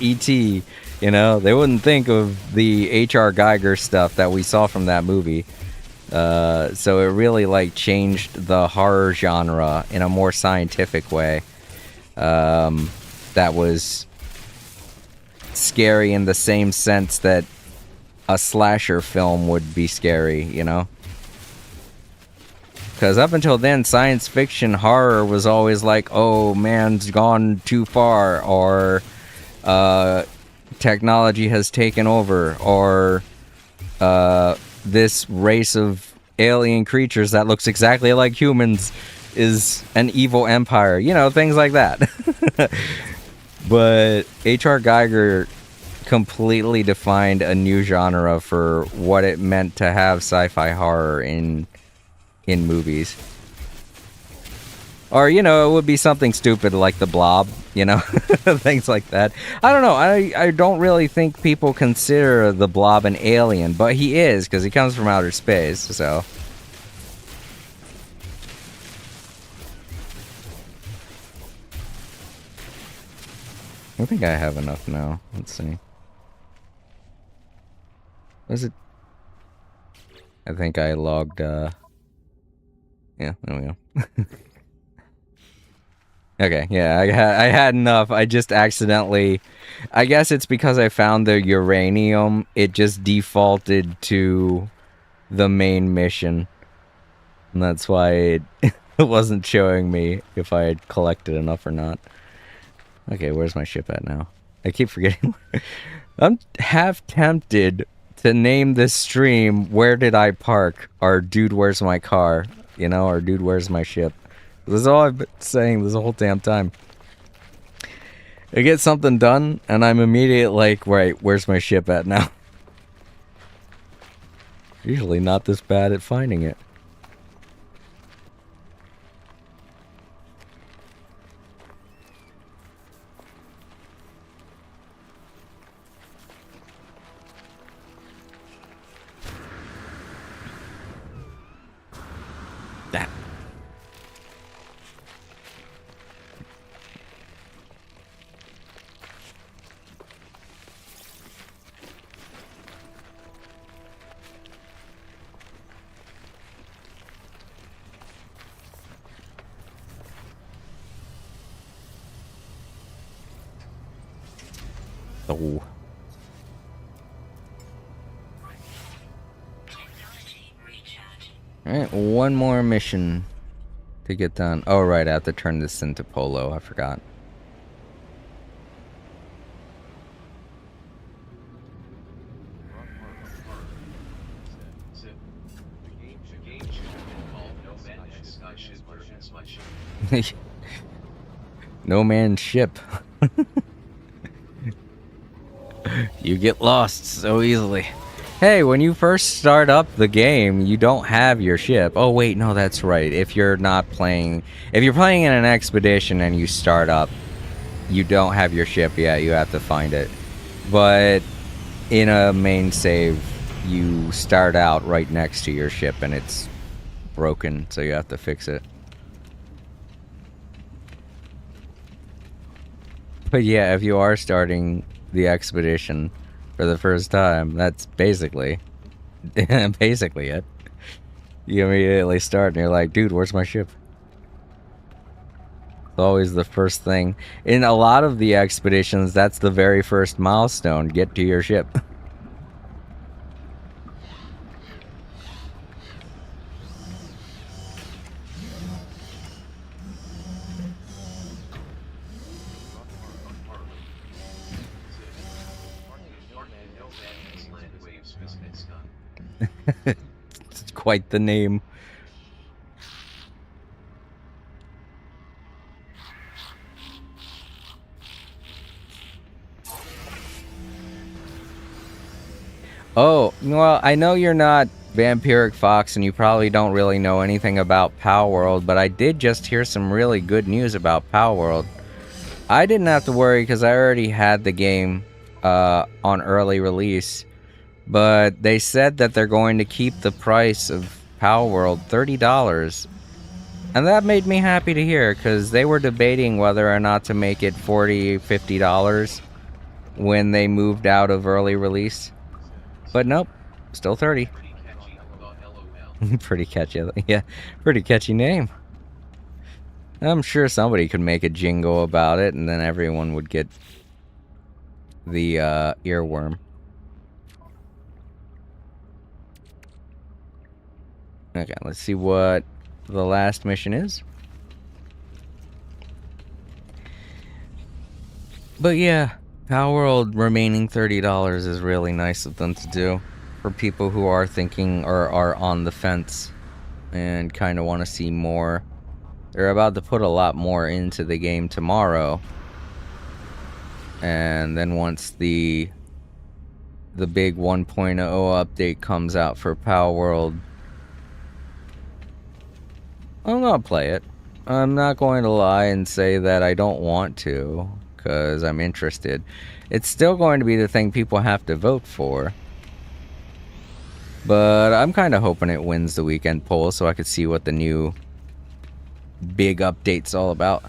E.T., you know? They wouldn't think of the H.R. Geiger stuff that we saw from that movie. So it really, like, changed the horror genre in a more scientific way. That was scary in the same sense that a slasher film would be scary, you know? Because up until then, science fiction horror was always like, oh, man's gone too far, or technology has taken over, or this race of alien creatures that looks exactly like humans is an evil empire, you know, things like that. But H.R. Geiger completely defined a new genre for what it meant to have sci-fi horror in movies. Or, you know, it would be something stupid like The Blob, you know, things like that. I don't know, I don't really think people consider The Blob an alien, but he is, because he comes from outer space, so... I think I have enough now. Let's see. Was it? I think I logged, yeah, there we go. Okay, yeah, I had enough. I just accidentally... I guess it's because I found the uranium, it just defaulted to the main mission. And that's why it wasn't showing me if I had collected enough or not. Okay, where's my ship at now? I keep forgetting. I'm half tempted to name this stream Where Did I Park? Or Dude, Where's My Car? You know, or Dude, Where's My Ship? This is all I've been saying this whole damn time. I get something done, and I'm immediately like, right, where's my ship at now? Usually not this bad at finding it. That. Oh. Alright, one more mission to get done. Oh, right, I have to turn this into Polo. I forgot. No man's ship. You get lost so easily. Hey, when you first start up the game, you don't have your ship. Oh wait, no, that's right. If you're playing in an expedition and you start up, you don't have your ship yet. You have to find it. But in a main save, you start out right next to your ship and it's broken, so you have to fix it. But yeah, if you are starting the expedition for the first time, that's basically it. You immediately start and you're like, dude, where's my ship? It's always the first thing. In a lot of the expeditions, that's the very first milestone. Get to your ship. It's quite the name. Oh, well, I know you're not Vampiric Fox and you probably don't really know anything about Palworld, but I did just hear some really good news about Palworld. I didn't have to worry because I already had the game on early release, but they said that they're going to keep the price of Palworld $30. And that made me happy to hear because they were debating whether or not to make it $40, $50 when they moved out of early release. But nope, still 30. Pretty catchy, yeah, pretty catchy name. I'm sure somebody could make a jingle about it, and then everyone would get the earworm. Okay, let's see what the last mission is. But yeah, Palworld remaining $30 is really nice of them to do for people who are thinking or are on the fence and kind of want to see more. They're about to put a lot more into the game tomorrow, and then once the big 1.0 update comes out for Palworld, I'm gonna play it. I'm not going to lie and say that I don't want to, because I'm interested. It's still going to be the thing people have to vote for. But I'm kind of hoping it wins the weekend poll so I could see what the new big update's all about.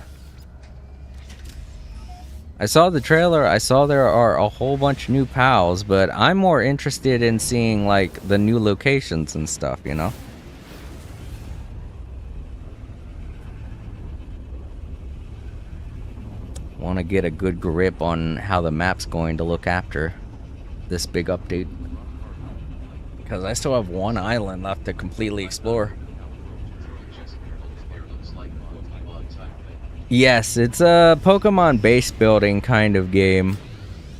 I saw the trailer, I saw there are a whole bunch of new pals, but I'm more interested in seeing like the new locations and stuff, you know? Want to get a good grip on how the map's going to look after this big update. Because I still have one island left to completely explore. Yes, it's a Pokemon base building kind of game.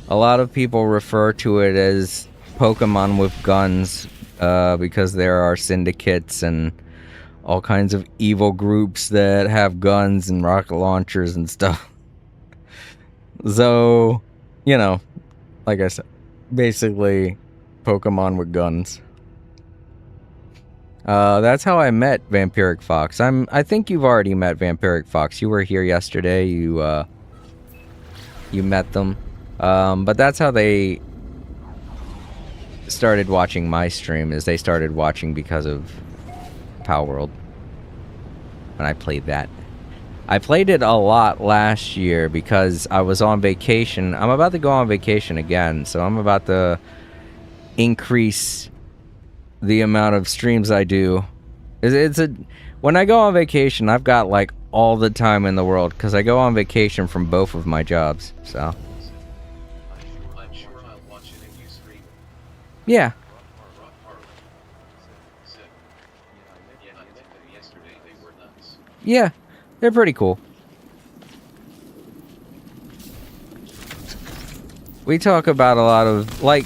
A lot of people refer to it as Pokemon with guns because there are syndicates and all kinds of evil groups that have guns and rocket launchers and stuff. So, you know, like I said, basically Pokemon with guns. That's how I met Vampiric Fox. I think you've already met Vampiric Fox. You were here yesterday. You met them. But that's how they started watching my stream, is they started watching because of Palworld. And I played that. I played it a lot last year because I was on vacation. I'm about to go on vacation again, so I'm about to increase the amount of streams I do. When I go on vacation, I've got like all the time in the world because I go on vacation from both of my jobs. So watching and you screaming. Yeah. Rock Harley. Sick. Yeah, I met them yesterday. They were nuts. Yeah. They're pretty cool. We talk about a lot of, like,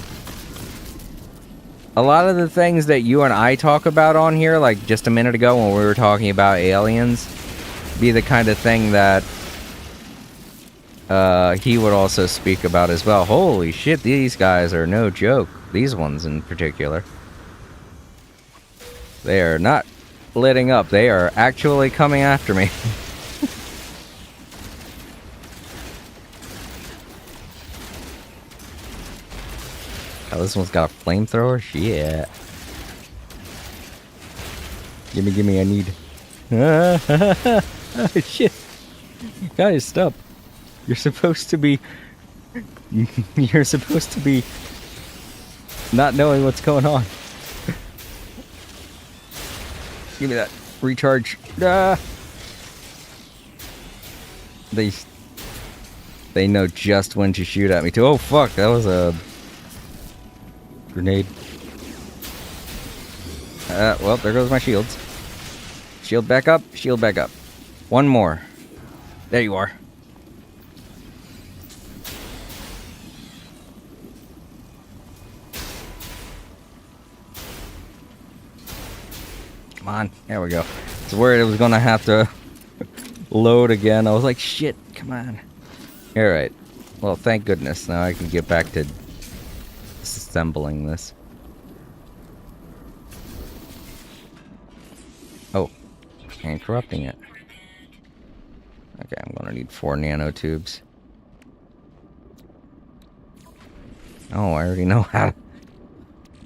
a lot of the things that you and I talk about on here, like just a minute ago when we were talking about aliens, be the kind of thing that he would also speak about as well. Holy shit, these guys are no joke. These ones in particular. They are not letting up. They are actually coming after me. Oh, this one's got a flamethrower? Shit. Gimme, I need... Oh, shit. Guys, stop. You're supposed to be... You're supposed to be... not knowing what's going on. Give me that. Recharge. Ah! They know just when to shoot at me, too. Oh, fuck. That was a... grenade. Well, there goes my shields. Shield back up. Shield back up. One more. There you are. Come on. There we go. I was worried it was gonna have to load again. I was like, shit, come on. Alright. Well, thank goodness. Now I can get back to assembling this. Oh. And corrupting it. Okay, I'm gonna need 4 nanotubes. Oh, I already know how to...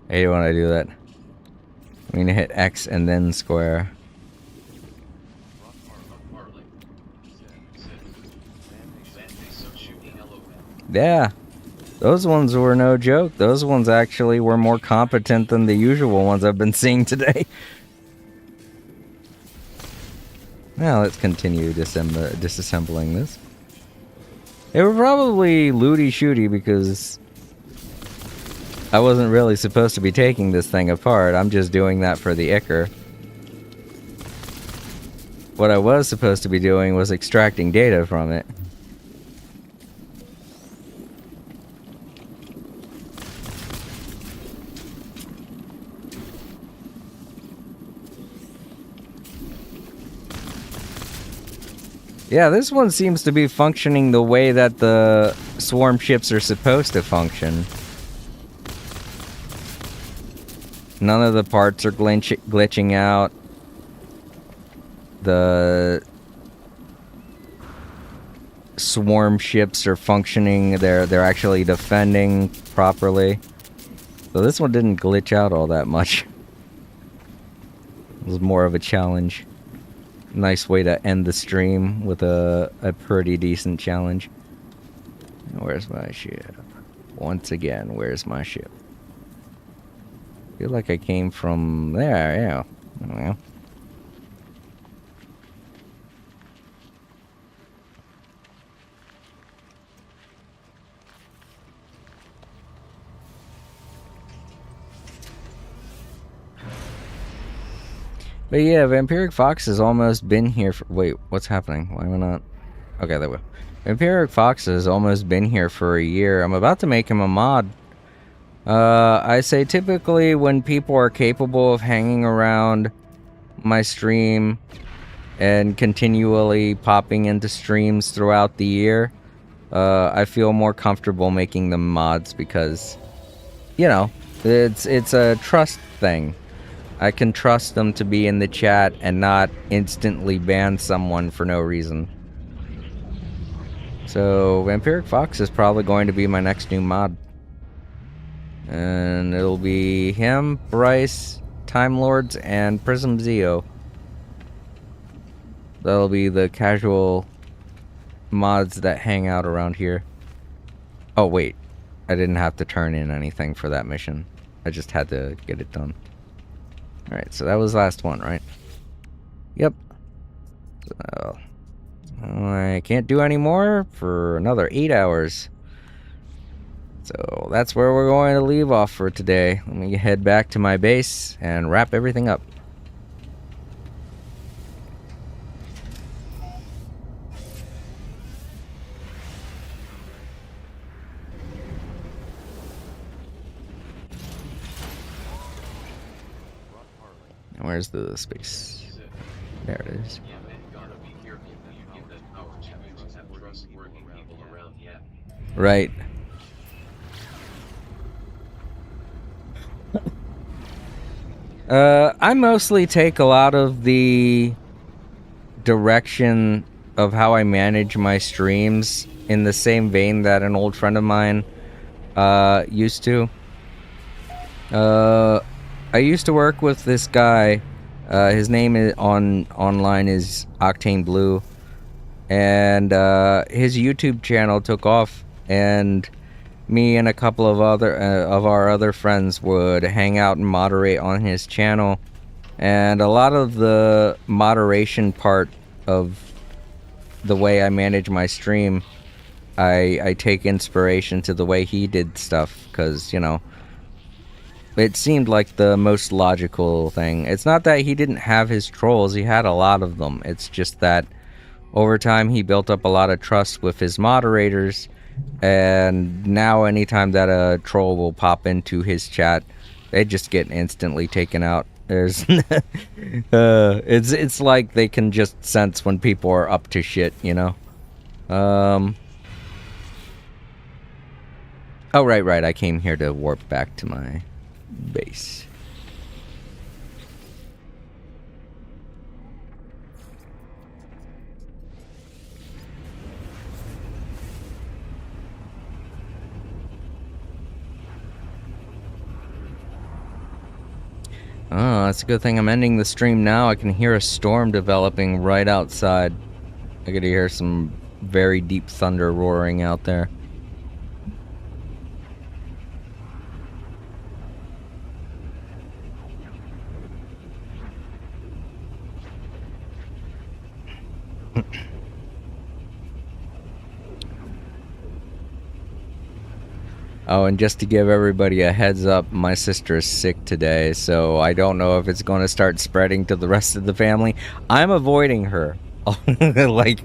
I hate when I do that. I'm gonna hit X and then square. Yeah. Those ones were no joke. Those ones actually were more competent than the usual ones I've been seeing today. Now let's continue disassembling this. They were probably looty-shooty because I wasn't really supposed to be taking this thing apart. I'm just doing that for the Ichor. What I was supposed to be doing was extracting data from it. Yeah, this one seems to be functioning the way that the swarm ships are supposed to function. None of the parts are glitching out. The swarm ships are functioning. They're actually defending properly. So this one didn't glitch out all that much. It was more of a challenge. Nice way to end the stream with a pretty decent challenge. Where's my ship? Once again, where's my ship? Feel like I came from there, yeah. I don't know. But yeah, Vampiric Fox has almost been here for... Wait, what's happening? Why am I not... Okay, there we go. Vampiric Fox has almost been here for a year. I'm about to make him a mod. I say typically when people are capable of hanging around my stream and continually popping into streams throughout the year, I feel more comfortable making them mods because, you know, it's a trust thing. I can trust them to be in the chat and not instantly ban someone for no reason. So, Vampiric Fox is probably going to be my next new mod. And it'll be him, Bryce, Time Lords, and Prism Zeo. That'll be the casual mods that hang out around here. Oh, wait. I didn't have to turn in anything for that mission. I just had to get it done. Alright, so that was last one, right? Yep. So, I can't do any more for another 8 hours. So that's where we're going to leave off for today. Let me head back to my base and wrap everything up. Where's the space? There it is. Right. I mostly take a lot of the direction of how I manage my streams in the same vein that an old friend of mine used to. I used to work with this guy. His name is online is Octane Blue, and his YouTube channel took off, and me and a couple of our other friends would hang out and moderate on his channel. And a lot of the moderation part of the way I manage my stream, I take inspiration to the way he did stuff, because, you know, it seemed like the most logical thing. It's not that he didn't have his trolls, he had a lot of them. It's just that over time he built up a lot of trust with his moderators, and now anytime that a troll will pop into his chat, they just get instantly taken out. There's it's like they can just sense when people are up to shit, you know. Oh, right, I came here to warp back to my base. Oh, that's a good thing I'm ending the stream now. I can hear a storm developing right outside. I could hear some very deep thunder roaring out there. Oh, and just to give everybody a heads up, my sister is sick today, so I don't know if it's going to start spreading to the rest of the family. I'm avoiding her like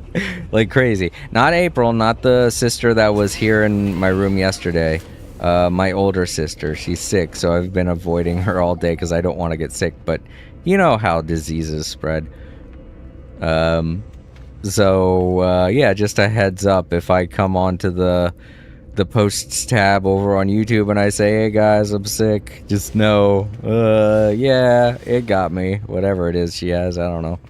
crazy. Not April, not the sister that was here in my room yesterday. My older sister, she's sick, so I've been avoiding her all day because I don't want to get sick, but you know how diseases spread. Yeah, just a heads up, if I come onto the posts tab over on YouTube and I say, hey guys, I'm sick, just know, yeah, it got me. Whatever it is she has, I don't know.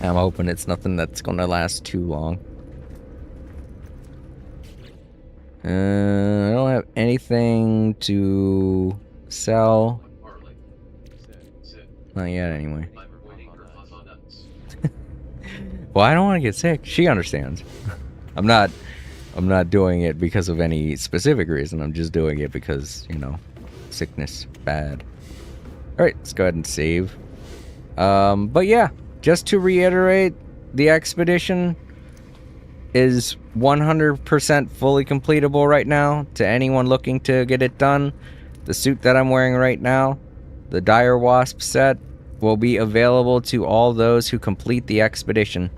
I'm hoping it's nothing that's gonna last too long. I don't have anything to sell. Not yet, anyway. Well, I don't want to get sick. She understands. I'm not doing it because of any specific reason. I'm just doing it because, you know, sickness, bad. Alright, let's go ahead and save. But yeah, just to reiterate, the expedition is 100% fully completable right now to anyone looking to get it done. The suit that I'm wearing right now, the Dire Wasp set, will be available to all those who complete the expedition.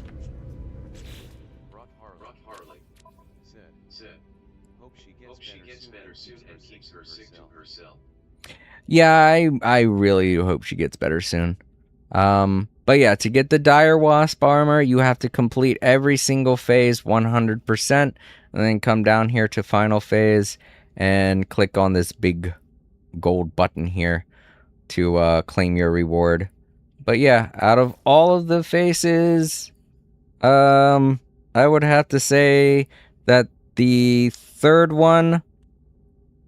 Yeah, I really hope she gets better soon. But yeah, to get the Dire Wasp armor, you have to complete every single phase 100%, and then come down here to final phase and click on this big gold button here to claim your reward. But yeah, out of all of the faces, I would have to say that the third one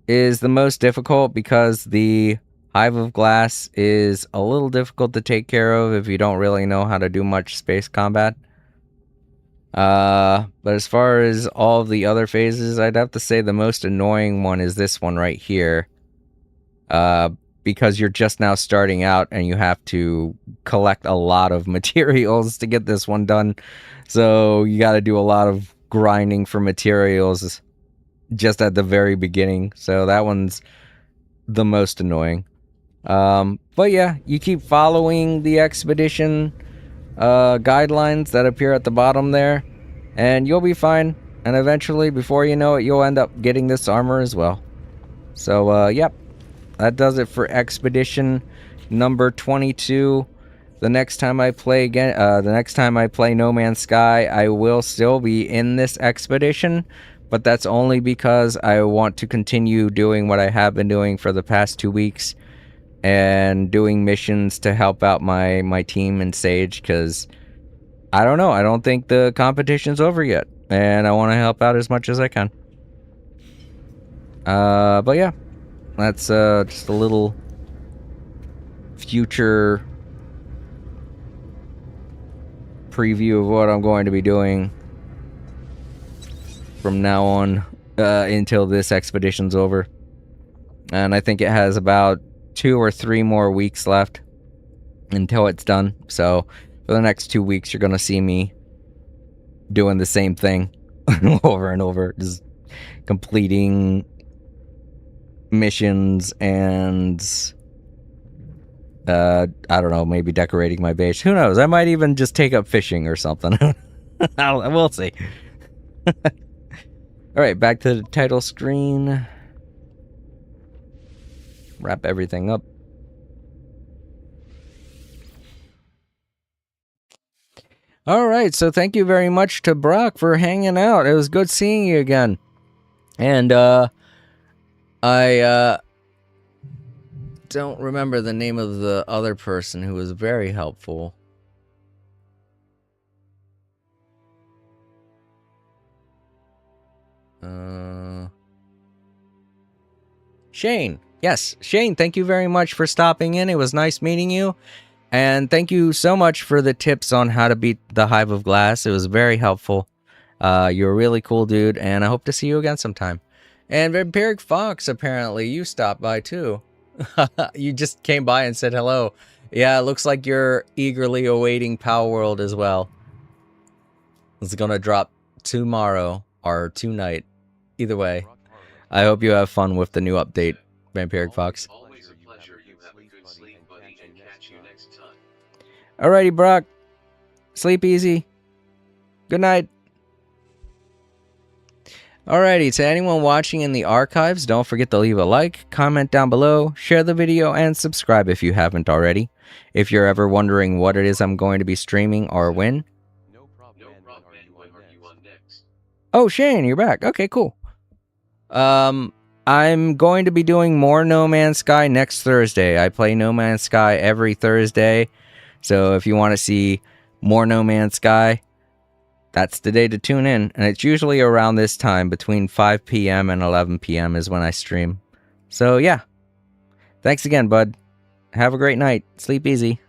is the most difficult because the Hive of Glass is a little difficult to take care of if you don't really know how to do much space combat. But as far as all of the other phases, I'd have to say the most annoying one is this one right here. Because you're just now starting out and you have to collect a lot of materials to get this one done. So you gotta do a lot of grinding for materials. just at the very beginning. So that one's the most annoying. But yeah, you keep following the expedition guidelines that appear at the bottom there, and you'll be fine. And eventually, before you know it, you'll end up getting this armor as well. So, yep, that does it for expedition number 22. The next time I play again, the next time I play No Man's Sky, I will still be in this expedition, but that's only because I want to continue doing what I have been doing for the past 2 weeks and doing missions to help out my team in Sage, because I don't know, I don't think the competition's over yet, and I want to help out as much as I can. But yeah, that's just a little future preview of what I'm going to be doing from now on until this expedition's over. And I think it has about 2 or 3 more weeks left until it's done. So for the next 2 weeks, you're going to see me doing the same thing over and over, just completing missions and I don't know, maybe decorating my base. Who knows? I might even just take up fishing or something. We'll see. Alright, back to the title screen. Wrap everything up. Alright, so thank you very much to Brock for hanging out. It was good seeing you again. And, I don't remember the name of the other person who was very helpful. Shane. Yes, Shane, thank you very much for stopping in. It was nice meeting you. And thank you so much for the tips on how to beat the Hive of Glass. It was very helpful. You're a really cool dude, and I hope to see you again sometime. And Vampiric Fox, apparently, you stopped by too. You just came by and said hello. Yeah, it looks like you're eagerly awaiting Power World as well. It's gonna drop tomorrow or tonight. Either way, I hope you have fun with the new update, Vampiric Fox. Always a pleasure. You have a good sleep, buddy, and catch you next time. Alrighty, Brock. Sleep easy. Good night. Alrighty, to anyone watching in the archives, don't forget to leave a like, comment down below, share the video, and subscribe if you haven't already. If you're ever wondering what it is I'm going to be streaming or when. No problem, man. When are you on next? Oh, Shane, you're back. Okay, cool. I'm going to be doing more No Man's Sky next Thursday. I play No Man's Sky every Thursday. So if you want to see more No Man's Sky, that's the day to tune in. And it's usually around this time, between 5 p.m. and 11 p.m. is when I stream. So yeah. Thanks again, bud. Have a great night. Sleep easy.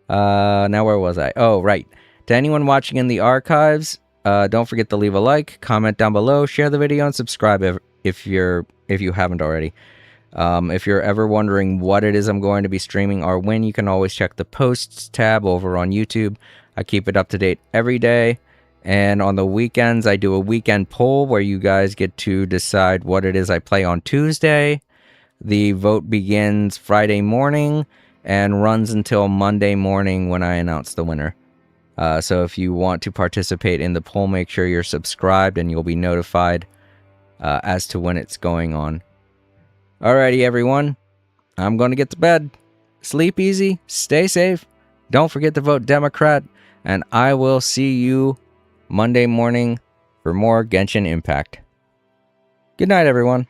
Now where was I? Oh, right. To anyone watching in the archives, don't forget to leave a like, comment down below, share the video, and subscribe if you haven't already. If you're ever wondering what it is I'm going to be streaming or when, you can always check the posts tab over on YouTube. I keep it up to date every day, and on the weekends I do a weekend poll where you guys get to decide what it is I play on Tuesday. The vote begins Friday morning and runs until Monday morning when I announce the winner. So if you want to participate in the poll, make sure you're subscribed and you'll be notified as to when it's going on. Alrighty, everyone. I'm going to get to bed. Sleep easy. Stay safe. Don't forget to vote Democrat. And I will see you Monday morning for more Genshin Impact. Good night, everyone.